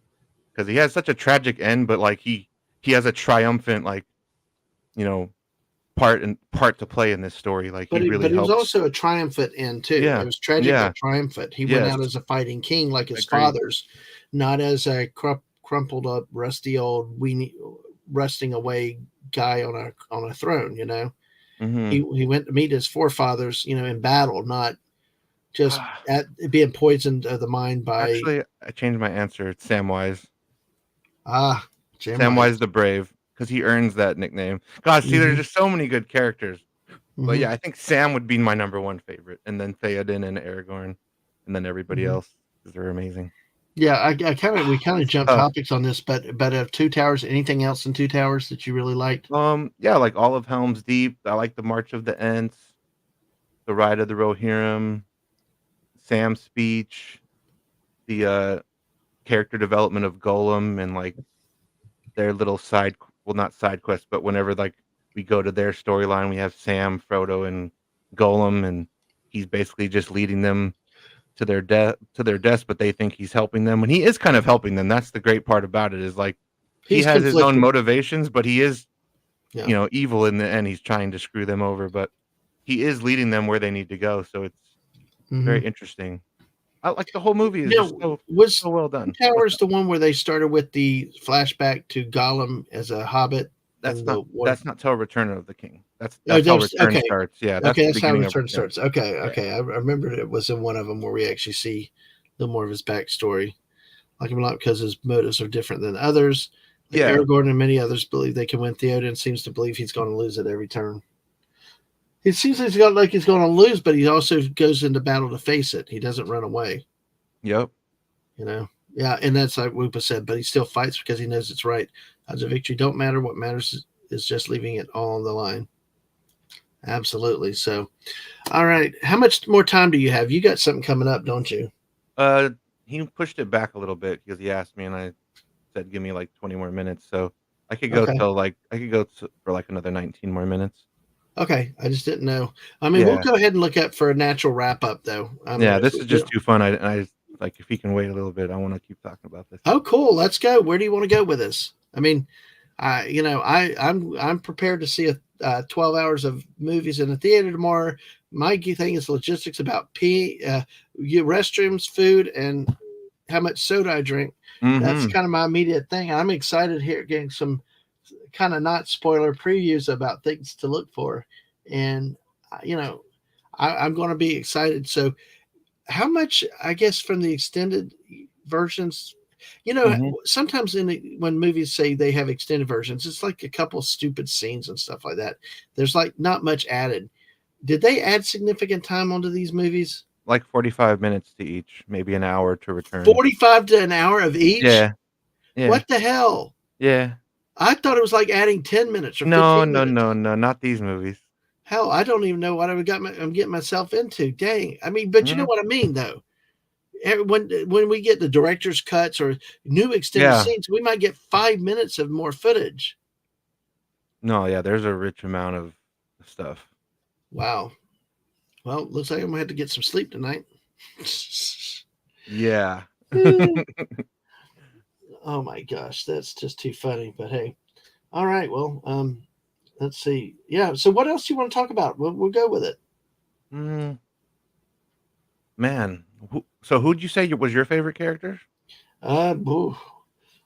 [SPEAKER 2] because he has such a tragic end, but he has a triumphant part to play in this story.
[SPEAKER 1] But it was also a triumphant end too. Yeah. It was tragic but triumphant. He went out as a fighting king like his father's, not as a crumpled up, rusty old rusting away guy on a throne.
[SPEAKER 2] Mm-hmm.
[SPEAKER 1] He went to meet his forefathers, in battle, not just at being poisoned of the mind by
[SPEAKER 2] Actually, I changed my answer. It's Samwise.
[SPEAKER 1] Jamwise.
[SPEAKER 2] Samwise the Brave, because he earns that nickname. God, see, there's
[SPEAKER 1] Hmm.
[SPEAKER 2] just so many good characters. But
[SPEAKER 1] Hmm.
[SPEAKER 2] yeah, I think Sam would be my number one favorite, and then Theoden and Aragorn, and then everybody
[SPEAKER 1] Hmm.
[SPEAKER 2] else because they're amazing.
[SPEAKER 1] Yeah, I kind of we kind of
[SPEAKER 2] It's
[SPEAKER 1] jumped
[SPEAKER 2] tough.
[SPEAKER 1] topics on this, but of Two Towers, anything else in Two Towers that you really liked?
[SPEAKER 2] Yeah, like all of Helm's Deep. I like the March of the Ents, the Ride of the Rohirrim, Sam's speech, the character development of Golem, and like their little well, not side quest, but whenever like we go to their storyline, we have Sam, Frodo, and Golem, and he's basically just leading them to their deaths, but they think he's helping them when he is kind of helping them. That's the great part about it is like he
[SPEAKER 1] He's
[SPEAKER 2] has his own
[SPEAKER 1] conflicted.
[SPEAKER 2] motivations, but he is,
[SPEAKER 1] Yeah.
[SPEAKER 2] evil in the end. He's trying to screw them over, but he is leading them where they need to go. So it's
[SPEAKER 1] Hmm.
[SPEAKER 2] very interesting. I like the whole movie is just
[SPEAKER 1] Now,
[SPEAKER 2] so
[SPEAKER 1] was
[SPEAKER 2] well
[SPEAKER 1] Two
[SPEAKER 2] done. What's
[SPEAKER 1] Towers
[SPEAKER 2] that?
[SPEAKER 1] the one where they started with the flashback to Gollum as a hobbit and the one?
[SPEAKER 2] That's not till Return of the King.
[SPEAKER 1] Oh,
[SPEAKER 2] That's how
[SPEAKER 1] there's
[SPEAKER 2] Return
[SPEAKER 1] okay.
[SPEAKER 2] starts. Yeah, that's
[SPEAKER 1] Okay,
[SPEAKER 2] the
[SPEAKER 1] that's how
[SPEAKER 2] beginning of
[SPEAKER 1] Return
[SPEAKER 2] Return.
[SPEAKER 1] starts. Okay,
[SPEAKER 2] Yeah.
[SPEAKER 1] okay. I remember it was in one of them where we actually see a little more of his backstory. Like him a lot because his motives are different than others. Like
[SPEAKER 2] Yeah.
[SPEAKER 1] Aragorn and many others believe they can win. Theoden seems to believe he's going to lose at every turn. It seems like he's going to lose, but he also goes into battle to face it. He doesn't run away.
[SPEAKER 2] Yep.
[SPEAKER 1] You know, yeah, and that's like Whoopa said, but he still fights because he knows it's right. Odds of victory don't matter. What matters is just leaving it all on the line. Absolutely. So, all right. How much more time do you have? You got something coming up, don't you?
[SPEAKER 2] Uh, he pushed it back a little bit because he asked me, and I said, "Give me like 20 more minutes." So
[SPEAKER 1] Okay.
[SPEAKER 2] I could go for like another 19 more minutes.
[SPEAKER 1] Okay. I just didn't know. I mean, we'll
[SPEAKER 2] Yeah.
[SPEAKER 1] go ahead and look up for a natural wrap up, though. I mean,
[SPEAKER 2] Yeah,
[SPEAKER 1] if
[SPEAKER 2] this
[SPEAKER 1] we
[SPEAKER 2] is
[SPEAKER 1] do.
[SPEAKER 2] just too fun. Like if he can wait a little bit, I want to keep talking about this.
[SPEAKER 1] Oh, cool. Let's go. Where do you want to go with this? I mean, I'm prepared to see 12 hours of movies in the theater tomorrow. My key thing is logistics about restrooms, food, and how much soda I drink. That's
[SPEAKER 2] Mhm.
[SPEAKER 1] kind of my immediate thing. I'm excited here getting some kind of not spoiler previews about things to look for, and you know, I'm going to be excited. So, how much I guess from the extended versions?
[SPEAKER 2] Mhm.
[SPEAKER 1] Sometimes when movies say they have extended versions, it's like a couple stupid scenes and stuff like that. There's like not much added. Did they add significant time onto these movies?
[SPEAKER 2] Like 45 minutes to each, maybe an hour to return.
[SPEAKER 1] 45 to an hour of each?
[SPEAKER 2] Yeah. Yeah.
[SPEAKER 1] What the hell?
[SPEAKER 2] Yeah.
[SPEAKER 1] I thought it was like adding 10 minutes or
[SPEAKER 2] No,
[SPEAKER 1] 15
[SPEAKER 2] no,
[SPEAKER 1] minutes.
[SPEAKER 2] no, no, not these movies.
[SPEAKER 1] Hell, I don't even know what I'm getting myself into. Dang. I mean, but you know
[SPEAKER 2] Mhm.
[SPEAKER 1] what I mean, though. When we get the director's cuts or new extended
[SPEAKER 2] Yeah.
[SPEAKER 1] scenes, we might get 5 minutes of more footage.
[SPEAKER 2] No, yeah, there's a rich amount of stuff.
[SPEAKER 1] Wow. Well, looks like I'm gonna have to get some sleep tonight.
[SPEAKER 2] Yeah.
[SPEAKER 1] Oh my gosh, that's just too funny. But hey, all right. Well, let's see. Yeah. So what else do you want to talk about? We'll go with it.
[SPEAKER 2] Mm, man. So who'd you say was your favorite character?
[SPEAKER 1] Oof.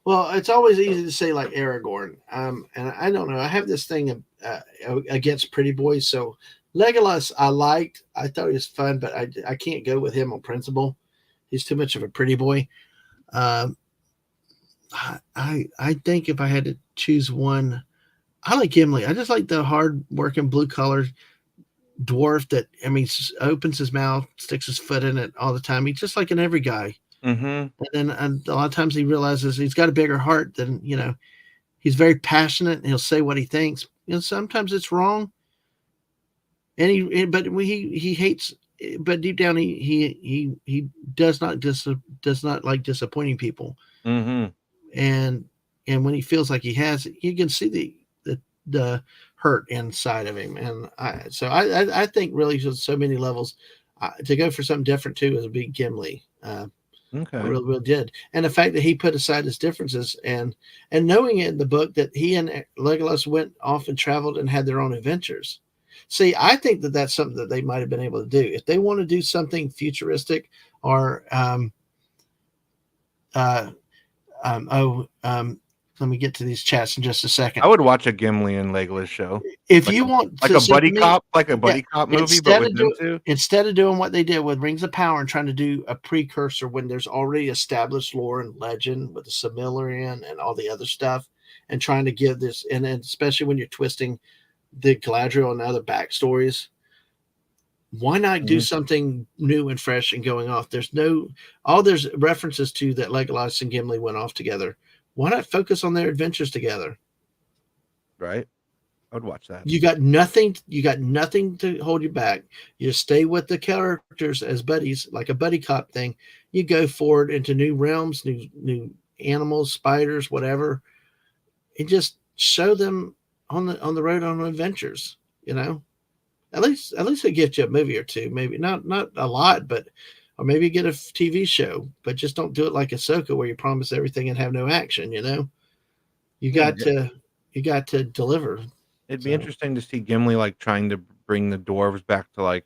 [SPEAKER 1] Well, it's always easy to say like Aragorn. And I don't know. I have this thing against pretty boys. So Legolas, I liked. I thought he was fun, but I can't go with him on principle. He's too much of a pretty boy. Um, I think if I had to choose one, I like Gimli. I just like the hard working blue collar dwarf that I mean opens his mouth, sticks his foot in it all the time. He's just like an every guy.
[SPEAKER 2] Mhm.
[SPEAKER 1] And a lot of times he realizes he's got a bigger heart than he's very passionate and he'll say what he thinks. Sometimes it's wrong, and but he hates. But deep down, he does not like disappointing people,
[SPEAKER 2] Mhm.
[SPEAKER 1] and when he feels like he has it, you can see the hurt inside of him, and I think really just so many levels to go for something different too is a big Gimli. I
[SPEAKER 2] Okay.
[SPEAKER 1] really, really did. And the fact that he put aside his differences and knowing in the book that he and Legolas went off and traveled and had their own adventures. See, I think that that's something that they might have been able to do if they want to do something futuristic or uh, oh Let me get to these chats in just a second.
[SPEAKER 2] I would watch a Gimli and Legolas show.
[SPEAKER 1] If
[SPEAKER 2] Like
[SPEAKER 1] you
[SPEAKER 2] a
[SPEAKER 1] want
[SPEAKER 2] like
[SPEAKER 1] to,
[SPEAKER 2] a
[SPEAKER 1] so
[SPEAKER 2] buddy
[SPEAKER 1] to me,
[SPEAKER 2] cop, like a buddy cop movie, but with them two.
[SPEAKER 1] instead of doing what they did with Rings of Power and trying to do a precursor when there's already established lore and legend with the Silmarillion and all the other stuff, and trying to give this, and especially when you're twisting the Galadriel and other backstories, why not do something new and fresh and going off? There's references to that Legolas and Gimli went off together. Why not focus on their adventures together?
[SPEAKER 2] Right. I would watch that.
[SPEAKER 1] You got nothing to hold you back. You stay with the characters as buddies, like a buddy cop thing. You go forward into new realms, new animals, spiders, whatever, and just show them on the road on adventures, you know. At least it gives you a movie or two, maybe not a lot, but or maybe get a TV show, but just don't do it like Ahsoka where you promise everything and have no action, you know. You got to deliver.
[SPEAKER 2] It'd be interesting to see Gimli like trying to bring the dwarves back to like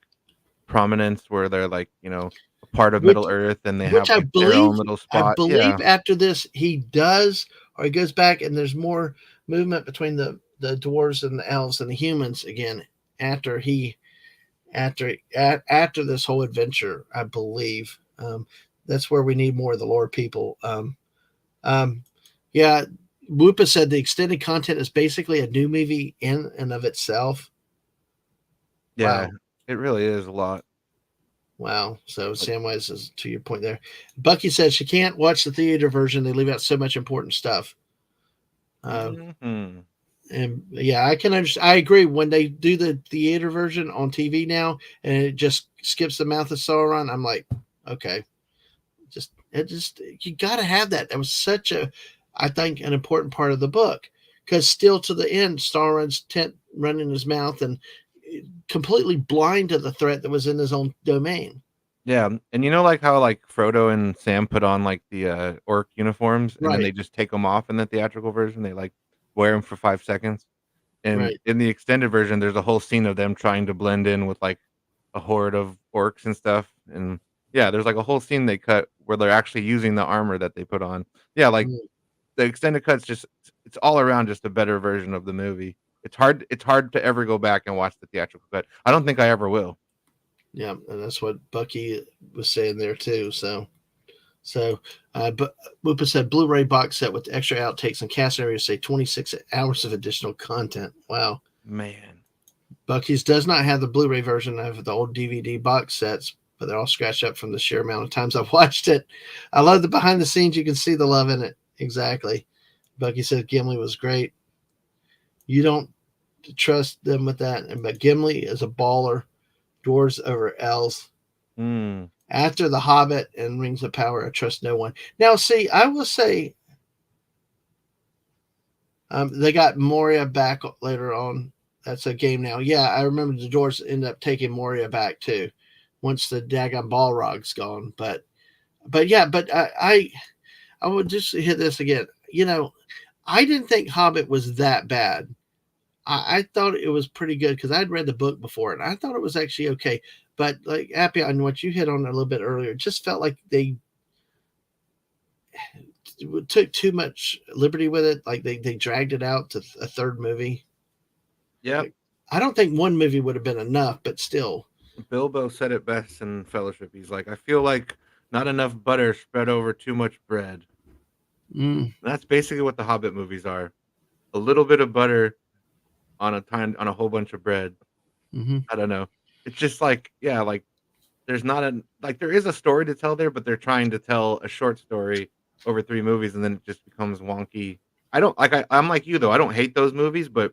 [SPEAKER 2] prominence where they're like, you know, a part of Middle Earth and they have
[SPEAKER 1] I
[SPEAKER 2] like their own little spot.
[SPEAKER 1] believe after this he does, or he goes back and there's more movement between the dwarves and the elves and the humans again after this whole adventure, I believe. That's where we need more of the lore people. Yeah, Whoopa said the extended content is basically a new movie in and of itself.
[SPEAKER 2] Yeah, wow. It really is a lot.
[SPEAKER 1] Wow. So Samwise is to your point there. Bucky says she can't watch the theater version. They leave out so much important stuff. And yeah, I can understand. I agree. When they do the theater version on TV now and it just skips the mouth of Sauron, I'm like, okay, you got to have that. That was such I think, an important part of the book, because still to the end, Sauron's tent running his mouth and completely blind to the threat that was in his own domain.
[SPEAKER 2] Yeah, and you know, like how like Frodo and Sam put on like the orc uniforms, and then they just take them off in the theatrical version. They like wear them for 5 seconds, and in the extended version, there's a whole scene of them trying to blend in with like a horde of orcs and stuff. And yeah, there's like a whole scene they cut where they're actually using the armor that they put on. Yeah, like the extended cut's just it's all around just a better version of the movie. It's hard to ever go back and watch the theatrical cut. I don't think I ever will.
[SPEAKER 1] Yeah, and that's what Bucky was saying there too. But Whoopa said Blu-ray box set with extra outtakes and cast areas say 26 hours of additional content. Wow,
[SPEAKER 2] man.
[SPEAKER 1] Bucky's does not have the Blu-ray version of the old DVD box sets, but they're all scratched up from the sheer amount of times I've watched it. I love the behind the scenes. You can see the love in it. Exactly. Bucky said Gimli was great. You don't trust them with that, but Gimli is a baller. Dwarves over elves. After The Hobbit and Rings of Power, I trust no one. Now, see, I will say they got Moria back later on. That's a game now. Yeah, I remember the dwarves end up taking Moria back too, once the daggone Balrog's gone. But I would just hit this again. You know, I didn't think Hobbit was that bad. I thought it was pretty good because I'd read the book before and I thought it was actually okay. But like Appy, on what you hit on a little bit earlier, it just felt like they took too much liberty with it. Like they dragged it out to a third movie.
[SPEAKER 2] Yeah.
[SPEAKER 1] Like, I don't think one movie would have been enough, but still.
[SPEAKER 2] Bilbo said it best in Fellowship. He's like, I feel like not enough butter spread over too much bread. That's basically what the Hobbit movies are. A little bit of butter on a whole bunch of bread. I don't know. It's just like, yeah, like there's not there is a story to tell there, but they're trying to tell a short story over 3 movies and then it just becomes wonky. I'm like you though. I don't hate those movies, but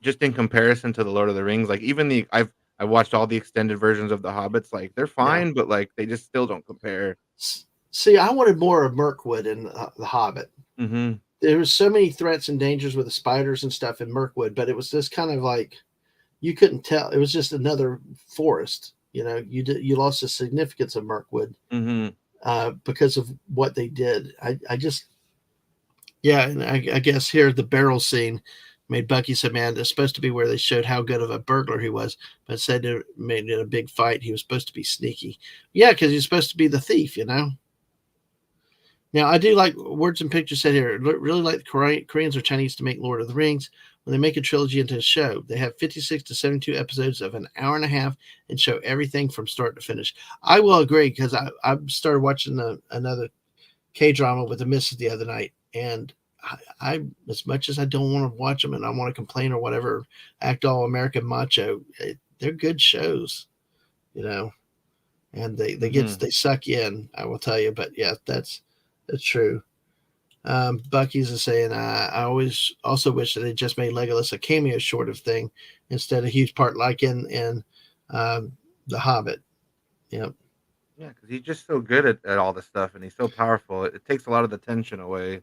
[SPEAKER 2] just in comparison to the Lord of the Rings, like even I watched all the extended versions of the Hobbits, like they're fine, but like they just still don't compare.
[SPEAKER 1] See, I wanted more of Mirkwood in the Hobbit. There was so many threats and dangers with the spiders and stuff in Mirkwood, but it was just kind of like you couldn't tell. It was just another forest. You know, you lost the significance of Mirkwood because of what they did. And I guess here the barrel scene made Bucky say, man, it's supposed to be where they showed how good of a burglar he was, but said it made it a big fight. He was supposed to be sneaky. Yeah, because he's supposed to be the thief, you know. Now, I do like Words and Pictures said here. Really like the Koreans or Chinese to make Lord of the Rings. When they make a trilogy into a show, they have 56 to 72 episodes of an hour and a half and show everything from start to finish. I will agree because I started watching another K drama with the missus the other night, and I, as much as I don't want to watch them and I want to complain or whatever, act all American macho, they're good shows, you know, and
[SPEAKER 2] Hmm.
[SPEAKER 1] they suck you in. I will tell you, but yeah, that's true. Bucky's is saying, I always also wish that they just made Legolas a cameo sort of thing instead of a huge part like in um, The Hobbit. Yep.
[SPEAKER 2] Yeah, because he's just so good at all this stuff, and he's so powerful. It takes a lot of the tension away.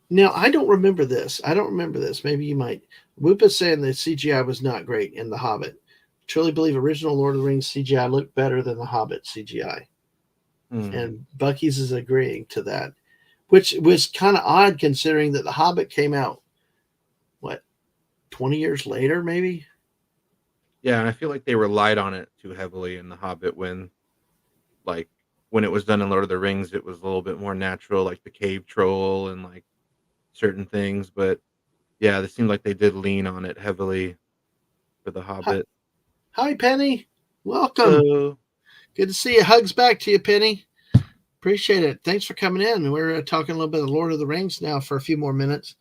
[SPEAKER 1] Now, I don't remember this. I don't remember this. Maybe you might. Whoopa's saying the CGI was not great in The Hobbit. Truly believe original Lord of the Rings CGI looked better than The Hobbit CGI.
[SPEAKER 2] Hmm.
[SPEAKER 1] And Bucky's is agreeing to that, which was kind of odd considering that The Hobbit came out, what, 20 years later, maybe?
[SPEAKER 2] Yeah, and I feel like they relied on it too heavily in The Hobbit like, when it was done in Lord of the Rings, it was a little bit more natural, like the cave troll and, like, certain things, but, yeah, it seemed like they did lean on it heavily for The
[SPEAKER 1] Hi,
[SPEAKER 2] Hobbit.
[SPEAKER 1] hi, Penny. Welcome.
[SPEAKER 2] Hello.
[SPEAKER 1] Good to see you. Hugs back to you, Penny. Appreciate it. Thanks for coming in. We're talking a little bit of Lord of the Rings now for a few more minutes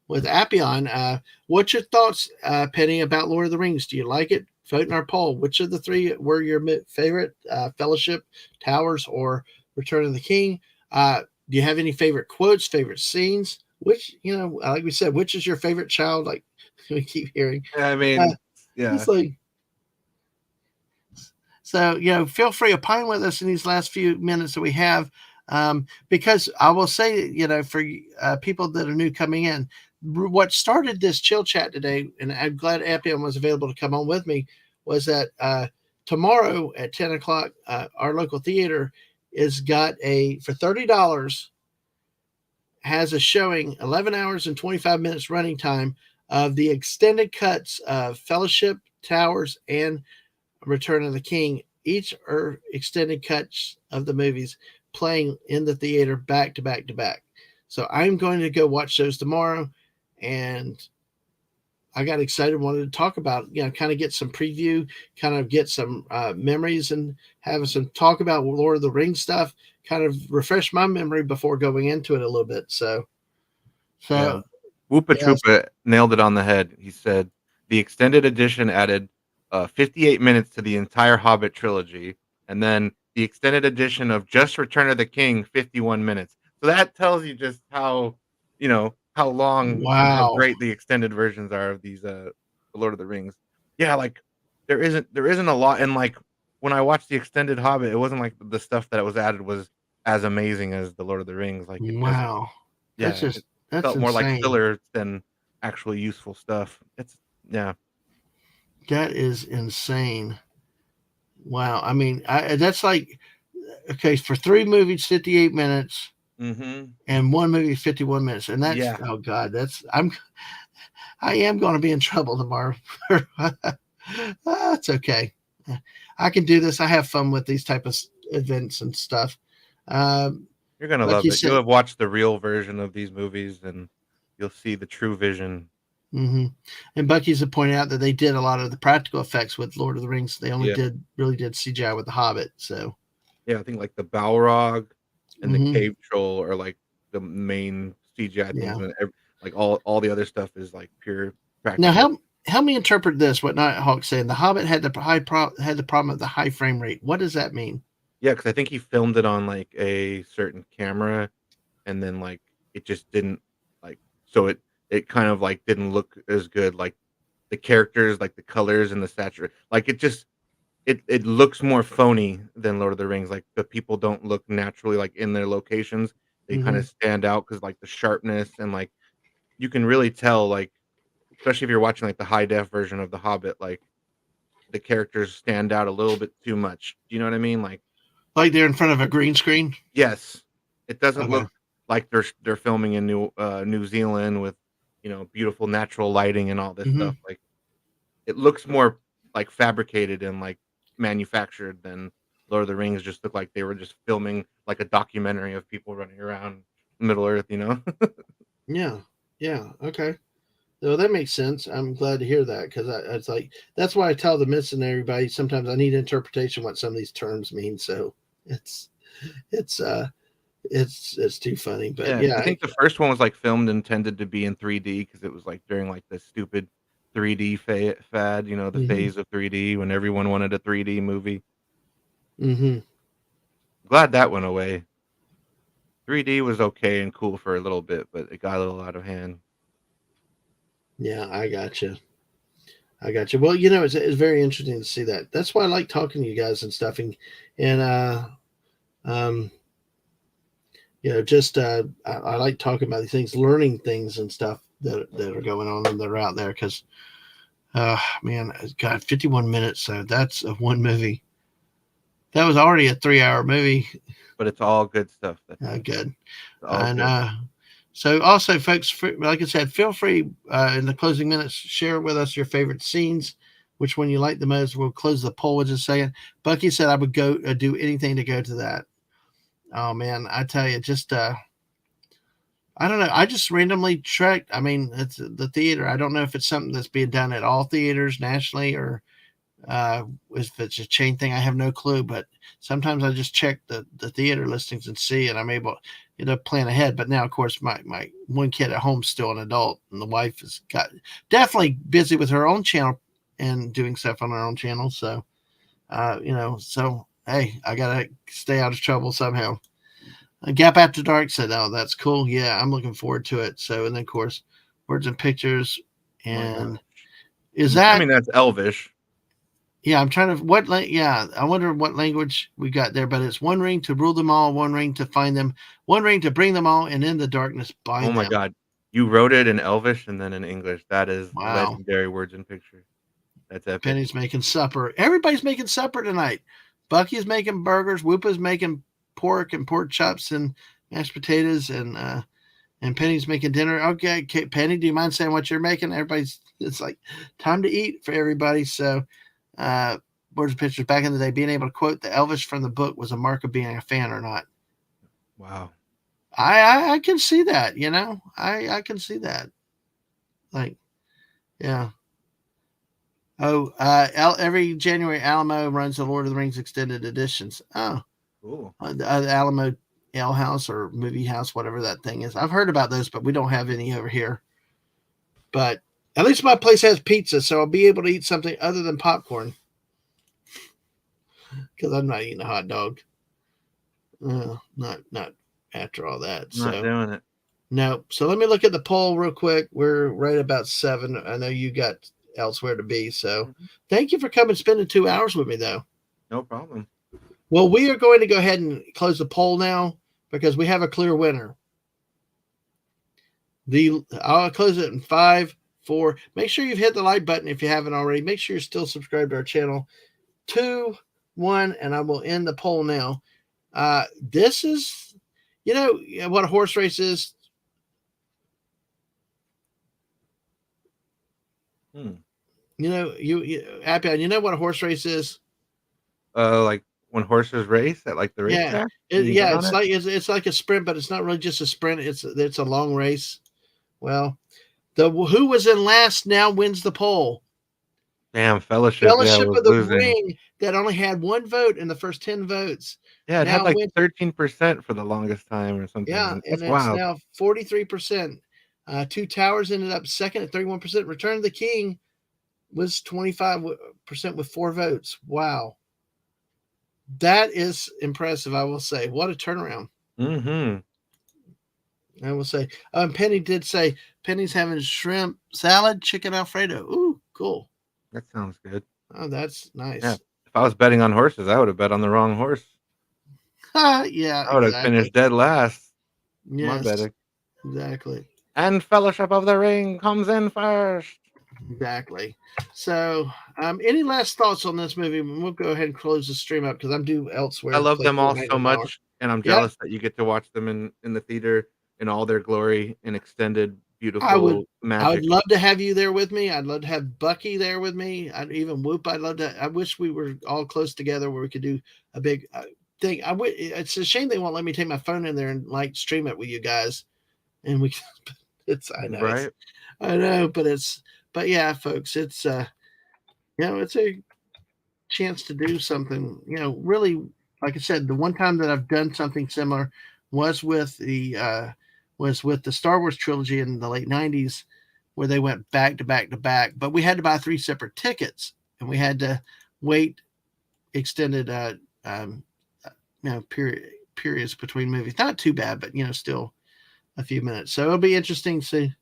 [SPEAKER 1] with Appion. What's your thoughts, Penny, about Lord of the Rings? Do you like it? Vote in our poll. Which of the three were your favorite? Fellowship, Towers, or Return of the King? Do you have any favorite quotes, favorite scenes? Which, like we said, which is your favorite child? Like we keep hearing.
[SPEAKER 2] I
[SPEAKER 1] Uh,
[SPEAKER 2] mean, yeah.
[SPEAKER 1] it's like, so, feel free to opine with us in these last few minutes that we have. Because I will say, for people that are new coming in, what started this chill chat today, and I'm glad Appian was available to come on with me, was that tomorrow at 10 o'clock, our local theater is got for $30, has a showing 11 hours and 25 minutes running time of the extended cuts of Fellowship, Towers, and Return of the King. Each are extended cuts of the movies playing in the theater back to back to back. So I'm going to go watch those tomorrow, and I got excited, wanted to talk about, kind of get some preview, kind of get some memories, and have some talk about Lord of the Rings stuff, kind of refresh my memory before going into it a little bit.
[SPEAKER 2] Yeah.
[SPEAKER 1] So
[SPEAKER 2] Whoopa
[SPEAKER 1] yes,
[SPEAKER 2] Troopa nailed it on the head. He said, "The extended edition added, 58 minutes to the entire Hobbit trilogy, and then the extended edition of just Return of the King, 51 minutes." So that tells you just how long and how
[SPEAKER 1] wow,
[SPEAKER 2] great the extended versions are of these, The Lord of the Rings. Yeah, like, there isn't a lot, and, like, when I watched the extended Hobbit, it wasn't like the stuff that was added was as amazing as The Lord of the Rings, like, it just
[SPEAKER 1] wow, that's
[SPEAKER 2] yeah, it
[SPEAKER 1] just that's
[SPEAKER 2] felt more like
[SPEAKER 1] insane.
[SPEAKER 2] filler than actually useful stuff. Yeah.
[SPEAKER 1] That is insane. Wow. I mean, that's like, okay, for three movies, 58 minutes,
[SPEAKER 2] Mhm.
[SPEAKER 1] and one movie, 51 minutes. And that's,
[SPEAKER 2] Yeah.
[SPEAKER 1] oh God, I am going to be in trouble tomorrow. It's okay. I can do this. I have fun with these type of events and stuff. Um,
[SPEAKER 2] You're gonna
[SPEAKER 1] like
[SPEAKER 2] love
[SPEAKER 1] you
[SPEAKER 2] it. You'll
[SPEAKER 1] said,
[SPEAKER 2] have watched the real version of these movies, and you'll see the true vision.
[SPEAKER 1] hmm and Bucky's have pointed out that they did a lot of the practical effects with Lord of the Rings. They only
[SPEAKER 2] Yeah.
[SPEAKER 1] really did CGI with The Hobbit. So,
[SPEAKER 2] Yeah, I think, like, the Balrog and the
[SPEAKER 1] hmm
[SPEAKER 2] cave troll are, like, the main CGI things,
[SPEAKER 1] yeah.
[SPEAKER 2] and like, all the other stuff is, like, pure
[SPEAKER 1] Now,
[SPEAKER 2] practical.
[SPEAKER 1] help me interpret this. What Nighthawk's saying. The Hobbit had had the problem of the high frame rate. What does that mean?
[SPEAKER 2] Yeah, because I think he filmed it on, like, a certain camera, and then, like, it just didn't, like so it kind of, like, didn't look as good, like, the characters, like, the colors and the satura like, it looks more phony than Lord of the Rings, like, the people don't look naturally, like, in their locations. They kinda
[SPEAKER 1] Hmm
[SPEAKER 2] stand out because like, the sharpness and, like, you can really tell, like, especially if you're watching, like, the high def version of The Hobbit, like, the characters stand out a little bit too much. Do you know what I mean? Like
[SPEAKER 1] Like they're in front of a green screen.
[SPEAKER 2] yes, it doesn't
[SPEAKER 1] Okay.
[SPEAKER 2] look like they're filming in New Zealand with, beautiful natural lighting and all this
[SPEAKER 1] hmm
[SPEAKER 2] stuff, like it looks more, like, fabricated and, like, manufactured than Lord of the Rings just looked like they were just filming, like, a documentary of people running around. Middle Earth, you know.
[SPEAKER 1] Yeah, yeah, okay. No, that makes sense. I'm glad to hear that because it's like that's why I tell the miss and everybody. Sometimes I need interpretation what some of these terms mean. So it's it's uh it's too funny. But
[SPEAKER 2] Yeah, do
[SPEAKER 1] yeah,
[SPEAKER 2] you think the first one was, like, filmed intended to be in 3D because it was, like, during, like, the stupid 3D fad, you know, the
[SPEAKER 1] hmm
[SPEAKER 2] phase of 3D when everyone wanted a 3D movie?
[SPEAKER 1] hmm
[SPEAKER 2] Glad that went away. 3D was okay and cool for a little bit, but it got a little out of hand.
[SPEAKER 1] yeah, I got you. I got you. Well, it's very interesting to see that. That's why I like talking to you guys and stuff, and um, just I like talking about these things, learning things and stuff that are going on and that are out there. Because man, God, 51 minutes. So that's a one movie. That was already a 3-hour movie.
[SPEAKER 2] But it's all good stuff that
[SPEAKER 1] Good.
[SPEAKER 2] it's all
[SPEAKER 1] And
[SPEAKER 2] good.
[SPEAKER 1] so, also, folks, like I said, feel free in the closing minutes, share with us your favorite scenes, which one you like the most. We'll close the poll in just a second. Bucky said I would go do anything to go to that. Oh man, I tell you, just I don't know. I just randomly checked. I mean, it's the theater. I don't know if it's something that's being done at all theaters nationally or uh, if it's a chain thing. I have no clue. But sometimes I just check the theater listings and see, and I'm able plan ahead. But now, of course, my one kid at home still an adult, and the wife has got definitely busy with her own channel and doing stuff on her own channel. So, so hey, I gotta stay out of trouble somehow. Gap After Dark said, "Oh, that's cool. Yeah, I'm looking forward to it." So, and then of course, Words and Pictures,
[SPEAKER 2] Oh my gosh.
[SPEAKER 1] and is
[SPEAKER 2] I'm
[SPEAKER 1] that?
[SPEAKER 2] assuming that's Elvish.
[SPEAKER 1] Yeah, I'm trying to yeah, I wonder what language we got there, but it's one ring to rule them all, one ring to find them, one ring to bring them all, and in the darkness
[SPEAKER 2] Oh
[SPEAKER 1] bind
[SPEAKER 2] my
[SPEAKER 1] them.
[SPEAKER 2] god. You wrote it in Elvish and then in English. That is
[SPEAKER 1] Wow.
[SPEAKER 2] legendary words and pictures. That's epic.
[SPEAKER 1] Penny's making supper. Everybody's making supper tonight. Bucky's making burgers. Whoopa's making pork and pork chops and mashed potatoes, and Penny's making dinner. Okay, Penny, do you mind saying what you're making? It's like time to eat for everybody. So, uh, Words and Pictures back in the day, being able to quote the Elvis from the book was a mark of being a fan or not.
[SPEAKER 2] Wow.
[SPEAKER 1] I can see that. I can see that. Like, yeah. Oh, every January Alamo runs the Lord of the Rings extended editions. Oh,
[SPEAKER 2] Cool.
[SPEAKER 1] the Alamo Ale House or Movie House, whatever that thing is. I've heard about those, but we don't have any over here. But at least my place has pizza, so I'll be able to eat something other than popcorn because I'm not eating a hot dog. Not after all that.
[SPEAKER 2] I'm not
[SPEAKER 1] So
[SPEAKER 2] doing it.
[SPEAKER 1] no. So let me look at the poll real quick. We're right about 7. I know you got elsewhere to be. So
[SPEAKER 2] Mhm.
[SPEAKER 1] thank you for coming spending 2 hours with me, though.
[SPEAKER 2] No problem.
[SPEAKER 1] Well, we are going to go ahead and close the poll now because we have a clear winner. I'll close it in 5, 4. Make sure you've hit the like button if you haven't already. Make sure you're still subscribed to our channel. 2, 1, and I will end the poll now. This is, what a horse race is.
[SPEAKER 2] Hmm.
[SPEAKER 1] Happy, you know what a horse race is?
[SPEAKER 2] Like when horses race at like the
[SPEAKER 1] Yeah,
[SPEAKER 2] racetrack and you bet
[SPEAKER 1] yeah.
[SPEAKER 2] on
[SPEAKER 1] It's
[SPEAKER 2] it?
[SPEAKER 1] like it's like a sprint, but it's not really just a sprint. It's a long race. Well, the who was in last now wins the poll.
[SPEAKER 2] Damn, Fellowship, yeah,
[SPEAKER 1] Fellowship
[SPEAKER 2] was
[SPEAKER 1] of the
[SPEAKER 2] losing.
[SPEAKER 1] Ring that only had one vote in the first 10 votes.
[SPEAKER 2] Yeah, it had
[SPEAKER 1] Now
[SPEAKER 2] like
[SPEAKER 1] wins.
[SPEAKER 2] 13% for the longest time or something,
[SPEAKER 1] Yeah,
[SPEAKER 2] and
[SPEAKER 1] and
[SPEAKER 2] that's
[SPEAKER 1] it's
[SPEAKER 2] wild.
[SPEAKER 1] now 43%. Two Towers ended up second at 31%. Return of the King was 25% with 4 votes. Wow. That is impressive, I will say. What a turnaround.
[SPEAKER 2] Mhm.
[SPEAKER 1] I will say. Penny did say Penny's having shrimp salad, chicken Alfredo. Ooh, cool.
[SPEAKER 2] That sounds good.
[SPEAKER 1] Oh, that's
[SPEAKER 2] Yeah.
[SPEAKER 1] nice.
[SPEAKER 2] If I was betting on horses, I would have bet on the wrong horse.
[SPEAKER 1] Yeah,
[SPEAKER 2] I would have
[SPEAKER 1] exactly.
[SPEAKER 2] finished dead last. My
[SPEAKER 1] Yes,
[SPEAKER 2] betting.
[SPEAKER 1] exactly.
[SPEAKER 2] And Fellowship of the Ring comes in first.
[SPEAKER 1] Exactly. So, any last thoughts on this movie? We'll go ahead and close the stream up because I'm due
[SPEAKER 2] I
[SPEAKER 1] elsewhere to
[SPEAKER 2] love
[SPEAKER 1] play
[SPEAKER 2] them all
[SPEAKER 1] Fortnite in
[SPEAKER 2] so
[SPEAKER 1] an hour.
[SPEAKER 2] much, and I'm
[SPEAKER 1] Yeah,
[SPEAKER 2] jealous that you get to watch them in the theater in all their glory and extended,
[SPEAKER 1] I would.
[SPEAKER 2] beautiful
[SPEAKER 1] I would
[SPEAKER 2] magic.
[SPEAKER 1] love to have you there with me. I'd love to have Bucky there with me. I'd even Whoop. I'd love to. I wish we were all close together where we could do a big thing. I would. It's a shame they won't let me take my phone in there and like stream it with you guys. And we, it's.
[SPEAKER 2] Right?
[SPEAKER 1] I know, but it's. But yeah, folks, it's. It's a chance to do something. Really, like I said, the one time that I've done something similar was with the Star Wars trilogy in the late '90s, where they went back to back to back. But we had to buy three separate tickets, and we had to wait extended um, periods between movies. Not too bad, but still a few minutes. So it'll be interesting to see.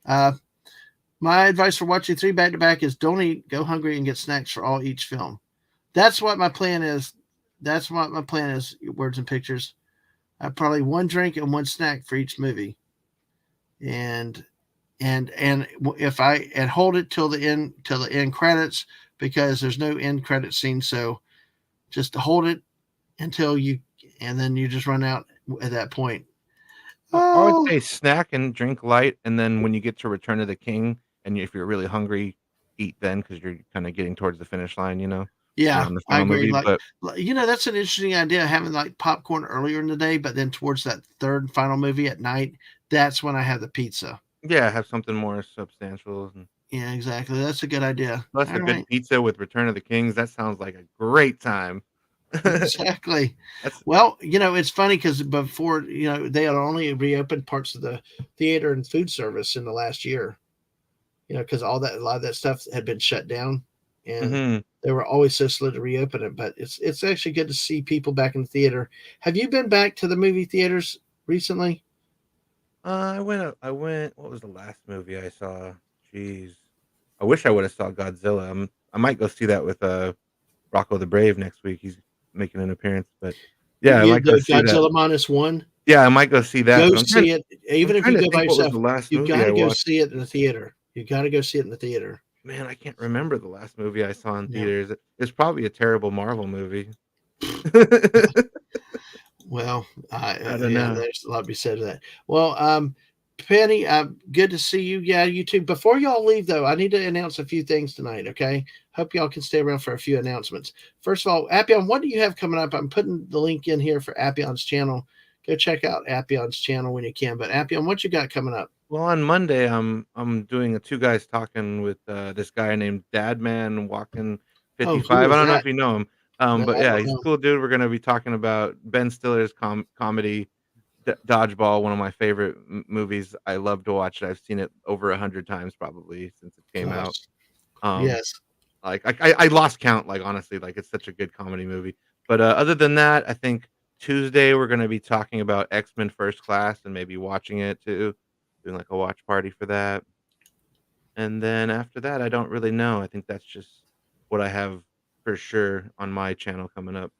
[SPEAKER 1] Uh, my advice for watching three back to back is don't eat, go hungry, and get snacks for all each film. That's what my plan is. That's what my plan is. Words and pictures. Probably one drink and one snack for each movie, and if I and hold it till the end credits because there's no end credit scene. So just hold it until you, and then you just run out at that point.
[SPEAKER 2] I would
[SPEAKER 1] Oh
[SPEAKER 2] say snack and drink light, and then when you get to Return of the King, and if you're really hungry, eat then because you're kind of getting towards the finish line,
[SPEAKER 1] yeah,
[SPEAKER 2] around the
[SPEAKER 1] I
[SPEAKER 2] final
[SPEAKER 1] agree.
[SPEAKER 2] movie. But
[SPEAKER 1] That's an interesting idea having like popcorn earlier in the day, but then towards that third and final movie at night, that's when I have the pizza.
[SPEAKER 2] yeah, have something more substantial. And
[SPEAKER 1] Yeah, exactly. That's a good idea.
[SPEAKER 2] plus
[SPEAKER 1] All
[SPEAKER 2] a good
[SPEAKER 1] right.
[SPEAKER 2] pizza with Return of the Kings. That sounds like a great time.
[SPEAKER 1] Exactly.
[SPEAKER 2] That's
[SPEAKER 1] Well, it's funny because before, they had only reopened parts of the theater and food service in the last year, because a lot of that stuff had been shut down, and
[SPEAKER 2] mhm.
[SPEAKER 1] they were always so slow to reopen it. But it's actually good to see people back in the theater. Have you been back to the movie theaters recently?
[SPEAKER 2] I went what was the last movie I saw? Jeez. I wish I would have saw Godzilla. I might go see that with, Rocco the Brave next week. He's making an appearance, but yeah, I
[SPEAKER 1] You
[SPEAKER 2] might go
[SPEAKER 1] the
[SPEAKER 2] see that.
[SPEAKER 1] Godzilla minus one.
[SPEAKER 2] Yeah, I might go see that,
[SPEAKER 1] Go
[SPEAKER 2] but
[SPEAKER 1] see it,
[SPEAKER 2] I'm
[SPEAKER 1] even if
[SPEAKER 2] trying
[SPEAKER 1] you
[SPEAKER 2] to
[SPEAKER 1] go by
[SPEAKER 2] think what was
[SPEAKER 1] yourself.
[SPEAKER 2] the last
[SPEAKER 1] You
[SPEAKER 2] movie
[SPEAKER 1] got
[SPEAKER 2] I
[SPEAKER 1] to go
[SPEAKER 2] watched.
[SPEAKER 1] see it in the theater. You got to go see it in the theater.
[SPEAKER 2] Man, I can't remember the last movie I saw in
[SPEAKER 1] Yeah.
[SPEAKER 2] theaters. It's probably a terrible Marvel movie.
[SPEAKER 1] Well,
[SPEAKER 2] I don't
[SPEAKER 1] yeah,
[SPEAKER 2] know.
[SPEAKER 1] there's a lot to be said to that. Well, Penny, good to see you. Yeah, you too. Before y'all leave, though, I need to announce a few things tonight. Okay, hope y'all can stay around for a few announcements. First of all, Appion, what do you have coming up? I'm putting the link in here for Appion's channel. Go check out Appion's channel when you can. But Appion, what you got coming up?
[SPEAKER 2] Well, on Monday, I'm doing a two guys talking with this guy named Dadman Walking
[SPEAKER 1] Oh, who
[SPEAKER 2] 55. I
[SPEAKER 1] is
[SPEAKER 2] don't know
[SPEAKER 1] that?
[SPEAKER 2] if you know him,
[SPEAKER 1] No,
[SPEAKER 2] but
[SPEAKER 1] I
[SPEAKER 2] yeah,
[SPEAKER 1] don't
[SPEAKER 2] he's a
[SPEAKER 1] know.
[SPEAKER 2] cool dude. We're gonna be talking about Ben Stiller's comedy Dodgeball, one of my favorite movies. I love to watch it. I've seen it over 100 times probably since it came out.
[SPEAKER 1] Gosh,
[SPEAKER 2] Um,
[SPEAKER 1] yes.
[SPEAKER 2] like I lost count. Like honestly, like it's such a good comedy movie. But other than that, I think Tuesday we're gonna be talking about X-Men First Class and maybe watching it too, doing like a watch party for that. And then after that, I don't really know. I think that's just what I have for sure on my channel coming up.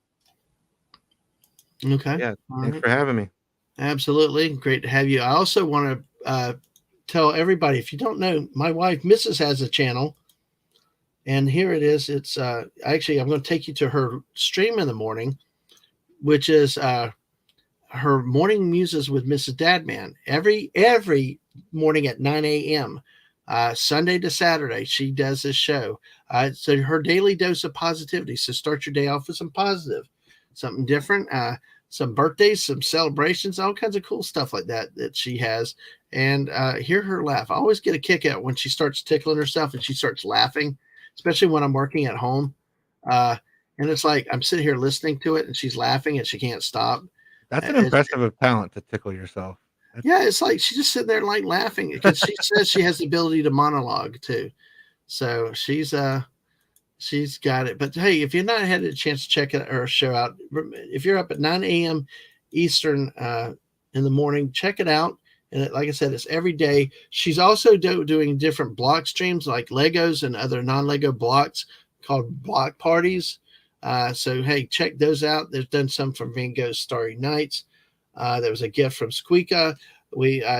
[SPEAKER 1] Okay.
[SPEAKER 2] Yeah,
[SPEAKER 1] All
[SPEAKER 2] thanks
[SPEAKER 1] right.
[SPEAKER 2] for having me.
[SPEAKER 1] Absolutely. Great to have you. I also want to tell everybody if you don't know, my wife, Mrs., has a channel. And here it is. It's actually, I'm going to take you to her stream in the morning, which is her morning muses with Mrs. Dadman every morning at 9 a.m. Sunday to Saturday. She does this show. So her daily dose of positivity. So start your day off with some positive, something different. Some birthdays, some celebrations, all kinds of cool stuff like that she has. And hear her laugh. I always get a kick out when she starts tickling herself and she starts laughing, especially when I'm working at home. Uh, and it's like I'm sitting here listening to it and she's laughing and she can't stop.
[SPEAKER 2] That's an
[SPEAKER 1] It's,
[SPEAKER 2] impressive of talent to tickle yourself. That's
[SPEAKER 1] yeah, it's like she's just sitting there like laughing because she says she has the ability to monologue too. So she's got it. But hey, if you've not had a chance to check it or show out, if you're up at 9 a.m. Eastern in the morning, check it out. And like I said, it's every day. She's also doing different block streams like Legos and other non-Lego blocks called block parties. So hey, check those out. There's done some from Van Gogh's Starry Nights. There was a gift from Squeaka.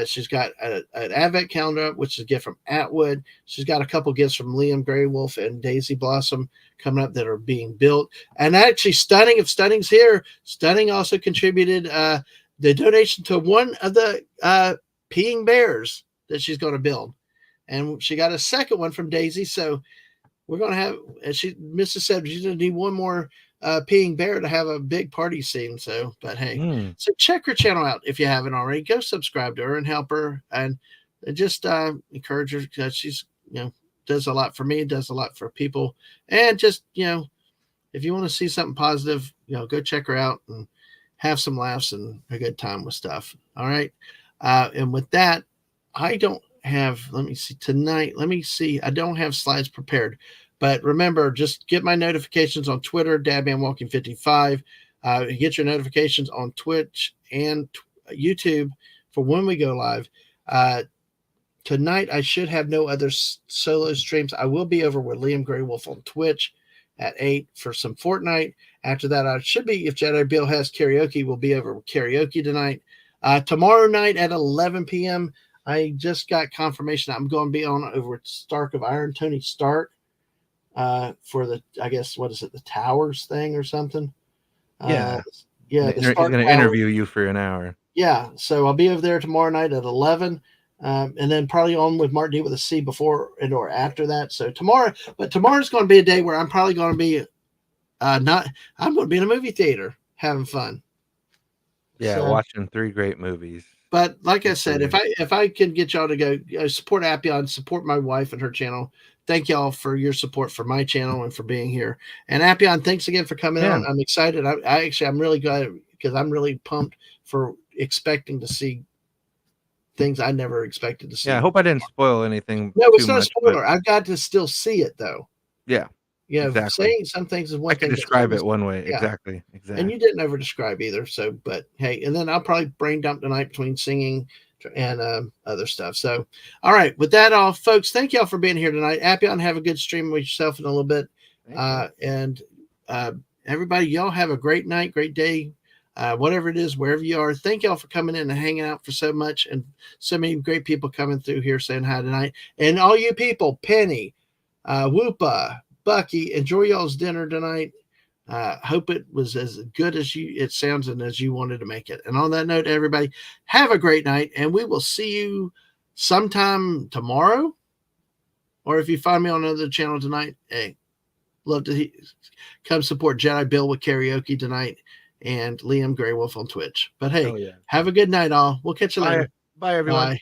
[SPEAKER 1] She's got an advent calendar, which is a gift from Atwood. She's got a couple gifts from Liam Greywolf and Daisy Blossom coming up that are being built. And actually, Stunning, if Stunning's here, Stunning also contributed the donation to one of the peeing bears that she's going to build. And she got a second one from Daisy. So we're going to have, as Mrs. said, she's going to need one more Peeing Bear to have a big party scene. So, but hey,
[SPEAKER 2] Mm.
[SPEAKER 1] so check her channel out if you haven't already. Go subscribe to her and help her, and just encourage her because she's does a lot for me, does a lot for people, and just if you want to see something positive, go check her out and have some laughs and a good time with stuff. All right. And with that, I don't have, let me see tonight. Let me see. I don't have slides prepared, but remember, just get my notifications on Twitter, DadmanWalking55. Get your notifications on Twitch and YouTube for when we go live. Tonight, I should have no other solo streams. I will be over with Liam Grey Wolf on Twitch at 8 for some Fortnite. After that, I should be, if Jedi Bill has karaoke, we'll be over with karaoke tonight. Tomorrow night at 11 p.m., I just got confirmation I'm going to be on over at Stark of Iron, Tony Stark, for the, I guess, what is it, the Towers thing or something?
[SPEAKER 2] Yeah.
[SPEAKER 1] Yeah, the
[SPEAKER 2] He's
[SPEAKER 1] Stark
[SPEAKER 2] gonna
[SPEAKER 1] Towers.
[SPEAKER 2] interview you for an hour.
[SPEAKER 1] Yeah, so I'll be over there tomorrow night at 11. And then probably on with Mark D with a C before and or after that. So tomorrow's going to be a day where I'm probably going to be I'm going to be in a movie theater having fun.
[SPEAKER 2] Yeah,
[SPEAKER 1] So,
[SPEAKER 2] watching 3 great movies.
[SPEAKER 1] but like I said, if I can get y'all to go support Appion, support my wife and her channel. Thank y'all for your support for my channel and for being here. And Appion, thanks again for coming on. I'm excited. I'm really glad because I'm really pumped for expecting to see things I never expected to see.
[SPEAKER 2] Yeah, I hope I didn't spoil anything.
[SPEAKER 1] No, it's not a spoiler.
[SPEAKER 2] But...
[SPEAKER 1] I've got to still see it though.
[SPEAKER 2] Yeah.
[SPEAKER 1] Yeah,
[SPEAKER 2] exactly.
[SPEAKER 1] saying some things is one
[SPEAKER 2] I
[SPEAKER 1] thing.
[SPEAKER 2] can describe it one way. Yeah. Exactly.
[SPEAKER 1] And you didn't ever describe either. So, but hey, and then I'll probably brain dump tonight between singing and other stuff. So, all right, with that, all folks, thank y'all for being here tonight. Appion, have a good stream with yourself in a little bit. And everybody, y'all have a great night, great day. Whatever it is, wherever you are, thank y'all for coming in and hanging out for so much, and so many great people coming through here saying hi tonight. And all you people, Penny, Whoopa, Bucky, enjoy y'all's dinner tonight. Hope it was as good as it sounds and as you wanted to make it. And on that note, everybody, have a great night, and we will see you sometime tomorrow. Or if you find me on another channel tonight, hey, love to come support Jedi Bill with karaoke tonight and Liam Grey Wolf on Twitch. But hey, have a good night, all. We'll catch you later.
[SPEAKER 2] Bye, everyone.
[SPEAKER 1] Bye.